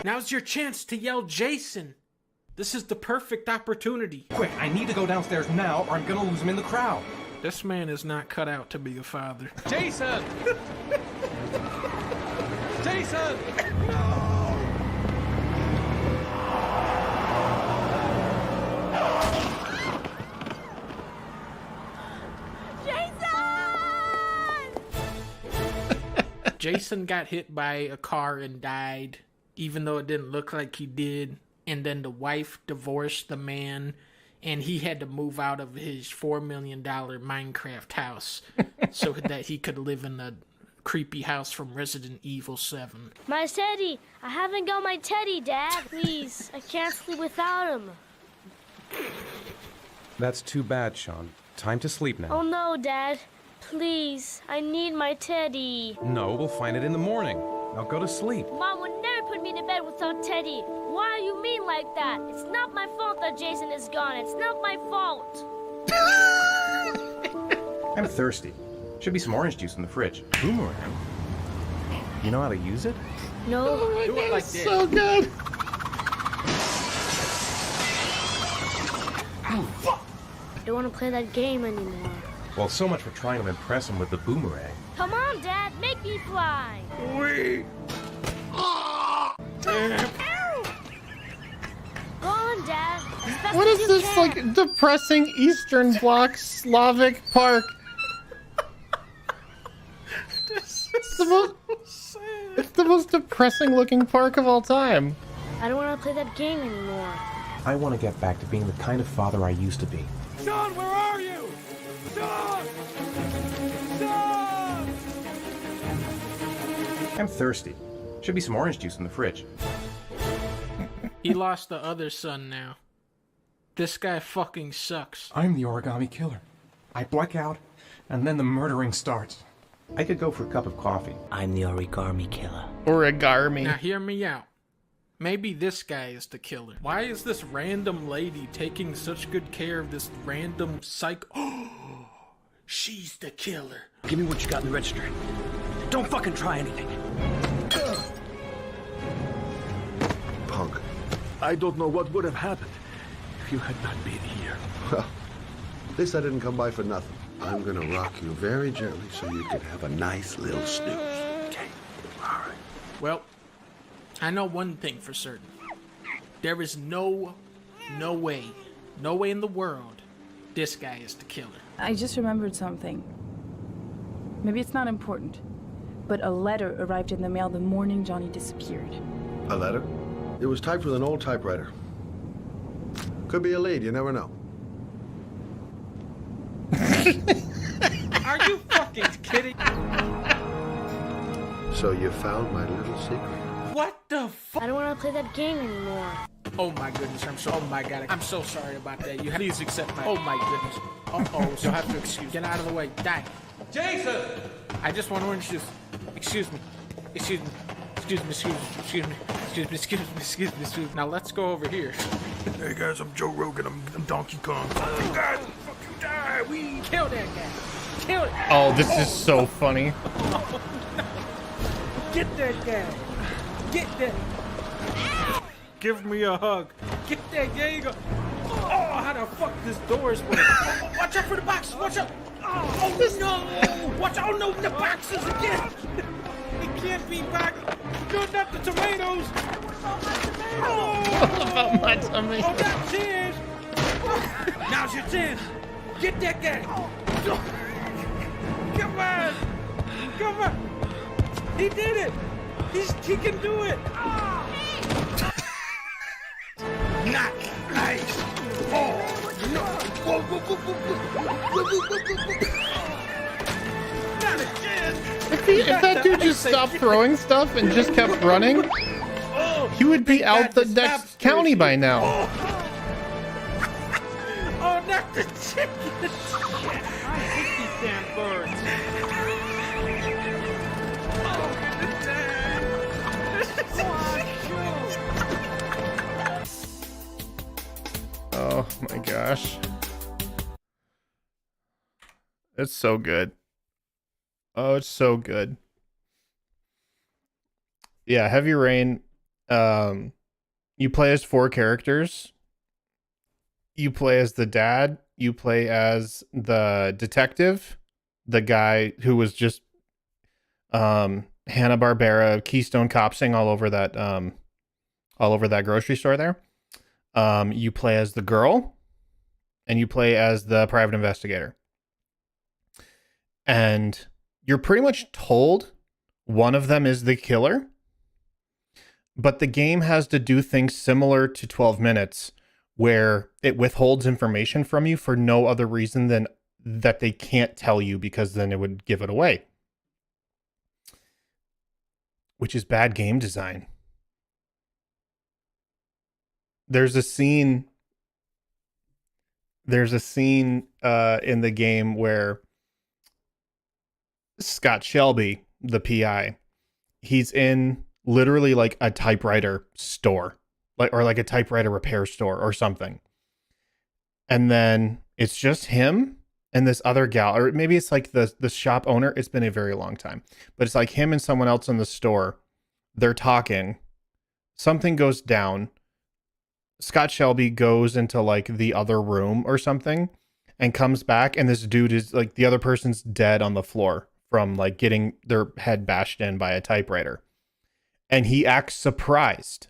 Speaker 1: Now's your chance to yell Jason. This is the perfect opportunity.
Speaker 20: Quick, I need to go downstairs now or I'm gonna lose him in the crowd.
Speaker 1: This man is not cut out to be a father.
Speaker 20: Jason! Jason!
Speaker 1: Jason got hit by a car and died, even though it didn't look like he did. And then the wife divorced the man, and he had to move out of his $4 million Minecraft house so that he could live in a creepy house from Resident Evil 7.
Speaker 19: My teddy! I haven't got my teddy, Dad. Please, I can't sleep without him.
Speaker 20: That's too bad, Sean. Time to sleep now.
Speaker 19: Oh no, Dad. Please, I need my teddy.
Speaker 20: No, we'll find it in the morning. Now go to sleep.
Speaker 19: Mom would never put me to bed without Teddy. Why are you mean like that? It's not my fault that Jason is gone. It's not my fault.
Speaker 20: I'm thirsty. Should be some orange juice in the fridge. Boomerang. You know how to use it?
Speaker 19: No.
Speaker 1: Do it like this.
Speaker 6: So good.
Speaker 19: I don't want to play that game anymore.
Speaker 20: Well, so much for trying to impress him with the boomerang.
Speaker 19: Come on, Dad. Make me fly.
Speaker 1: Wee.
Speaker 19: Go on, Dad. As fast
Speaker 6: What
Speaker 19: as
Speaker 6: is
Speaker 19: you
Speaker 6: this,
Speaker 19: can.
Speaker 6: like, depressing Eastern Bloc Slavic park? It's the most depressing looking park of all time.
Speaker 19: I don't want to play that game anymore.
Speaker 20: I want to get back to being the kind of father I used to be.
Speaker 1: Sean, where are you? Sean! Sean!
Speaker 20: I'm thirsty. Should be some orange juice in the fridge.
Speaker 1: He lost the other son now. This guy fucking sucks.
Speaker 20: I'm the origami killer. I black out, and then the murdering starts. I could go for a cup of coffee.
Speaker 25: I'm the origami killer.
Speaker 6: Origami.
Speaker 1: Now hear me out. Maybe this guy is the killer. Why is this random lady taking such good care of this random psycho? She's the killer.
Speaker 4: Give me what you got in the register. Don't fucking try anything.
Speaker 21: Punk, I don't know what would have happened if you had not been here.
Speaker 8: Well, at least I didn't come by for nothing. I'm gonna rock you very gently so you can have a nice little snooze. Okay? All right.
Speaker 1: Well, I know one thing for certain. There is no way in the world this guy is the killer.
Speaker 9: I just remembered something. Maybe it's not important, but a letter arrived in the mail the morning Johnny disappeared.
Speaker 8: A letter? It was typed with an old typewriter. Could be a lead, you never know.
Speaker 1: Are you fucking kidding?
Speaker 8: So you found my little secret?
Speaker 1: What the fuck?
Speaker 19: I don't want to play that game anymore.
Speaker 1: Oh my goodness, oh my god, I'm so sorry about that. You please accept my, oh my goodness. Uh-oh, you'll have to excuse, get out of the way, die.
Speaker 21: Jason!
Speaker 1: I just want orange juice. Excuse me. Now let's go over here.
Speaker 8: Hey guys, I'm Joe Rogan. I'm Donkey Kong.
Speaker 1: You guys, fuck you, die. We kill that guy. Kill it.
Speaker 6: Oh, this is so funny.
Speaker 1: Oh, no. Get that guy. Get that. Give me a hug. Get that. There you go. Oh, how the fuck this door is working? Oh, watch out for the boxes. Watch out. Oh, no. Watch out. Oh, no, the boxes again. It can't be back. No, not the tomatoes.
Speaker 6: What about my tomatoes?
Speaker 1: Oh, that cheers. Now's your chance. Get that guy. Come on. Come on. He did it. He can do it. Not nice. Oh, no. Whoa, whoa, whoa, whoa, whoa. Not again.
Speaker 6: If that dude just stopped throwing stuff and just kept running, he would be out the next county by now.
Speaker 1: Oh, not the chickens. I hate these damn birds.
Speaker 6: Oh my gosh. It's so good. Oh, it's so good. Yeah, Heavy Rain. You play as 4 characters. You play as the dad. You play as the detective, the guy who was just Hanna-Barbera Keystone Copsing all over that grocery store there. You play as the girl, and you play as the private investigator. And you're pretty much told one of them is the killer, but the game has to do things similar to 12 Minutes, where it withholds information from you for no other reason than that they can't tell you, because then it would give it away. which is bad game design. There's a scene in the game where Scott Shelby, the PI, he's in literally like a typewriter store, like a typewriter repair store or something. And then it's just him and this other gal, or maybe it's like the shop owner. It's been a very long time, but it's like him and someone else in the store. They're talking. Something goes down. Scott Shelby goes into like the other room or something and comes back, and this dude is like, the other person's dead on the floor from like getting their head bashed in by a typewriter. And he acts surprised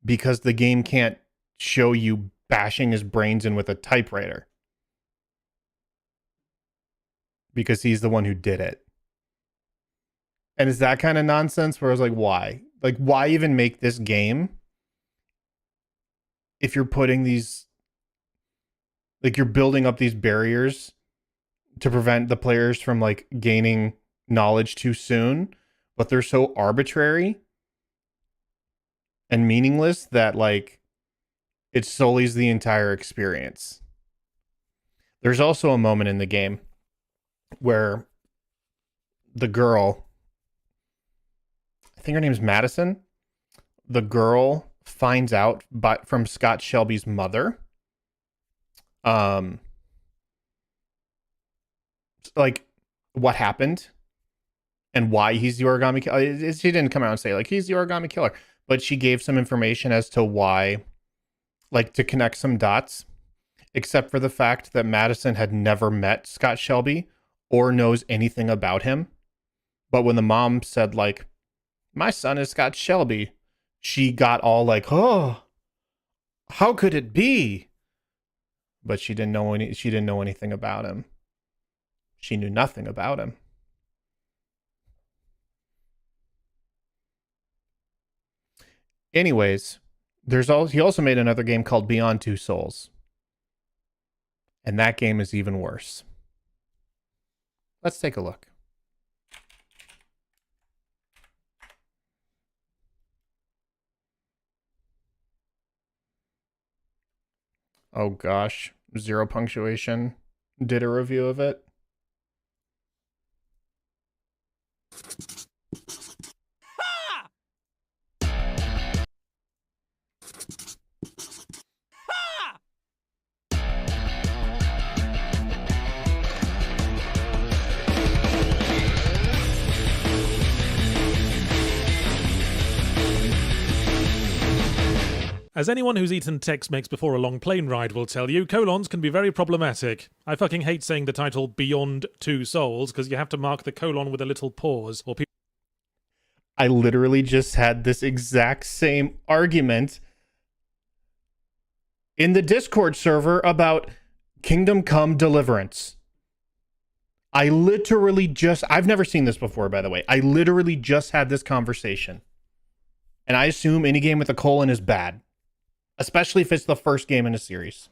Speaker 6: because the game can't show you bashing his brains in with a typewriter because he's the one who did it. And it's that kind of nonsense where I was like, why? Like, why even make this game if you're putting these, like, you're building up these barriers to prevent the players from like gaining knowledge too soon, but they're so arbitrary and meaningless that like it sullies the entire experience. There's also a moment in the game where the girl, I think her name's Madison, the girl finds out from Scott Shelby's mother, like what happened and why he's the origami killer. She didn't come out and say like he's the origami killer, but she gave some information as to why, like to connect some dots, except for the fact that Madison had never met Scott Shelby or knows anything about him. But when the mom said like, my son is Scott Shelby, she got all like, oh, how could it be? But she didn't know anything about him. She knew nothing about him. Anyways, he also made another game called Beyond Two Souls. And that game is even worse. Let's take a look. Oh gosh, Zero Punctuation did a review of it.
Speaker 1: As anyone who's eaten Tex-Mex before a long plane ride will tell you, colons can be very problematic. I fucking hate saying the title Beyond Two Souls because you have to mark the colon with a little pause, or people...
Speaker 6: I literally just had this exact same argument in the Discord server about Kingdom Come Deliverance. I've never seen this before, by the way. I literally just had this conversation. And I assume any game with a colon is bad. Especially if it's the first game in a series.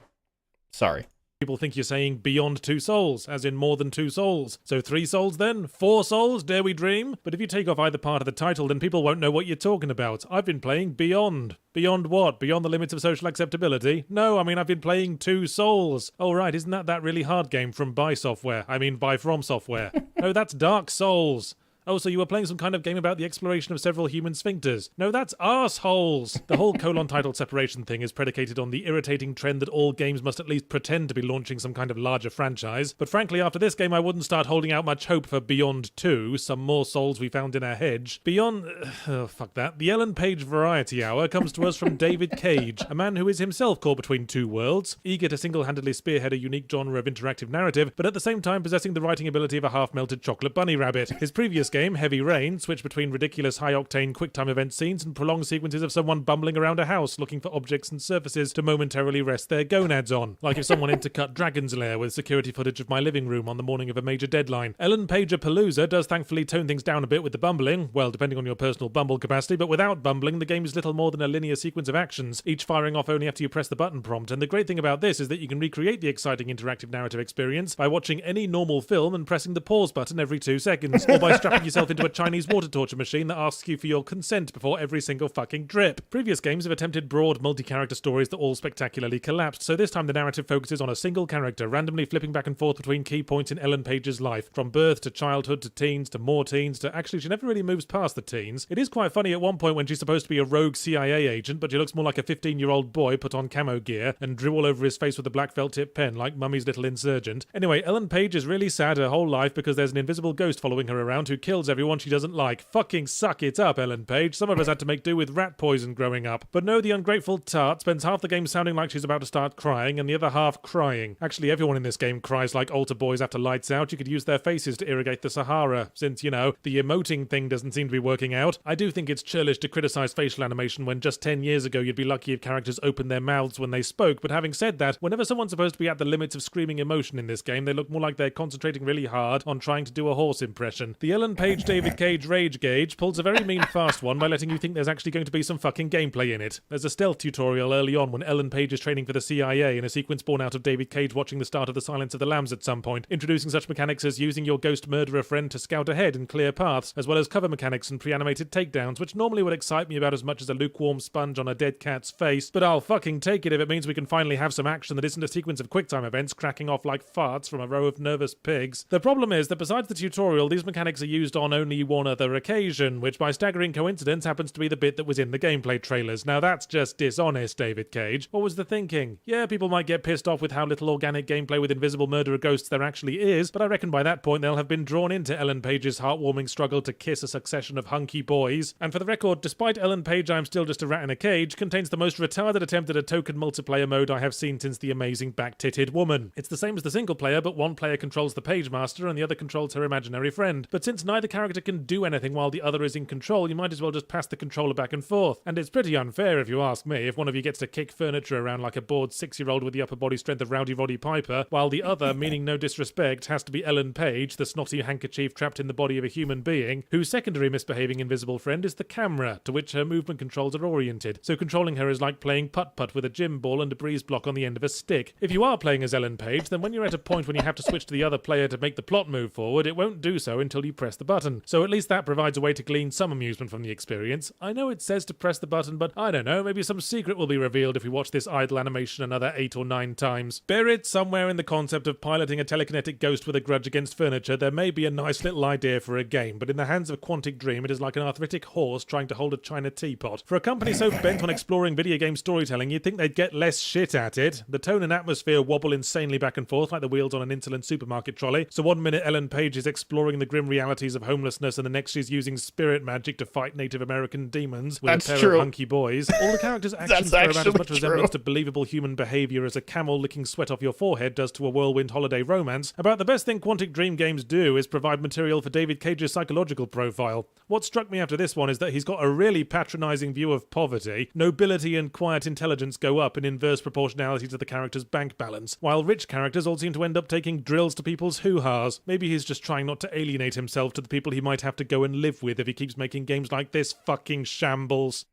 Speaker 6: Sorry.
Speaker 1: People think you're saying Beyond Two Souls, as in more than two souls. So 3 souls then? 4 souls? Dare we dream? But if you take off either part of the title, then people won't know what you're talking about. I've been playing Beyond. Beyond what? Beyond the limits of social acceptability? No, I mean I've been playing Two Souls. Oh right, isn't that really hard game from Buy Software? I mean Buy From Software. No, that's Dark Souls. Oh, so you were playing some kind of game about the exploration of several human sphincters. No, that's arseholes. The whole colon title separation thing is predicated on the irritating trend that all games must at least pretend to be launching some kind of larger franchise. But frankly, after this game, I wouldn't start holding out much hope for Beyond 2, some more souls we found in our hedge. Beyond... oh, fuck that. The Ellen Page Variety Hour comes to us from David Cage, a man who is himself caught between two worlds, eager to single-handedly spearhead a unique genre of interactive narrative, but at the same time possessing the writing ability of a half-melted chocolate bunny rabbit. His previous game, Heavy Rain, switch between ridiculous high-octane quick-time event scenes and prolonged sequences of someone bumbling around a house looking for objects and surfaces to momentarily rest their gonads on, like if someone intercut Dragon's Lair with security footage of my living room on the morning of a major deadline. Ellen Pager-Palooza does thankfully tone things down a bit with the bumbling, well, depending on your personal bumble capacity, but without bumbling, the game is little more than a linear sequence of actions, each firing off only after you press the button prompt, and the great thing about this is that you can recreate the exciting interactive narrative experience by watching any normal film and pressing the pause button every 2 seconds, or by strapping yourself into a Chinese water torture machine that asks you for your consent before every single fucking drip. Previous games have attempted broad multi-character stories that all spectacularly collapsed, so this time the narrative focuses on a single character, randomly flipping back and forth between key points in Ellen Page's life, from birth to childhood to teens to more teens to actually she never really moves past the teens. It is quite funny at one point when she's supposed to be a rogue CIA agent, but she looks more like a 15-year-old boy put on camo gear and drew all over his face with a black felt tip pen like Mummy's little insurgent. Anyway, Ellen Page is really sad her whole life because there's an invisible ghost following her around who kills everyone she doesn't like. Fucking suck it up, Ellen Page. Some of us had to make do with rat poison growing up. But no, the ungrateful tart spends half the game sounding like she's about to start crying and the other half crying. Actually, everyone in this game cries like altar boys after lights out. You could use their faces to irrigate the Sahara, since, you know, the emoting thing doesn't seem to be working out. I do think it's churlish to criticize facial animation when just 10 years ago you'd be lucky if characters opened their mouths when they spoke, but having said that, whenever someone's supposed to be at the limits of screaming emotion in this game, they look more like they're concentrating really hard on trying to do a horse impression. The Ellen Page David Cage rage gauge pulls a very mean fast one by letting you think there's actually going to be some fucking gameplay in it. There's a stealth tutorial early on when Ellen Page is training for the CIA in a sequence born out of David Cage watching the start of The Silence of the Lambs at some point, introducing such mechanics as using your ghost murderer friend to scout ahead and clear paths, as well as cover mechanics and pre-animated takedowns, which normally would excite me about as much as a lukewarm sponge on a dead cat's face, but I'll fucking take it if it means we can finally have some action that isn't a sequence of QuickTime events cracking off like farts from a row of nervous pigs. The problem is that besides the tutorial, these mechanics are used on only one other occasion, which by staggering coincidence happens to be the bit that was in the gameplay trailers. Now that's just dishonest, David Cage. What was the thinking? Yeah, people might get pissed off with how little organic gameplay with invisible murderer ghosts there actually is, but I reckon by that point they'll have been drawn into Ellen Page's heartwarming struggle to kiss a succession of hunky boys. And for the record, despite Ellen Page I'm Still Just a Rat in a Cage contains the most retarded attempt at a token multiplayer mode I have seen since The Amazing Back-Titted Woman. It's the same as the single player, but one player controls the page master and the other controls her imaginary friend. But since neither character can do anything while the other is in control, you might as well just pass the controller back and forth. And it's pretty unfair if you ask me, if one of you gets to kick furniture around like a bored 6-year-old with the upper body strength of Rowdy Roddy Piper, while the other, meaning no disrespect, has to be Ellen Page, the snotty handkerchief trapped in the body of a human being, whose secondary misbehaving invisible friend is the camera, to which her movement controls are oriented. So controlling her is like playing putt-putt with a gym ball and a breeze block on the end of a stick. If you are playing as Ellen Page, then when you're at a point when you have to switch to the other player to make the plot move forward, it won't do so until you press the button. So at least that provides a way to glean some amusement from the experience. I know it says to press the button, but I don't know, maybe some secret will be revealed if we watch this idle animation another 8 or 9 times. Buried somewhere in the concept of piloting a telekinetic ghost with a grudge against furniture, there may be a nice little idea for a game, but in the hands of Quantic Dream, it is like an arthritic horse trying to hold a china teapot. For a company so bent on exploring video game storytelling, you'd think they'd get less shit at it. The tone and atmosphere wobble insanely back and forth like the wheels on an insolent supermarket trolley. So one minute Ellen Page is exploring the grim realities of homelessness, and the next she's using spirit magic to fight Native American demons with a pair of hunky boys. All the characters' actions bear about as much resemblance to believable human behaviour as a camel licking sweat off your forehead does to a whirlwind holiday romance. About the best thing Quantic Dream games do is provide material for David Cage's psychological profile. What struck me after this one is that he's got a really patronising view of poverty. Nobility and quiet intelligence go up in inverse proportionality to the character's bank balance, while rich characters all seem to end up taking drills to people's hoo-has. Maybe he's just trying not to alienate himself to the people he might have to go and live with if he keeps making games like this fucking shambles.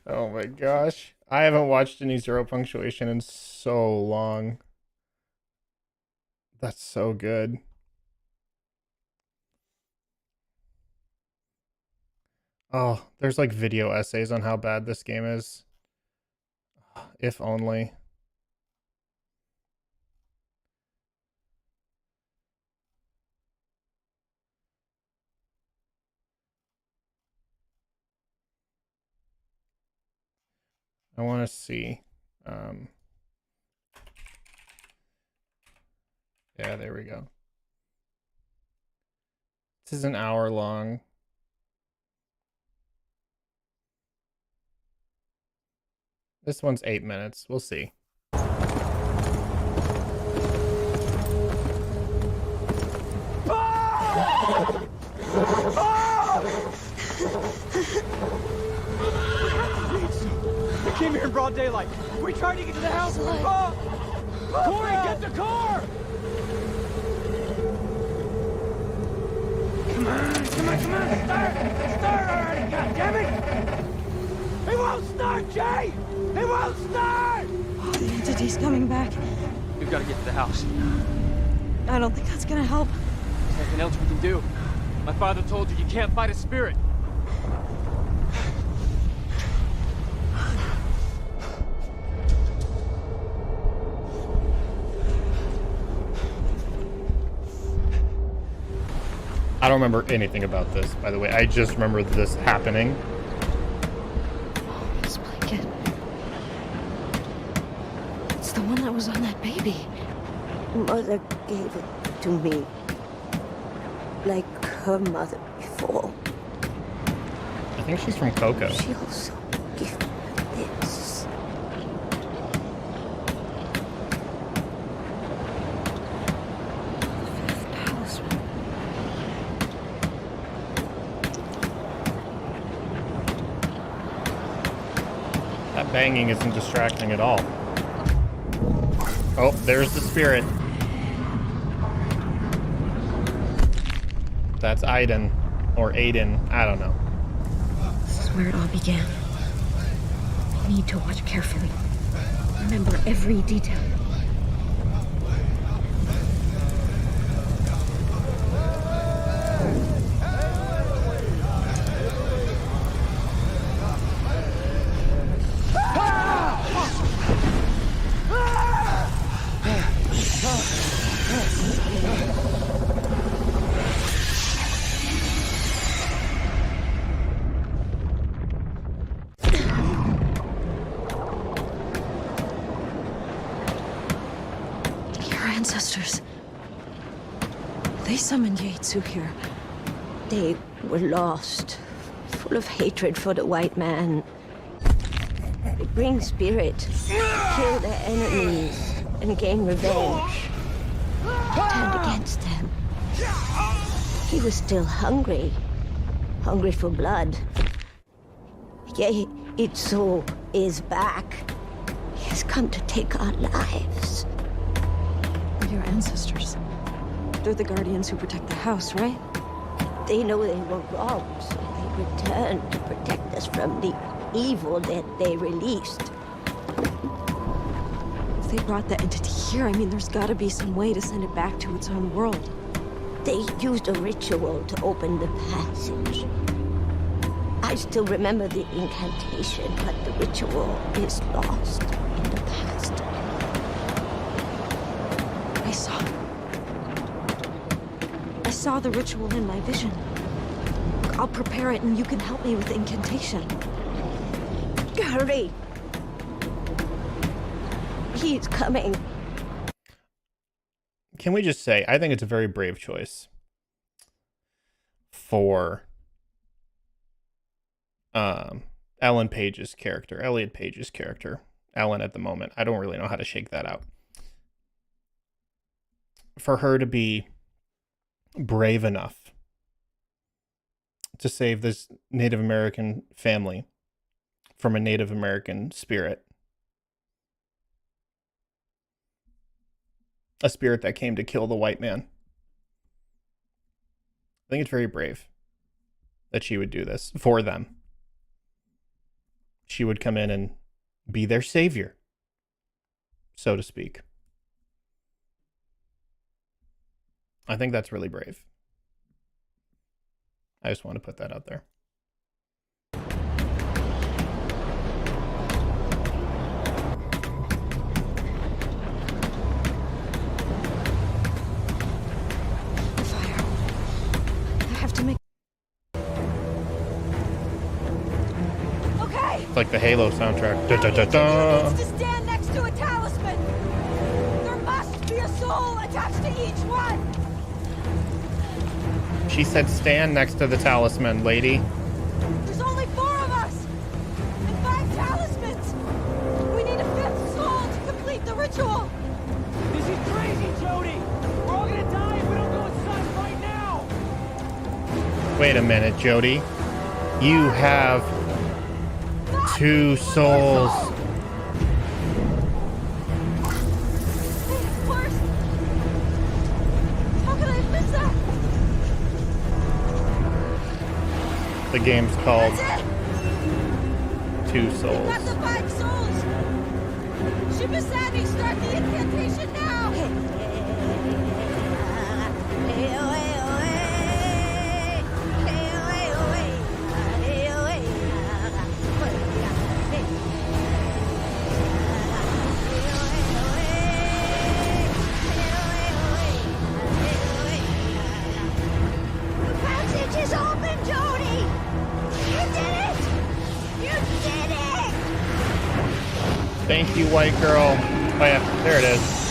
Speaker 6: Oh my gosh. I haven't watched any Zero Punctuation in so long. That's so good. Oh, there's like video essays on how bad this game is. If only. I want to see. Yeah, there we go. This is an hour long. This one's 8 minutes. We'll see.
Speaker 23: broad daylight. We tried to get to the house. Corey, get the car! Come on, start already, goddammit! It won't start, Jay! It won't start!
Speaker 7: Oh, the entity's coming back.
Speaker 23: We've got to get to the house.
Speaker 7: I don't think that's gonna help.
Speaker 23: There's nothing else we can do. My father told you can't fight a spirit.
Speaker 6: I don't remember anything about this, by the way. I just remember this happening.
Speaker 2: This blanket. It's the one that was on that baby.
Speaker 3: Mother gave it to me. Like her mother before.
Speaker 6: I think she's from Coco.
Speaker 3: She also gifted me this.
Speaker 6: That banging isn't distracting at all. Oh, there's the spirit. That's Aiden. Or Aiden. I don't know.
Speaker 2: This is where it all began. I need to watch carefully. Remember every detail.
Speaker 7: Ancestors. They summoned Yaitsu here.
Speaker 3: They were lost, full of hatred for the white man. They bring spirit, kill their enemies, and gain revenge. He turned against them. He was still hungry for blood. Yaitsu is back. He has come to take our lives.
Speaker 7: Your ancestors. They're the guardians who protect the house, right?
Speaker 3: They know they were wrong, so they returned to protect us from the evil that they released.
Speaker 7: If they brought the entity here, I mean, there's gotta be some way to send it back to its own world.
Speaker 3: They used a ritual to open the passage. I still remember the incantation, but the ritual is lost in the past.
Speaker 7: I saw the ritual in my vision. I'll prepare it and you can help me with the incantation.
Speaker 3: Hurry! He's coming.
Speaker 6: Can we just say, I think it's a very brave choice for Ellen Page's character, Elliot Page's character. Ellen at the moment. I don't really know how to shake that out. For her to be brave enough to save this Native American family from a Native American spirit. A spirit that came to kill the white man. I think it's very brave that she would do this for them. She would come in and be their savior, so to speak. I think that's really brave. I just want to put that out there.
Speaker 7: Fire. I have to make...
Speaker 10: Okay!
Speaker 6: It's like the Halo soundtrack. Da, da, da, da.
Speaker 10: Needs to stand next to a talisman! There must be a soul attached to each one!
Speaker 6: She said stand next to the talisman, lady.
Speaker 10: There's only 4 of us! And 5 talismans! We need a 5th soul to complete the ritual!
Speaker 23: This is crazy, Jody! We're all gonna die if we don't go inside right now!
Speaker 6: Wait a minute, Jody. You have 2 souls. The game's called
Speaker 10: That's it!
Speaker 6: Two
Speaker 10: We've
Speaker 6: Souls.
Speaker 10: got the 5 souls! Shibasani, start the incantation now!
Speaker 18: The passage is open, Jody! You did it! You did it!
Speaker 6: Thank you, white girl. Oh yeah, there it is.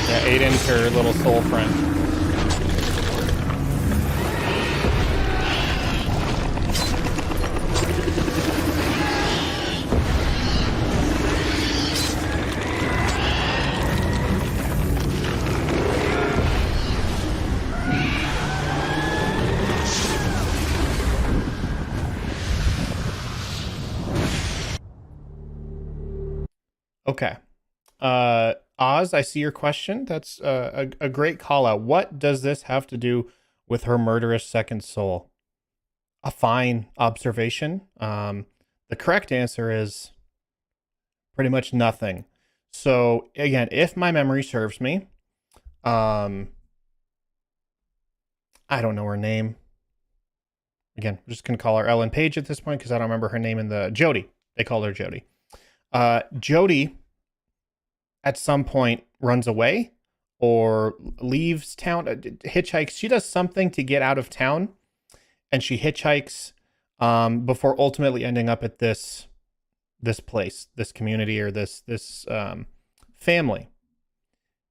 Speaker 6: Yeah, Aiden's her little soul friend. Okay. Oz, I see your question. That's a great call out. What does this have to do with her murderous second soul? A fine observation. The correct answer is pretty much nothing. So again, if my memory serves me, I don't know her name. Again, we're just gonna call her Ellen Page at this point because I don't remember her name in the Jody. They call her Jody. Jody at some point runs away or leaves town, hitchhikes. She does something to get out of town, and she hitchhikes before ultimately ending up at this place, this community, or this family.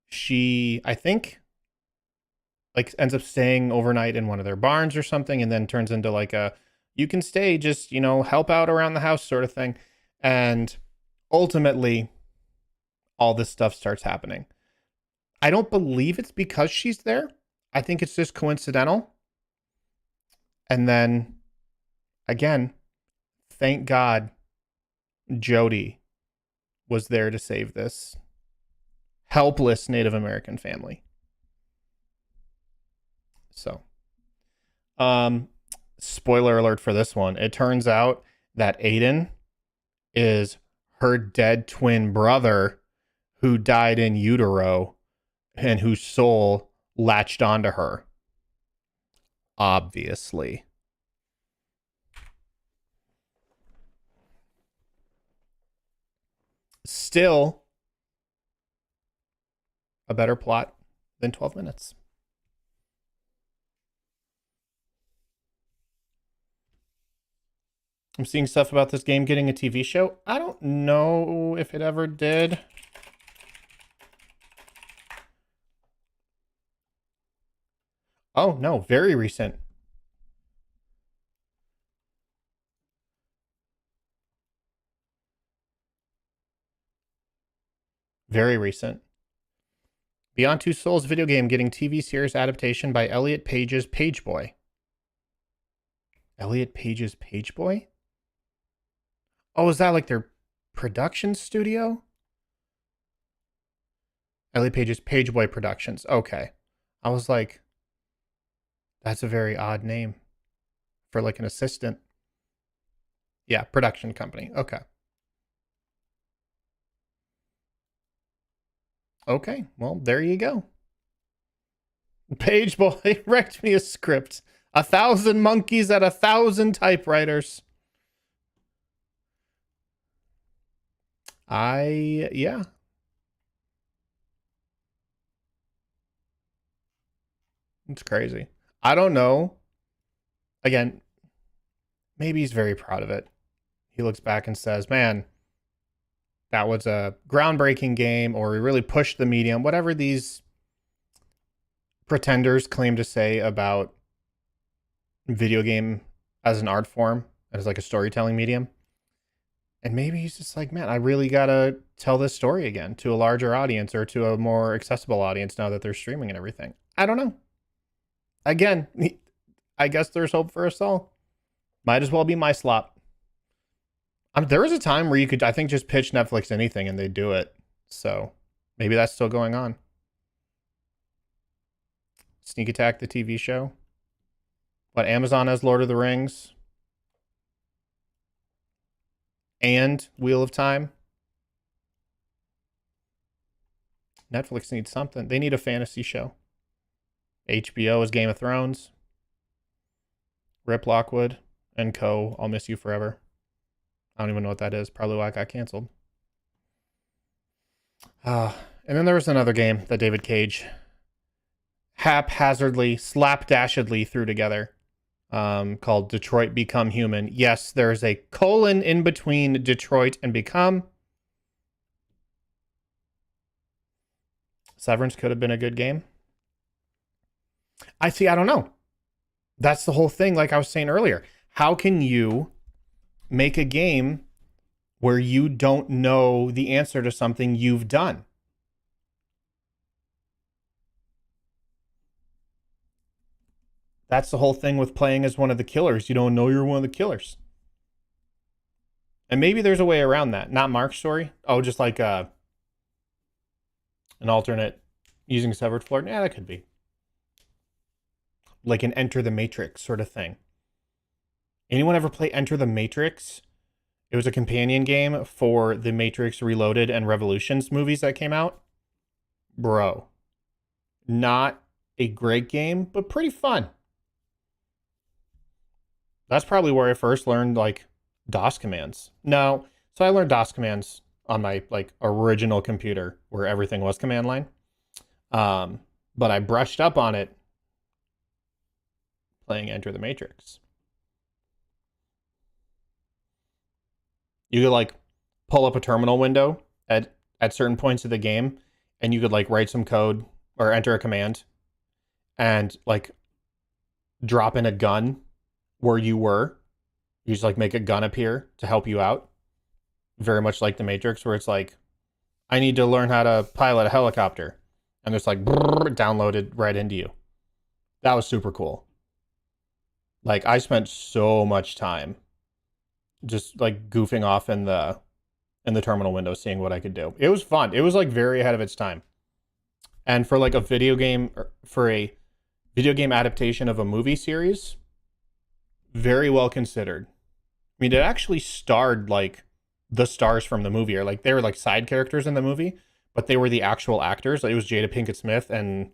Speaker 6: She, I think, like ends up staying overnight in one of their barns or something, and then turns into like a, you can stay, just, you know, help out around the house sort of thing. And ultimately, all this stuff starts happening. I don't believe it's because she's there. I think it's just coincidental. And then, again, thank God Jody was there to save this helpless Native American family. So, spoiler alert for this one. It turns out that Aiden is her dead twin brother who died in utero and whose soul latched onto her. Obviously. Still a better plot than 12 minutes. I'm seeing stuff about this game getting a TV show. I don't know if it ever did. Oh, no, very recent. Very recent. Beyond Two Souls video game getting TV series adaptation by Elliot Page's Pageboy. Elliot Page's Pageboy? Oh, is that like their production studio? Elliot Page's Pageboy Productions. Okay. I was like, that's a very odd name for like an assistant. Yeah, production company. Okay. Okay, well, there you go. Pageboy wrecked me a script. 1,000 monkeys at 1,000 typewriters. Yeah. It's crazy. I don't know. Again, maybe he's very proud of it. He looks back and says, man, that was a groundbreaking game, or we really pushed the medium, whatever these pretenders claim to say about video game as an art form, as like a storytelling medium. And maybe he's just like, man, I really gotta tell this story again to a larger audience or to a more accessible audience now that they're streaming and everything. I don't know. Again, I guess there's hope for us all. Might as well be my slop. There was a time where you could, I think, just pitch Netflix anything and they'd do it. So maybe that's still going on. Sneak Attack, the TV show. What, Amazon has Lord of the Rings and Wheel of Time. Netflix needs something. They need a fantasy show. HBO is Game of Thrones. Rip Lockwood and Co. I'll miss you forever. I don't even know what that is. Probably why it got canceled. And then there was another game that David Cage haphazardly, slapdashedly threw together, called Detroit Become Human. Yes, there's a colon in between Detroit and Become. Severance could have been a good game. I don't know. That's the whole thing, like I was saying earlier. How can you make a game where you don't know the answer to something you've done? That's the whole thing with playing as one of the killers. You don't know you're one of the killers. And maybe there's a way around that. Not Mark's story. Oh, just like an alternate using severed floor. Yeah, that could be. Like an Enter the Matrix sort of thing. Anyone ever play Enter the Matrix? It was a companion game for the Matrix Reloaded and Revolutions movies that came out. Bro. Not a great game, but pretty fun. That's probably where I first learned like DOS commands. No, so I learned DOS commands on my like original computer where everything was command line. But I brushed up on it playing Enter the Matrix. You could like pull up a terminal window at certain points of the game and you could like write some code or enter a command and like drop in a gun where you were. You just like make a gun appear to help you out. Very much like the Matrix, where it's like, I need to learn how to pilot a helicopter. And it's like downloaded right into you. That was super cool. Like I spent so much time just like goofing off in the terminal window, seeing what I could do. It was fun. It was like very ahead of its time. And for like a video game, for a video game adaptation of a movie series, very well considered. I mean, it actually starred like the stars from the movie, or like they were like side characters in the movie, but they were the actual actors. Like, it was Jada Pinkett Smith and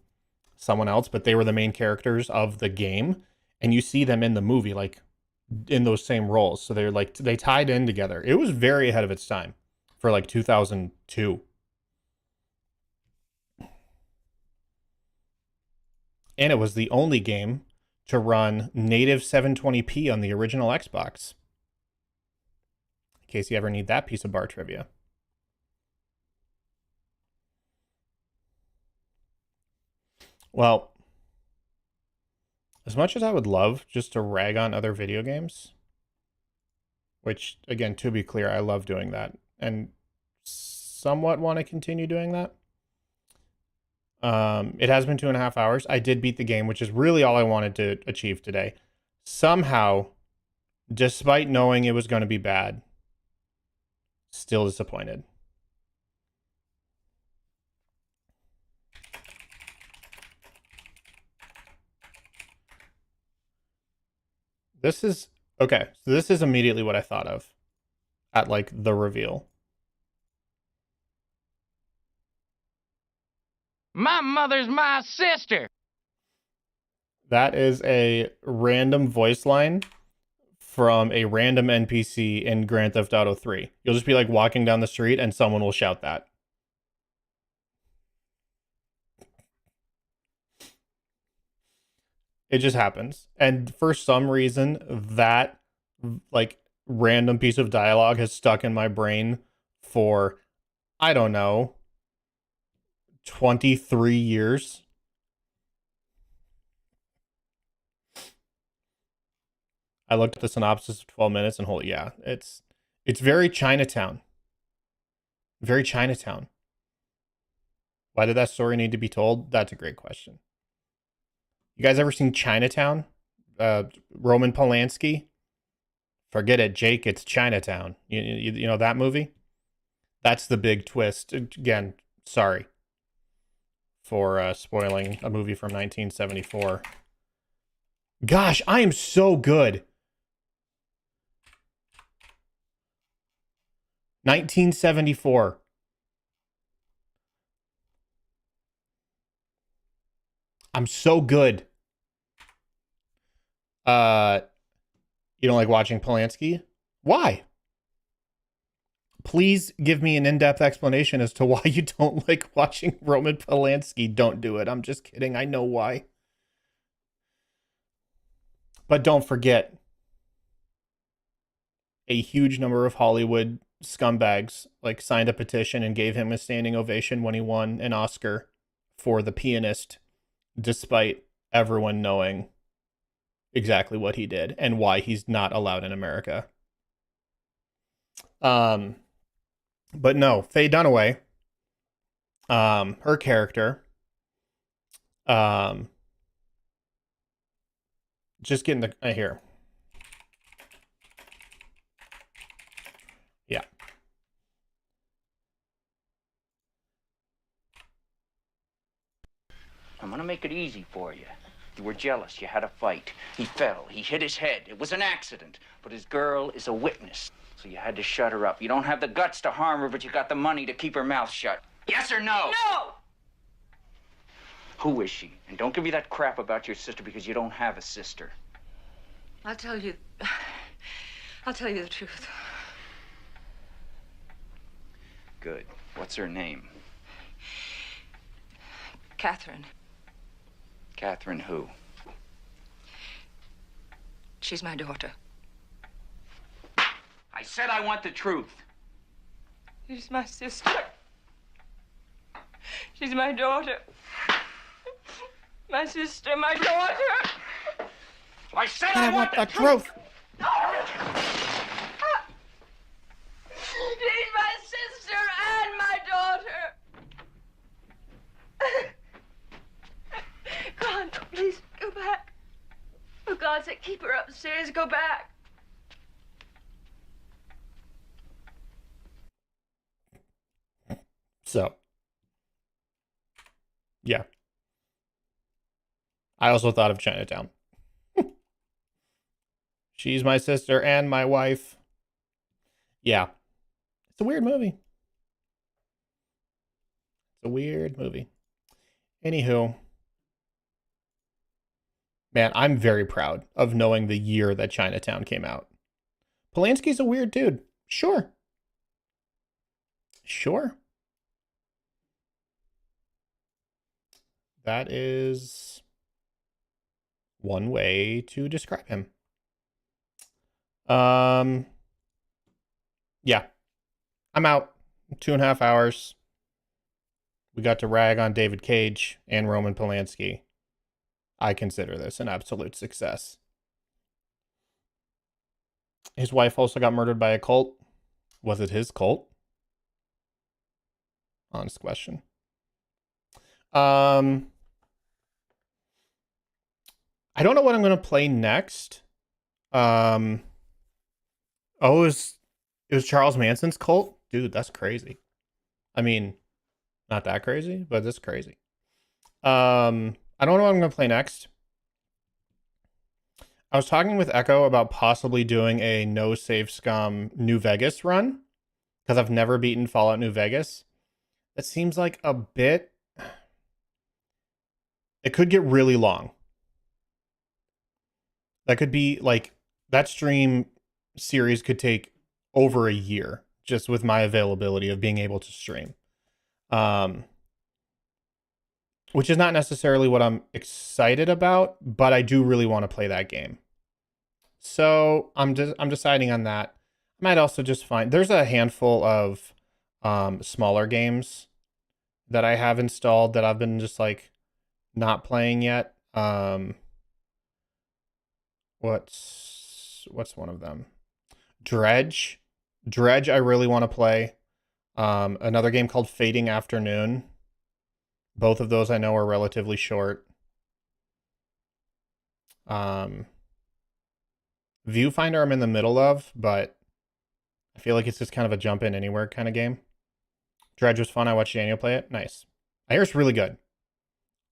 Speaker 6: someone else, but they were the main characters of the game. And you see them in the movie, like in those same roles. So they're like, they tied in together. It was very ahead of its time for like 2002. And it was the only game to run native 720p on the original Xbox. In case you ever need that piece of bar trivia. Well, as much as I would love just to rag on other video games, which, again, to be clear, I love doing that and somewhat want to continue doing that. It has been 2.5 hours. I did beat the game, which is really all I wanted to achieve today. Somehow, despite knowing it was going to be bad, still disappointed. This is, okay, so this is immediately what I thought of at like the reveal.
Speaker 23: My mother's my sister.
Speaker 6: That is a random voice line from a random NPC in Grand Theft Auto 3. You'll just be like walking down the street and someone will shout that. It just happens. And for some reason, that like random piece of dialogue has stuck in my brain for, I don't know, 23 years. I looked at the synopsis of 12 minutes and holy, yeah, it's very Chinatown. Very Chinatown. Why did that story need to be told? That's a great question. You guys ever seen Chinatown? Roman Polanski? Forget it, Jake, it's Chinatown. You know that movie? That's the big twist. Again, sorry for spoiling a movie from 1974. Gosh, I am so good. 1974. I'm so good. You don't like watching Polanski? Why? Please give me an in-depth explanation as to why you don't like watching Roman Polanski. Don't do it. I'm just kidding. I know why. But don't forget, a huge number of Hollywood scumbags like signed a petition and gave him a standing ovation when he won an Oscar for The Pianist, despite everyone knowing exactly what he did and why he's not allowed in America. But no, Faye Dunaway, her character, just getting the here. Yeah.
Speaker 11: I'm gonna make it easy for you. You were jealous. You had a fight. He fell. He hit his head. It was an accident. But his girl is a witness. So you had to shut her up. You don't have the guts to harm her, but you got the money to keep her mouth shut. Yes or no?
Speaker 10: No!
Speaker 11: Who is she? And don't give me that crap about your sister because you don't have a sister.
Speaker 10: I'll tell you the truth.
Speaker 11: Good. What's her name?
Speaker 10: Catherine.
Speaker 11: Catherine who?
Speaker 10: She's my daughter.
Speaker 11: I said I want the truth.
Speaker 10: She's my sister. She's my daughter. My sister, my daughter.
Speaker 11: I said
Speaker 6: I want the truth.
Speaker 10: She's my sister and my daughter. God, no, please, go back. For God's sake, keep her upstairs. Go back.
Speaker 6: So, yeah. I also thought of Chinatown. She's my sister and my wife. Yeah. It's a weird movie. It's a weird movie. Anywho. Man, I'm very proud of knowing the year that Chinatown came out. Polanski's a weird dude. Sure. Sure. That is one way to describe him. Yeah. I'm out. 2.5 hours. We got to rag on David Cage and Roman Polanski. I consider this an absolute success. His wife also got murdered by a cult. Was it his cult? Honest question. I don't know what I'm going to play next. Oh, it was Charles Manson's cult? Dude, that's crazy. I mean, not that crazy, but it's crazy. I don't know what I'm going to play next. I was talking with Echo about possibly doing a No Save Scum New Vegas run, because I've never beaten Fallout New Vegas. That seems like a bit... It could get really long. That could be like, that stream series could take over a year just with my availability of being able to stream. Which is not necessarily what I'm excited about, but I do really want to play that game. So I'm deciding on that. I might also just find, there's a handful of smaller games that I have installed that I've been just like not playing yet. What's what's one of them? Dredge. Dredge I really want to play. Another game called Fading Afternoon. Both of those I know are relatively short. Viewfinder I'm in the middle of, but I feel like it's just kind of a jump in anywhere kind of game. Dredge was fun. I watched Daniel play it. Nice. I hear it's really good.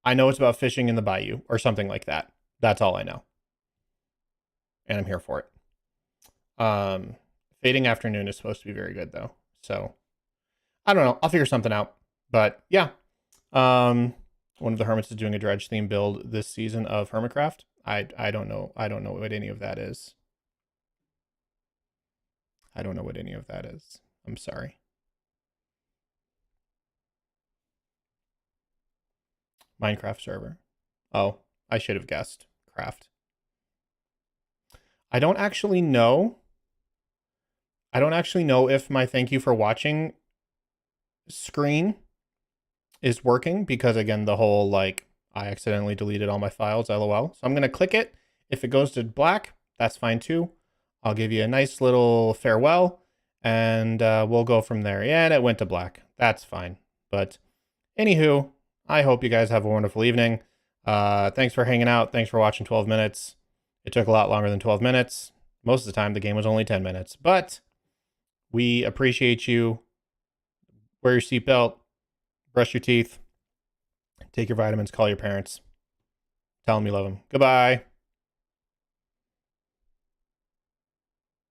Speaker 6: I know it's about fishing in the bayou or something like that. That's all I know. And I'm here for it. Fading Afternoon is supposed to be very good though. So I don't know. I'll figure something out. But yeah. One of the Hermits is doing a Dredge theme build this season of Hermitcraft. I don't know. I don't know what any of that is. I don't know what any of that is. I'm sorry. Minecraft server. Oh, I should have guessed. Craft. I don't actually know. I don't actually know if my thank you for watching screen is working because, again, the whole, like, I accidentally deleted all my files, lol. So I'm going to click it. If it goes to black, that's fine too. I'll give you a nice little farewell and we'll go from there. Yeah, and it went to black. That's fine. But anywho, I hope you guys have a wonderful evening. Thanks for hanging out. Thanks for watching 12 minutes. It took a lot longer than 12 minutes. Most of the time, the game was only 10 minutes. But we appreciate you. Wear your seatbelt. Brush your teeth. Take your vitamins. Call your parents. Tell them you love them. Goodbye.